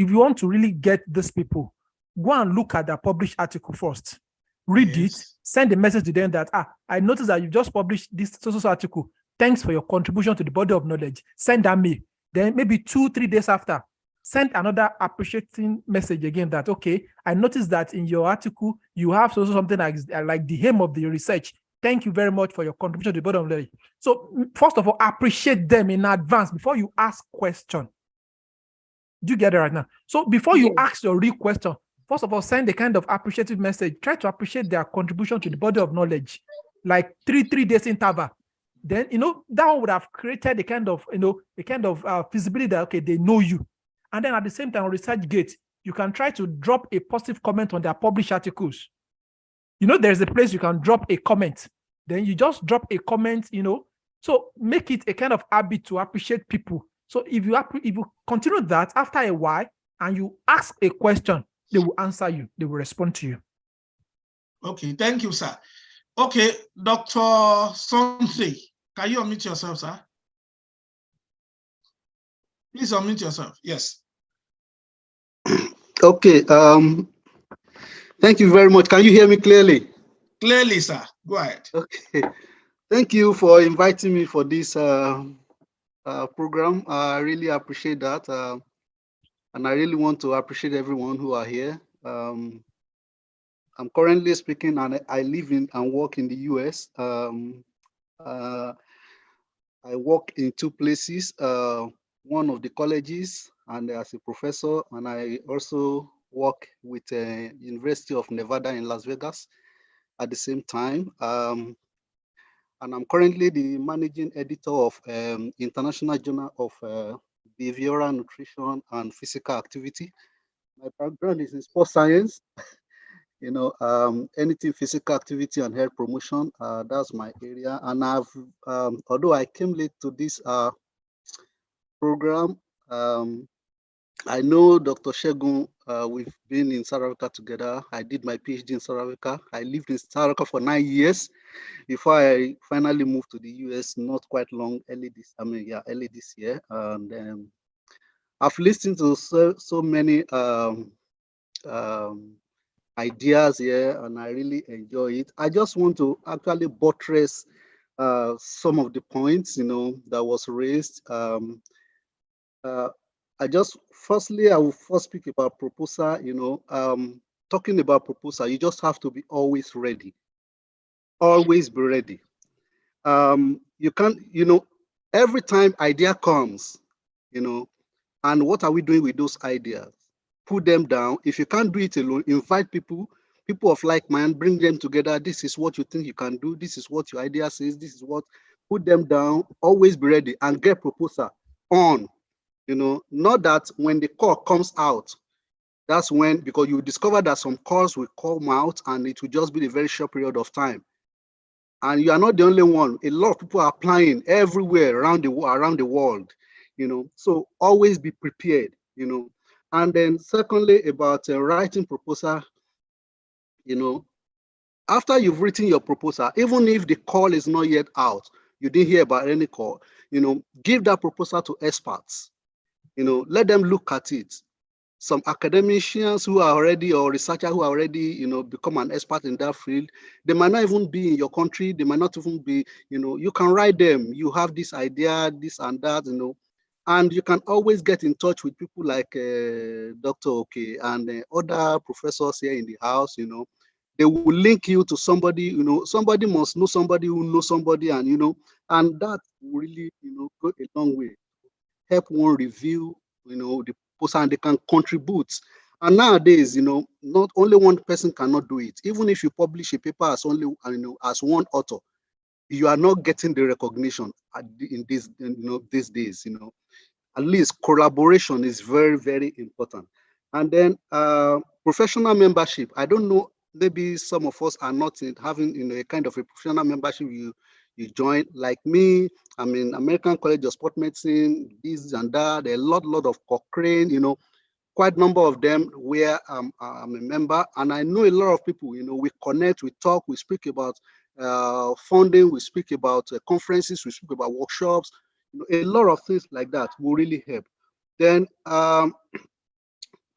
really get these people, go and look at the published article first. Read it, send a message to them that, I noticed that you just published this social article. Thanks for your contribution to the body of knowledge. Send that mail. Then maybe 2-3 days after, send another appreciating message again that, okay, I noticed that in your article, you have something like the aim of the research. Thank you very much for your contribution to the body of knowledge. So first of all, appreciate them in advance before you ask question. Do you get it right now? So before you ask your real question, first of all, send a kind of appreciative message. Try to appreciate their contribution to the body of knowledge, like 3 days interval. Then, that one would have created a kind of, feasibility that, okay, they know you. And then at the same time, on ResearchGate, you can try to drop a positive comment on their published articles. There's a place you can drop a comment. Then you just drop a comment, so make it a kind of habit to appreciate people. So if you continue that, after a while, and you ask a question, they will answer you. They will respond to you. Okay, thank you, sir. Okay, Dr. Sunday, can you unmute yourself, sir? Please unmute yourself. Yes. Okay. Thank you very much. Can you hear me clearly? Clearly, sir. Go ahead. Okay. Thank you for inviting me for this program. I really appreciate that. And I really want to appreciate everyone who are here. I'm currently speaking, and I live in and work in the US. I work in 2 places, one of the colleges and as a professor, and I also work with the University of Nevada in Las Vegas at the same time. And I'm currently the managing editor of International Journal of Behavioral Nutrition and Physical Activity. My background is in sports science. Anything physical activity and health promotion, that's my area. And I've, although I came late to this program, I know Dr. Shegun. We've been in South Africa together. I did my PhD in South Africa. I lived in South Africa for 9 years before I finally moved to the US, not quite long, early this year. And I've listened to so many ideas here, and I really enjoy it. I just want to actually buttress some of the points, that was raised. Firstly, I will first speak about proposal. Talking about proposal, you just have to be always ready. Always be ready. You can't, every time idea comes, and what are we doing with those ideas? Put them down. If you can't do it alone, invite people of like mind, bring them together. This is what you think you can do. This is what your idea says. This is what, put them down, always be ready and get proposal on, not that when the call comes out, that's when, because you discover that some calls will come out and it will just be a very short period of time. And you are not the only one. A lot of people are applying everywhere around the world, so always be prepared, And then secondly, about writing proposal, after you've written your proposal, even if the call is not yet out, you didn't hear about any call, give that proposal to experts, let them look at it. Some academicians who are already, or researchers who are already, become an expert in that field, they might not even be in your country, they might not even be, you can write them, you have this idea, this and that, and you can always get in touch with people like Dr. Oke and other professors here in the house, they will link you to somebody, somebody must know somebody who knows somebody, and, and that will really, go a long way, help one review, the post, and they can contribute. And nowadays, not only one person cannot do it. Even if you publish a paper as only, as one author, you are not getting the recognition in these days, At least collaboration is very, very important. And then professional membership. I don't know, maybe some of us are not having, a kind of a professional membership you join. Like me, I'm in American College of Sport Medicine, this and that. There are a lot of Cochrane, quite a number of them where I'm a member, and I know a lot of people, we connect, we talk, we speak about funding, we speak about conferences, we speak about workshops, a lot of things like that will really help. Then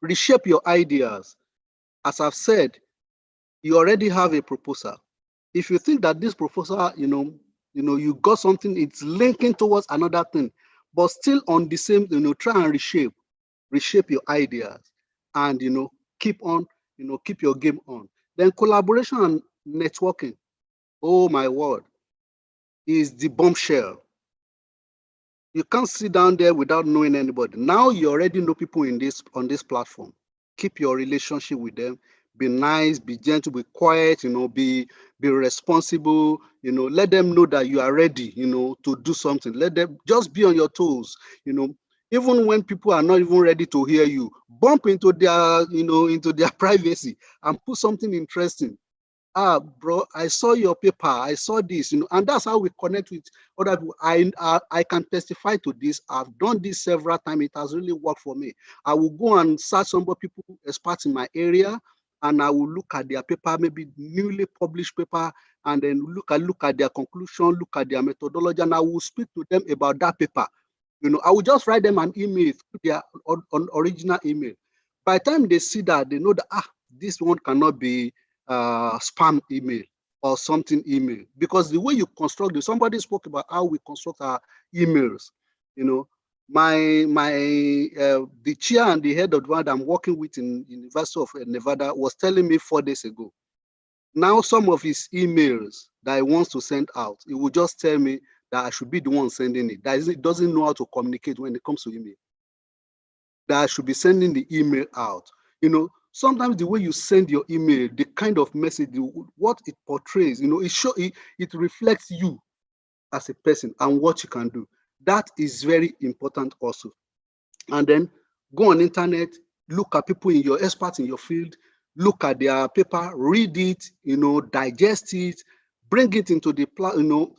reshape your ideas. As I've said, you already have a proposal. If you think that this proposal, you got something, it's linking towards another thing, but still on the same, try and reshape your ideas, and keep on, keep your game on. Then collaboration and networking, oh my word, is the bombshell. You can't sit down there without knowing anybody. Now you already know people on this platform. Keep your relationship with them. Be nice, be gentle, be quiet, be responsible, let them know that you are ready, to do something. Let them just be on your toes, even when people are not even ready to hear you, bump into their, into their privacy and put something interesting. Bro, I saw your paper, I saw this, and that's how we connect with other people. I can testify to this. I've done this several times. It has really worked for me. I will go and search some people, experts in my area, and I will look at their paper, maybe newly published paper, and then look at their conclusion, look at their methodology, and I will speak to them about that paper. I will just write them an email through their original email. By the time they see that, they know that, this one cannot be spam email or something email, because the way you construct it, somebody spoke about how we construct our emails. The chair and the head of the one I'm working with in University of Nevada was telling me 4 days ago. Now some of his emails that he wants to send out, he will just tell me that I should be the one sending it. That it doesn't know how to communicate when it comes to email. That I should be sending the email out. Sometimes the way you send your email, the kind of message, what it portrays, it reflects you as a person and what you can do. That is very important also. And then go on internet, look at people experts in your field, look at their paper, read it, digest it, bring it into the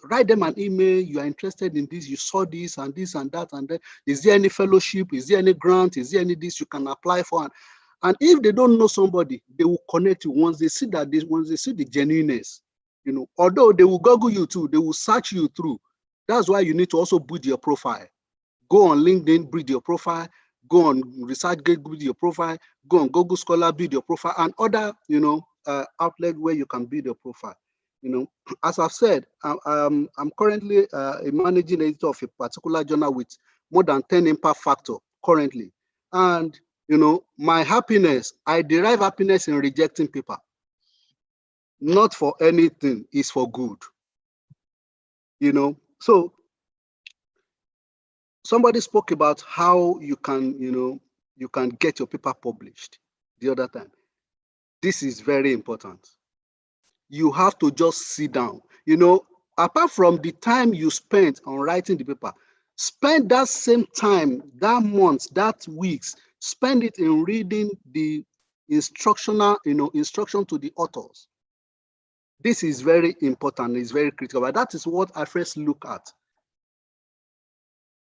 write them an email. You are interested in this, you saw this and this and that, and then is there any fellowship? Is there any grant? Is there any this you can apply for? And if they don't know somebody, they will connect you once they see once they see the genuineness. Although they will Google you too, they will search you through. That's why you need to also build your profile. Go on LinkedIn, build your profile. Go on ResearchGate, build your profile. Go on Google Scholar, build your profile, and other outlet where you can build your profile. As I've said, I'm currently a managing editor of a particular journal with more than 10 impact factor currently, and my happiness, I derive happiness in rejecting paper. Not for anything, it's for good. So somebody spoke about how you can, you can get your paper published the other time. This is very important. You have to just sit down. apart from the time you spent on writing the paper, spend that same time, that month, that weeks, spend it in reading the instructional, instruction to the authors. This is very important, it's very critical, but that is what I first look at.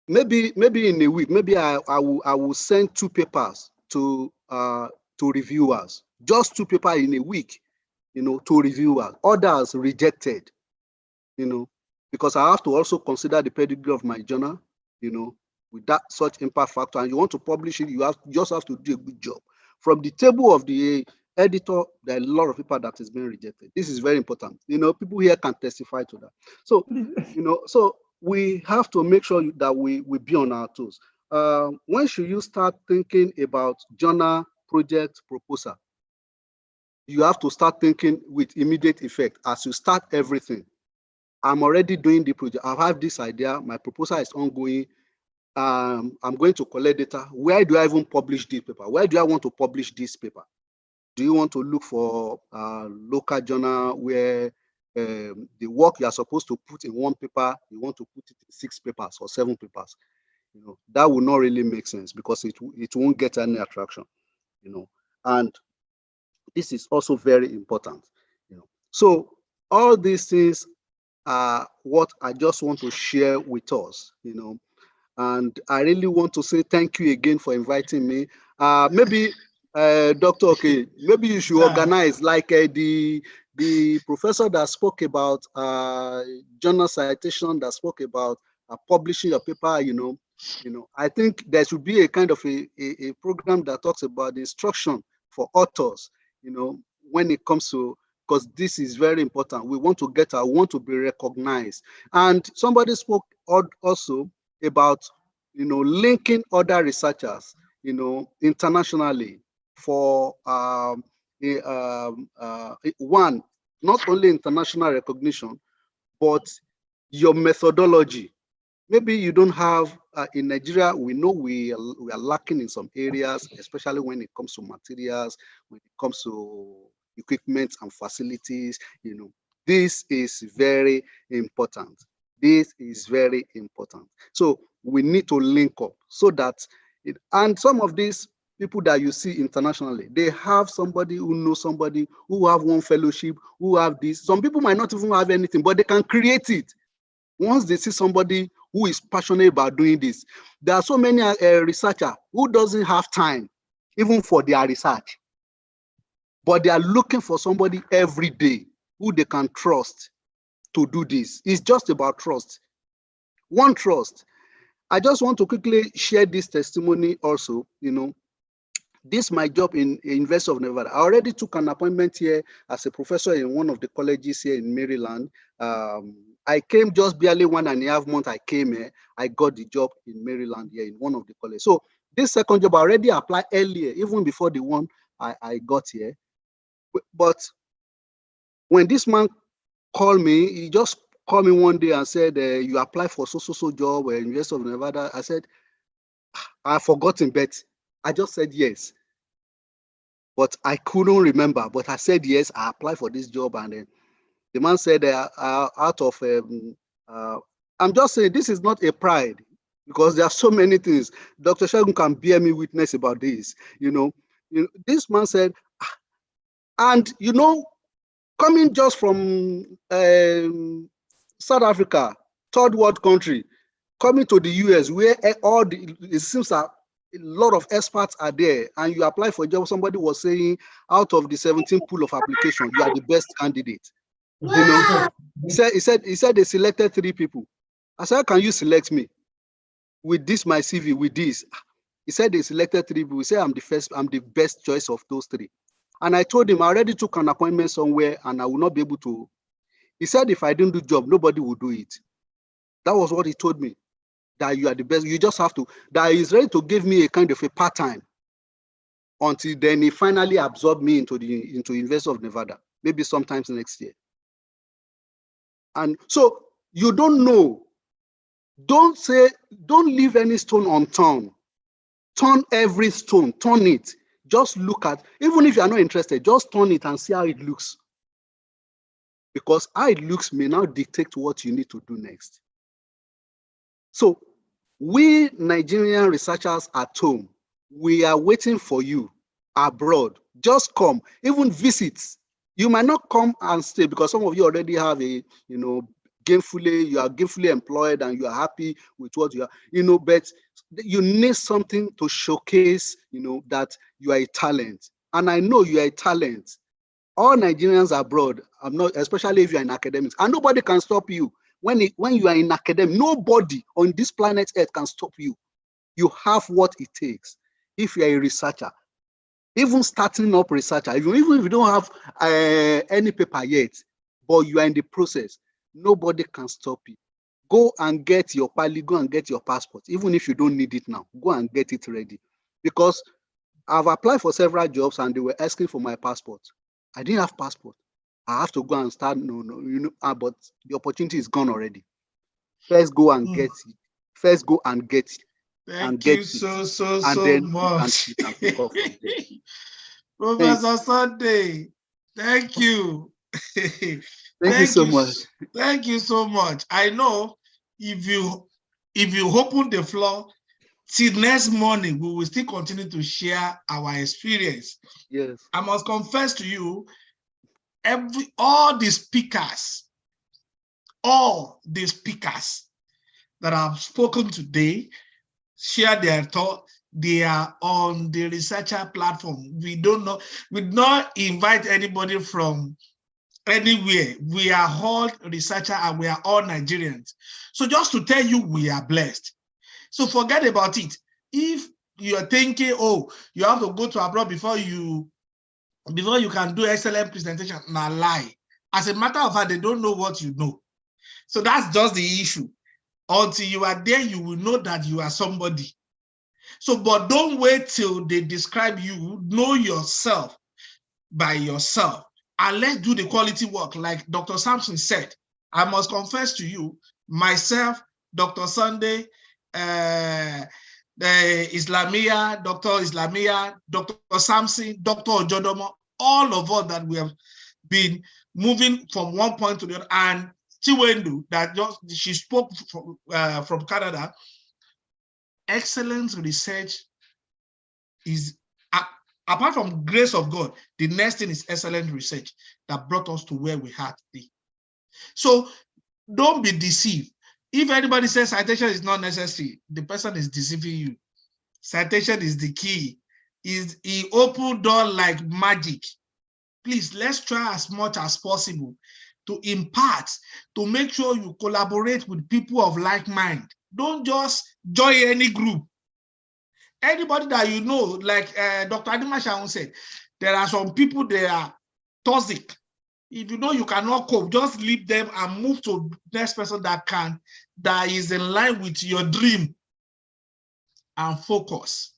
Maybe in a week, maybe I will send 2 papers to reviewers, just 2 papers in a week, to reviewers. Others rejected, because I have to also consider the pedigree of my journal, with that such impact factor. And you want to publish it, you just have to do a good job. From the table of the editor, there are a lot of people that is being rejected. This is very important. People here can testify to that. So, so we have to make sure that we be on our toes. When should you start thinking about journal project proposal? You have to start thinking with immediate effect as you start everything. I'm already doing the project. I have this idea. My proposal is ongoing. I'm going to collect data. Where do I even publish this paper? Where do I want to publish this paper? Do you want to look for a local journal where the work you are supposed to put in 1 paper, you want to put it in 6 papers or 7 papers? That will not really make sense because it won't get any attraction. And this is also very important. So all these things are what I just want to share with us. And I really want to say thank you again for inviting me. Maybe Dr. Okay, maybe you should organize like the professor that spoke about journal citation, that spoke about publishing your paper. I think there should be a kind of a program that talks about the instruction for authors. When it comes to, because this is very important. We want to want to be recognized. And somebody spoke also about, linking other researchers, internationally for one, not only international recognition, but your methodology. Maybe you don't have, in Nigeria, we know we are lacking in some areas, especially when it comes to materials, when it comes to equipment and facilities. This is very important. This is very important. So we need to link up so that, and some of these people that you see internationally, they have somebody who knows somebody, who have one fellowship, who have this. Some people might not even have anything, but they can create it. Once they see somebody who is passionate about doing this, there are so many researchers who doesn't have time even for their research, but they are looking for somebody every day who they can trust to do this. It's just about trust. One, trust. I just want to quickly share this testimony also. This is my job in University of Nevada. I already took an appointment here as a professor in one of the colleges here in Maryland. I came just barely 1.5 months. I came here. I got the job in Maryland here in one of the colleges. So this second job I already applied earlier, even before the one I got here. But when this man called me, he just called me one day and said, you apply for so job at University of Nevada. I said, I've forgotten, but I just said yes. But I couldn't remember, but I said yes, I applied for this job. And then the man said, out of, I'm just saying this is not a pride, because there are so many things. Dr. Shagun can bear me witness about this. This man said, and coming just from South Africa, third world country, coming to the US, where it seems that a lot of experts are there, and you apply for a job, somebody was saying, out of the 17 pool of application, you are the best candidate. He said they selected 3 people. I said, how can you select me with this, my CV, with this? He said they selected 3 people. He said, I'm the best choice of those 3. And I told him I already took an appointment somewhere and I will not be able to. He said, if I didn't do the job, nobody will do it. That was what he told me, that you are the best. You just have to, that he's ready to give me a kind of a part-time until then he finally absorbed me into University of Nevada, maybe sometimes next year. And so you don't know. Don't leave any stone unturned. Turn every stone, turn it. Just look at, even if you are not interested, just turn it and see how it looks. because how it looks may now dictate what you need to do next. So we Nigerian researchers at home, we are waiting for you abroad. Just come, even visits. You might not come and stay because some of you already have a, you are gainfully employed and you are happy with what you are, but you need something to showcase, that you are a talent. And I know you are a talent. All Nigerians abroad, especially if you're in academics, and nobody can stop you. When you are in academics, nobody on this planet Earth can stop you. You have what it takes. If you're a researcher, even starting up researcher, even if you don't have any paper yet, but you are in the process, nobody can stop you. Go and get your pali, go and get your passport. Even if you don't need it now, go and get it ready. Because I've applied for several jobs and they were asking for my passport. I didn't have passport. I have to go and start, but the opportunity is gone already. First go and get it. First go and get it. Thank you so much. You can pick up from there. Professor Sunday, thank you. Thank you so much. Thank you so much. I know if you open the floor till next morning, we will still continue to share our experience. Yes. I must confess to you, all the speakers that have spoken today share their thoughts. They are on the researcher platform. We don't invite anybody from anywhere. We are all researchers and we are all Nigerians. So just to tell you, we are blessed. So forget about it. If you're thinking, oh, you have to go to abroad before you can do excellent presentation, nah, lie. As a matter of fact, they don't know what you know. So that's just the issue. Until you are there, you will know that you are somebody. So, but don't wait till they describe you. Know yourself by yourself. And let's do the quality work. Like Dr. Sampson said, I must confess to you, myself, Dr. Sunday, the Islamia, Dr. Sampson, Dr. Ojodomo, all of us that we have been moving from one point to the other. And Chiwendu, she spoke from Canada. Excellent research is, apart from grace of God, the next thing is excellent research that brought us to where we are today. So don't be deceived. If anybody says citation is not necessary, the person is deceiving you. Citation is the key. It open door like magic. Please, let's try as much as possible to impart, to make sure you collaborate with people of like mind. Don't just join any group. Anybody that you know, like Dr. Adimashaun said, there are some people, they are toxic. If you know you cannot cope, just leave them and move to the next person that is in line with your dream, and focus.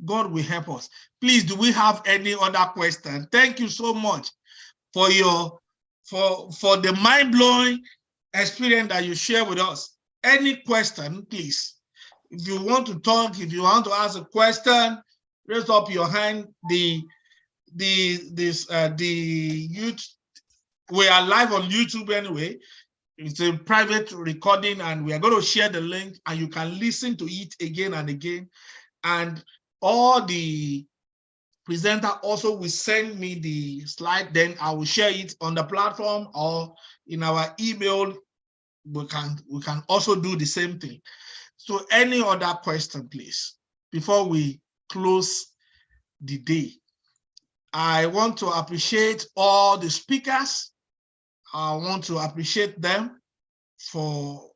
God will help us. Please, do we have any other question? Thank you so much for the mind-blowing experience that you share with us. Any question, please. If you want to talk, if you want to ask a question, raise up your hand. The youth, we are live on YouTube anyway. It's a private recording and we are going to share the link and you can listen to it again and again. And all the presenter also will send me the slide, then I will share it on the platform or in our email. We can also do the same thing. So any other question, please, before we close the day? I want to appreciate all the speakers. I want to appreciate them for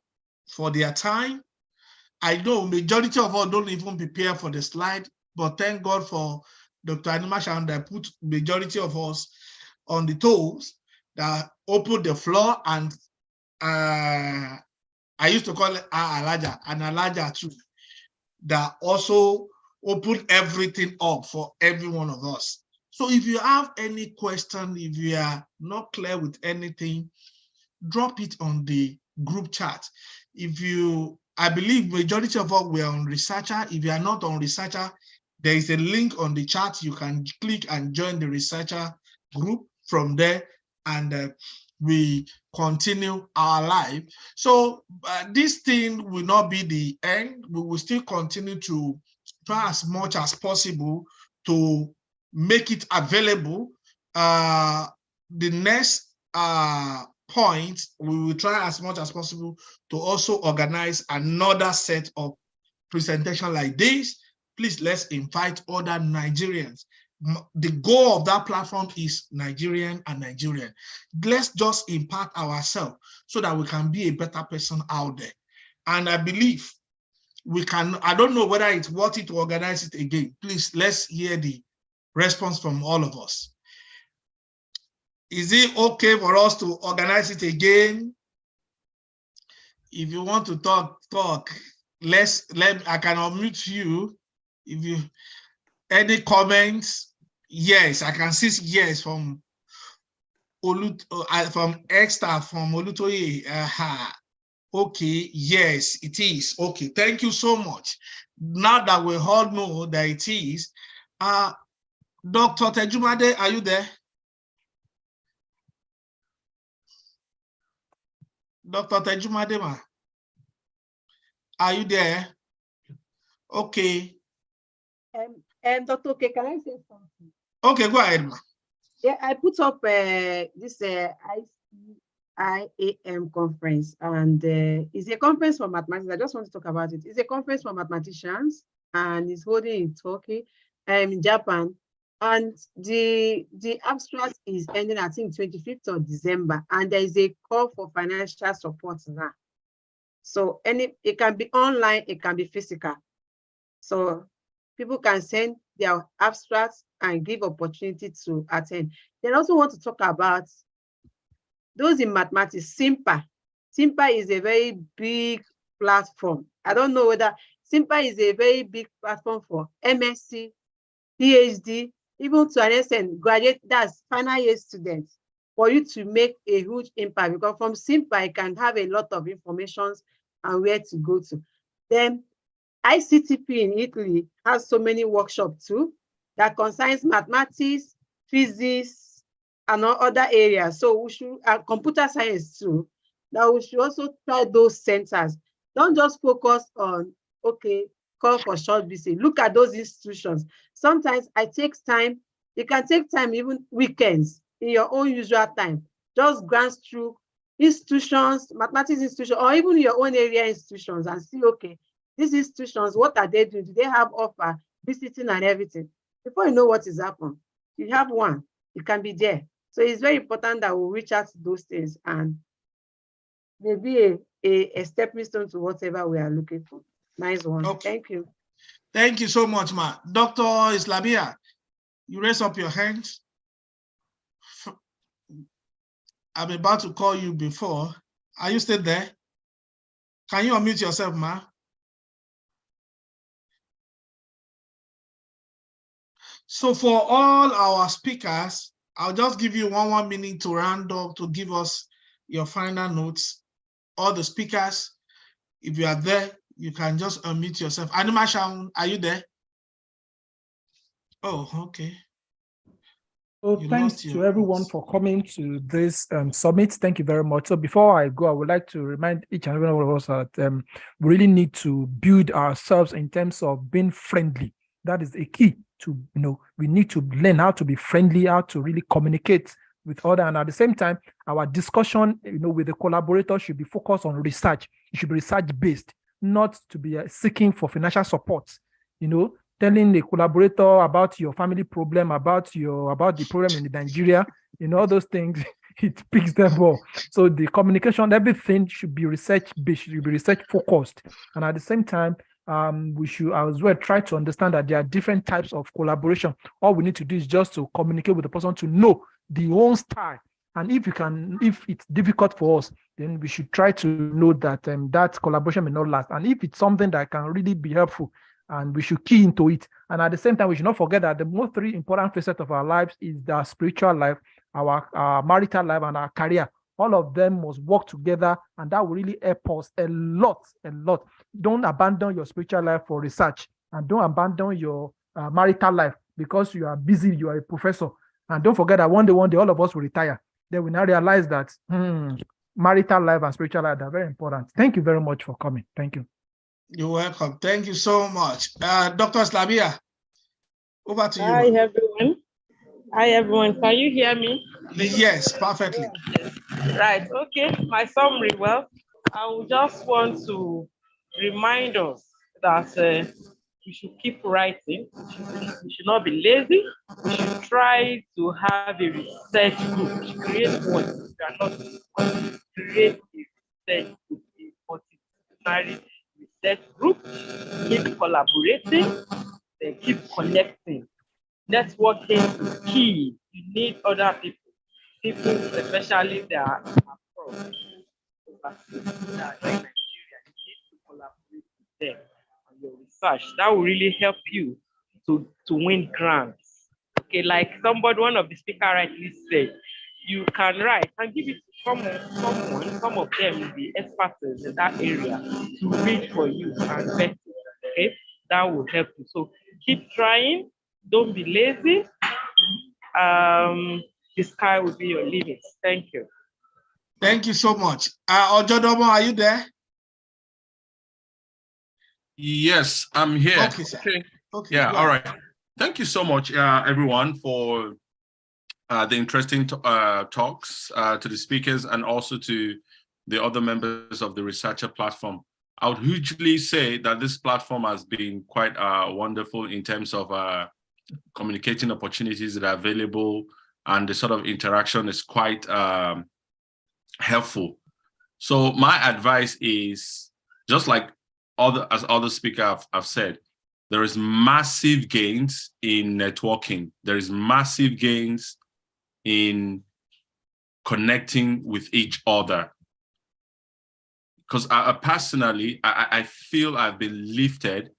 their time. I know majority of us don't even prepare for the slide, but thank God for Dr. Animashaun that put majority of us on the toes, that opened the floor, and I used to call it Alaja too, that also opened everything up for every one of us. So if you have any question, if you are not clear with anything, drop it on the group chat. I believe majority of us were on researcher. If you are not on researcher, there is a link on the chat. You can click and join the researcher group from there, and we continue our life. So this thing will not be the end. We will still continue to try as much as possible to make it available. The next point, we will try as much as possible to also organize another set of presentation like this. Please, let's invite other Nigerians. The goal of that platform is Nigerian and Nigerian. Let's just impact ourselves so that we can be a better person out there. And I believe we can. I don't know whether it's worth it to organize it again. Please, let's hear the response from all of us. Is it okay for us to organize it again? If you want to talk. I can unmute you. If you any comments, yes, I can see yes from Extra from Olutoye. Okay, yes, it is. Okay, thank you so much. Now that we all know that it is, Dr. Tejumade, are you there? Dr. Tejumade, ma, are you there? Okay. Dr. K, can I say something? Okay, go ahead, ma. Yeah, I put up this IAM conference, and it's a conference for mathematics. I just want to talk about it. It's a conference for mathematicians, and it's holding in Turkey, in Japan. And the abstract is ending, I think, 25th of December, and there is a call for financial support now. So it can be online, it can be physical. So people can send their abstracts and give opportunity to attend. They also want to talk about those in mathematics. SIMPA. SIMPA is a very big platform. I don't know whether SIMPA is a very big platform for MSc, PhD, even to an extent, graduate, that's final year students, for you to make a huge impact, because from SIMPA, you can have a lot of information and where to go to. Then ICTP in Italy has so many workshops too that concerns mathematics, physics, and other areas. So we should, computer science too, that we should also try those centers. Don't just focus on, okay, call for short visit. Look at those institutions. Sometimes I take time, you can take time even weekends in your own usual time. Just glance through institutions, mathematics institutions, or even your own area institutions and see, okay, these institutions, what are they doing? Do they have offer, visiting and everything? Before you know what is happening, you have one, you can be there. So it's very important that we reach out to those things and maybe a stepping stone to whatever we are looking for. Nice one. Okay. Thank you. Thank you so much, ma. Dr. Islamia, you raise up your hands. I'm about to call you before. Are you still there? Can you unmute yourself, ma? So for all our speakers, I'll just give you one minute to round up, to give us your final notes. All the speakers, if you are there, you can just unmute yourself. Anima Shaun, are you there? Oh, okay. So thanks to everyone for coming to this summit. Thank you very much. So before I go, I would like to remind each and every one of us that we really need to build ourselves in terms of being friendly. That is a key to, we need to learn how to be friendly, how to really communicate with others. And at the same time, our discussion, with the collaborators should be focused on research. It should be research-based, not to be seeking for financial support, telling the collaborator about your family problem, about the problem in Nigeria, all those things, it picks them up. So the communication, everything should be research-based, should be research-focused. And at the same time, we should as well try to understand that there are different types of collaboration. All we need to do is just to communicate with the person to know the own style. And if it's difficult for us, then we should try to know that that collaboration may not last. And if it's something that can really be helpful, and we should key into it. And at the same time, we should not forget that the most three important facets of our lives is the spiritual life, our marital life, and our career. All of them must work together, and that will really help us a lot. Don't abandon your spiritual life for research, and don't abandon your marital life because you are busy, you are a professor. And don't forget that one day, all of us will retire. then we now realize that marital life and spiritual life are very important. Thank you very much for coming. Thank you. You're welcome. Thank you so much. Dr. Slavia, over to you. Hi, everyone. Hi, everyone. Can you hear me? Yes, perfectly. Right. Okay. My summary. Well, I would just want to remind us that we should keep writing. We should not be lazy. We should try to have a research group. We should create one. We are not create a research group, a multidisciplinary research group. Keep collaborating. Then keep connecting. Networking is key. You need other people, especially that are abroad, that are in Nigeria. You need to collaborate with them on your research. That will really help you to win grants. Okay, like one of the speakers rightly said, you can write and give it to some of them will be experts in that area to read for you and vet it. Okay, that will help you. So keep trying, don't be lazy. The sky will be your limit. Thank you. Thank you so much. Ojodomo, are you there? Yes, I'm here. Okay, sir. Okay, yeah, all right. Thank you so much, everyone, for the interesting talks to the speakers and also to the other members of the researcher platform. I would hugely say that this platform has been quite wonderful in terms of communicating opportunities that are available, and the sort of interaction is quite helpful. So my advice is, just like other speakers have said, there is massive gains in networking. There is massive gains in connecting with each other. Because personally, I feel I've been lifted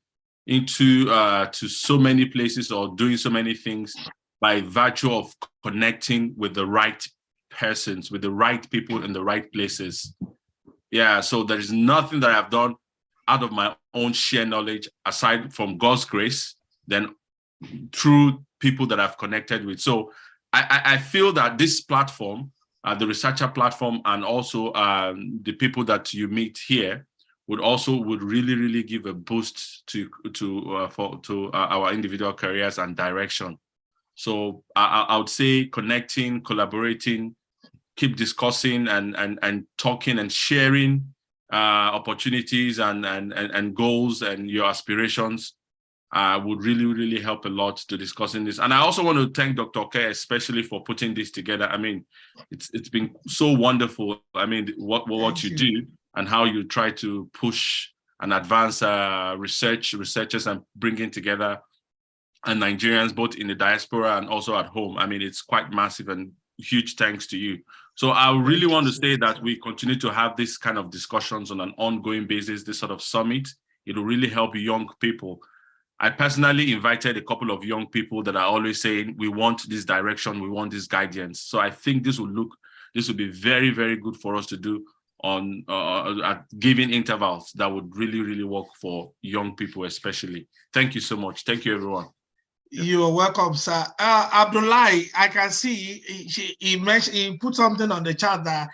into to so many places or doing so many things by virtue of connecting with the right persons, with the right people in the right places. Yeah, so there is nothing that I've done out of my own sheer knowledge, aside from God's grace, then through people that I've connected with. So I feel that this platform, the researcher platform, and also the people that you meet here would really give a boost to our individual careers and direction. So I would say connecting, collaborating, keep discussing and talking and sharing opportunities and goals and your aspirations would really help a lot to discussing this. And I also want to thank Dr. K especially for putting this together. I mean, it's been so wonderful. I mean, what you do and how you try to push and advance researchers and bringing together and Nigerians both in the diaspora and also at home. I mean, it's quite massive, and huge thanks to you. So I really want to say that we continue to have this kind of discussions on an ongoing basis, this sort of summit. It will really help young people. I personally invited a couple of young people that are always saying, we want this direction, we want this guidance. So I think this will be very, very good for us to do on at giving intervals that would really work for young people especially. Thank you so much. Thank you, everyone. You're welcome, sir. Abdullahi, I can see he put something on the chat that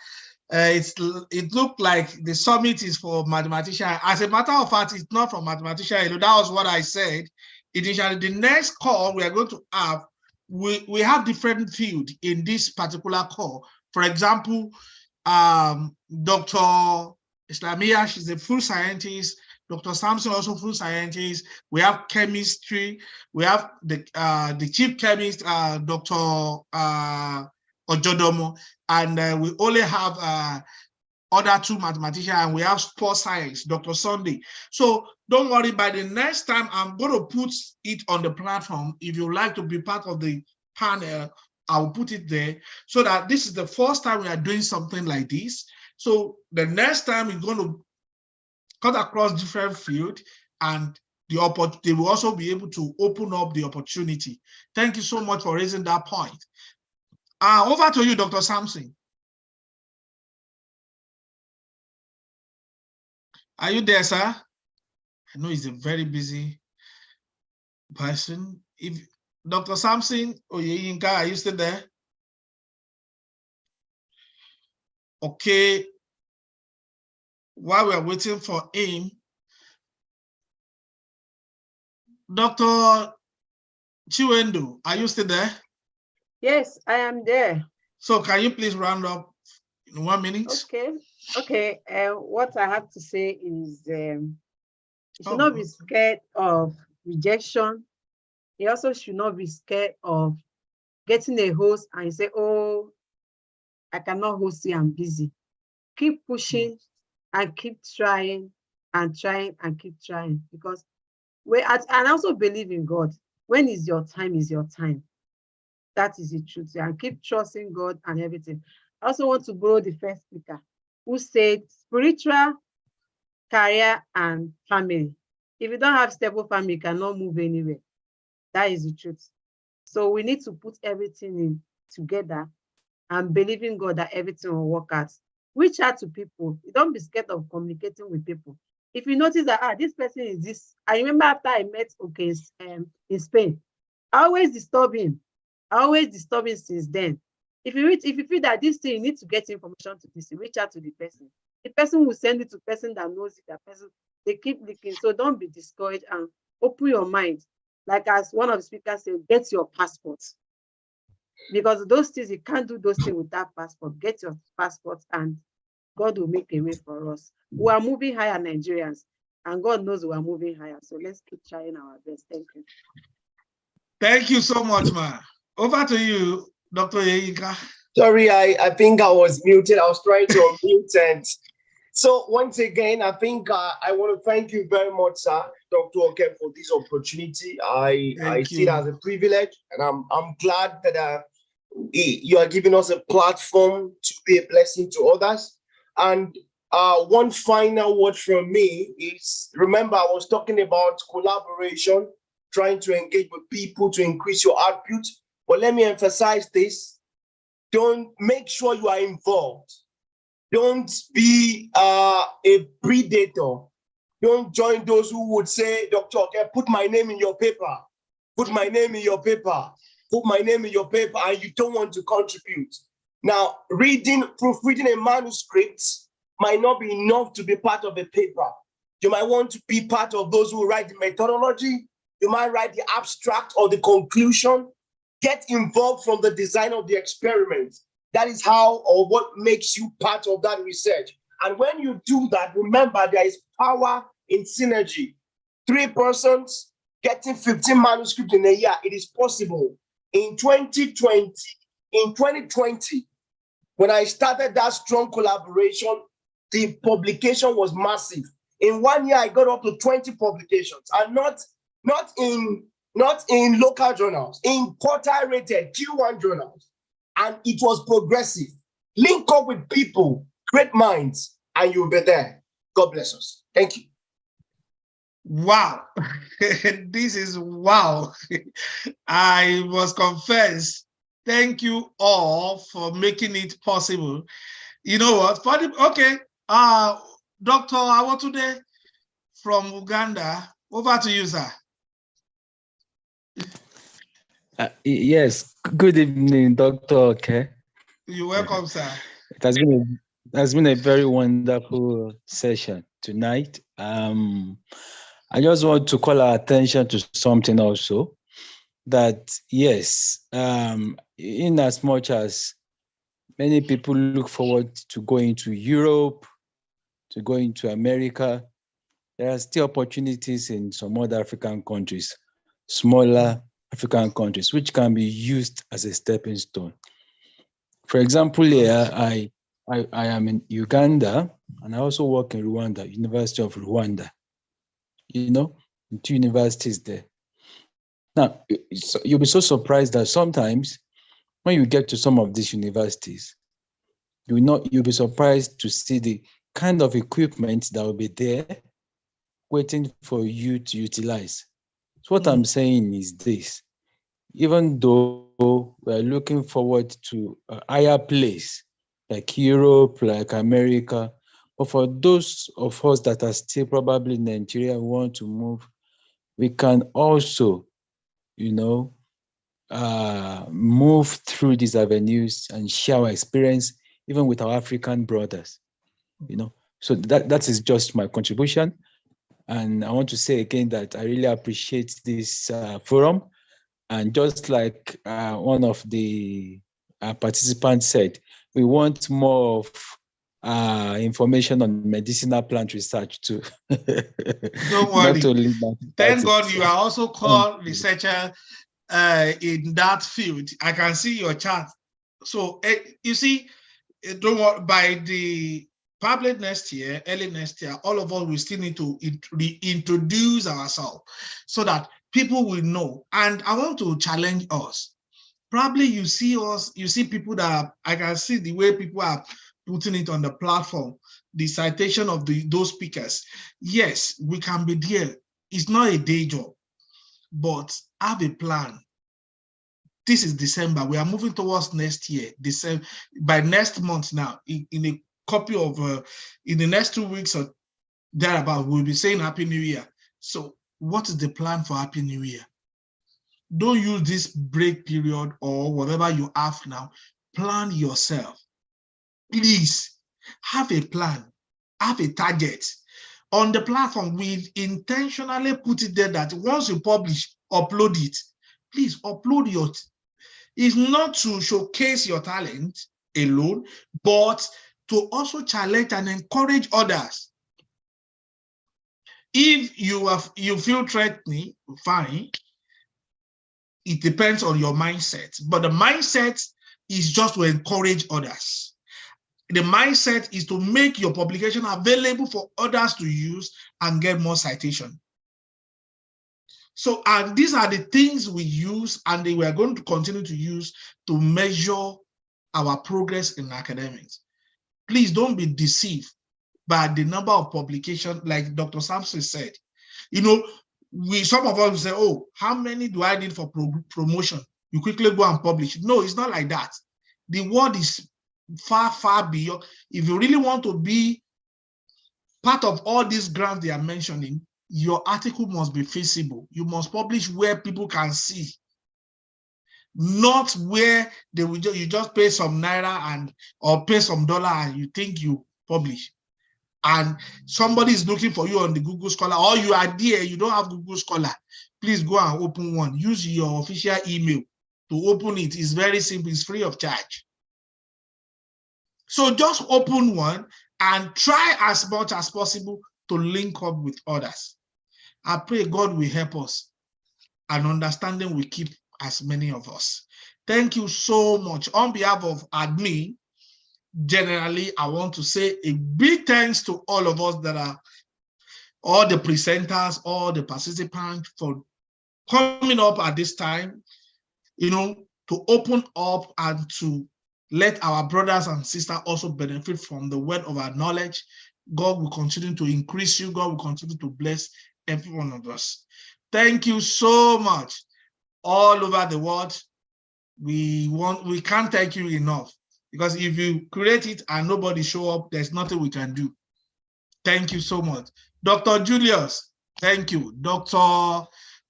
it looked like the summit is for mathematicians. As a matter of fact, it's not for mathematicians. That was what I said initially. The next call we are going to have, we have different fields in this particular call. For example, Dr. Islamia, she's a full scientist. Dr. Sampson, also full scientist. We have chemistry. We have the chief chemist, Dr. Ojodomo, and we only have other two mathematicians, and we have sports science, Dr. Sunday. So don't worry, by the next time, I'm going to put it on the platform. If you like to be part of the panel, I will put it there, so that this is the first time we are doing something like this. So the next time we're going to cut across different fields, and they will also be able to open up the opportunity. Thank you so much for raising that point. Over to you, Dr. Sampson. Are you there, sir? I know he's a very busy person. If Dr. Sampson Oyeyinka, are you still there? Okay, while we are waiting for him, Dr. Chiwendo, are you still there? Yes, I am there. So can you please round up in 1 minute? Okay. What I have to say is you should not be scared of rejection. You also should not be scared of getting a host and you say, oh, I cannot host you, I'm busy. Keep pushing and keep trying and trying and keep trying, because and also believe in God. When is your time is your time. That is the truth. And keep trusting God and everything. I also want to borrow the first speaker who said spiritual, career, and family. If you don't have stable family, you cannot move anywhere. That is the truth. So we need to put everything in together and believe in God that everything will work out. Reach out to people. Don't be scared of communicating with people. If you notice that this person is this, I remember after I met in Spain, I always disturb him. Since then. If you feel that this thing, you need to get information to this, reach out to the person. The person will send it to the person that knows it. That person, they keep leaking. So don't be discouraged and open your mind. Like as one of the speakers said, get your passport. Because those things, you can't do those things without passport. Get your passport and God will make a way for us. We are moving higher, Nigerians, and God knows we are moving higher. So let's keep trying our best. Thank you. Thank you so much, ma. Over to you, Dr. Yeinka. Sorry, I think I was muted. I was trying to unmute. And so once again, I think I want to thank you very much, sir, Dr. Oke, for this opportunity. I see it as a privilege, and I'm glad that you are giving us a platform to be a blessing to others. And one final word from me is, remember, I was talking about collaboration, trying to engage with people to increase your output. But let me emphasize this. Don't make sure you are involved. Don't be a predator. Don't join those who would say, Dr. Okay, put my name in your paper. Put my name in your paper. Put my name in your paper, and you don't want to contribute. Now, proofreading a manuscript might not be enough to be part of a paper. You might want to be part of those who write the methodology. You might write the abstract or the conclusion. Get involved from the design of the experiment. That is how or what makes you part of that research. And when you do that, remember there is power in synergy. 3 persons getting 15 manuscripts in a year, it is possible. In 2020, when I started that strong collaboration, the publication was massive. In 1 year, I got up to 20 publications, and not in local journals, in quarter-rated Q1 journals. And it was progressive. Link up with people, great minds, and you'll be there. God bless us. Thank you. Wow. This is wow. I must confess, thank you all for making it possible. You know what? Okay. Dr. Awatude from Uganda, over to you, sir. Yes, good evening, Dr. Okay. You're welcome, sir. It has been a very wonderful session tonight. I just want to call our attention to something also, that yes, in as much as many people look forward to going to Europe, to going to America, there are still opportunities in some other African countries, smaller African countries, which can be used as a stepping stone. For example, here, I am in Uganda, and I also work in Rwanda, University of Rwanda, you know, 2 universities there. Now, you'll be so surprised that sometimes when you get to some of these universities, you'll be surprised to see the kind of equipment that will be there waiting for you to utilize. So what I'm saying is this: even though we're looking forward to a higher place like Europe, like America, but for those of us that are still probably in Nigeria and want to move, we can also, move through these avenues and share our experience even with our African brothers, you know. So that is just my contribution. And I want to say again that I really appreciate this forum. And just like one of the participants said, we want more of information on medicinal plant research too. Don't worry. Not only Thank God you are also called researcher in that field. I can see your chart. So you see, don't worry, by the probably next year, early next year, all of us will still need to reintroduce ourselves so that people will know. And I want to challenge us. Probably you see us, you see people that I can see the way people are putting it on the platform, the citation of those speakers. Yes, we can be there. It's not a day job, but have a plan. This is December. We are moving towards next year. December, by next month now, in a copy of, in the next 2 weeks or thereabout, we'll be saying Happy New Year. So what is the plan for Happy New Year? Don't use this break period or whatever you have now. Plan yourself. Please have a plan, have a target. On the platform, we intentionally put it there that once you publish, upload it. Please upload your. It's not to showcase your talent alone, but to also challenge and encourage others. If you feel threatening, fine. It depends on your mindset, but the mindset is just to encourage others. The mindset is to make your publication available for others to use and get more citation. So, and these are the things we use, and we are going to continue to use to measure our progress in academics. Please don't be deceived by the number of publications, like Dr. Sampson said. You know, some of us will say, oh, how many do I need for promotion? You quickly go and publish. No, it's not like that. The world is far, far beyond. If you really want to be part of all these grants they are mentioning, your article must be feasible. You must publish where people can see, not where they will you just pay some naira or pay some dollar and you think you publish. And somebody is looking for you on the Google Scholar, or you are there, you don't have Google Scholar, please go and open one. Use your official email to open it. It's very simple, it's free of charge. So just open one and try as much as possible to link up with others. I pray God will help us and understanding will keep as many of us. Thank you so much. On behalf of admin, generally, I want to say a big thanks to all of us that are, all the presenters, all the participants for coming up at this time, you know, to open up and to let our brothers and sisters also benefit from the word of our knowledge. God will continue to increase you. God will continue to bless every one of us. Thank you so much. All over the world, we can't thank you enough, because if you create it and nobody show up, there's nothing we can do. Thank you so much. Dr. Julius, thank you. Dr.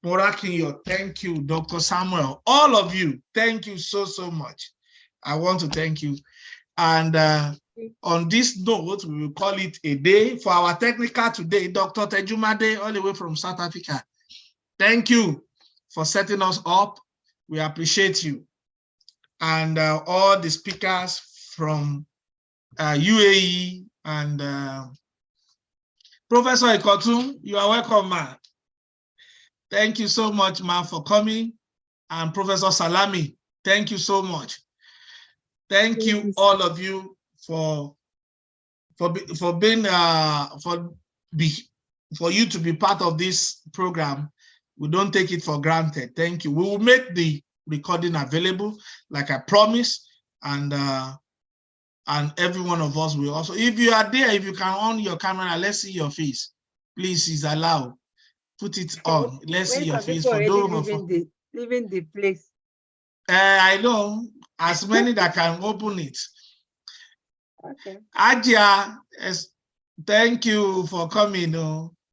Morakinyo, thank you. Dr. Samuel, all of you, thank you so, so much. I want to thank you. And on this note, we will call it a day. For our technical today, Dr. Tejumade, all the way from South Africa. Thank you for setting us up. We appreciate you. And all the speakers from UAE and Professor Ikotum, you are welcome, man. Thank you so much, man, for coming. And Professor Salami, thank you so much. Thank you, all of you, for you to be part of this program. We don't take it for granted. Thank you. We will make the recording available, like I promised, and every one of us will also. If you are there, if you can on your camera, let's see your face. Please, it's allowed. Put it on. Let's see your face. For those leaving the place. I know as many that can open it. Okay. Ajia, thank you for coming.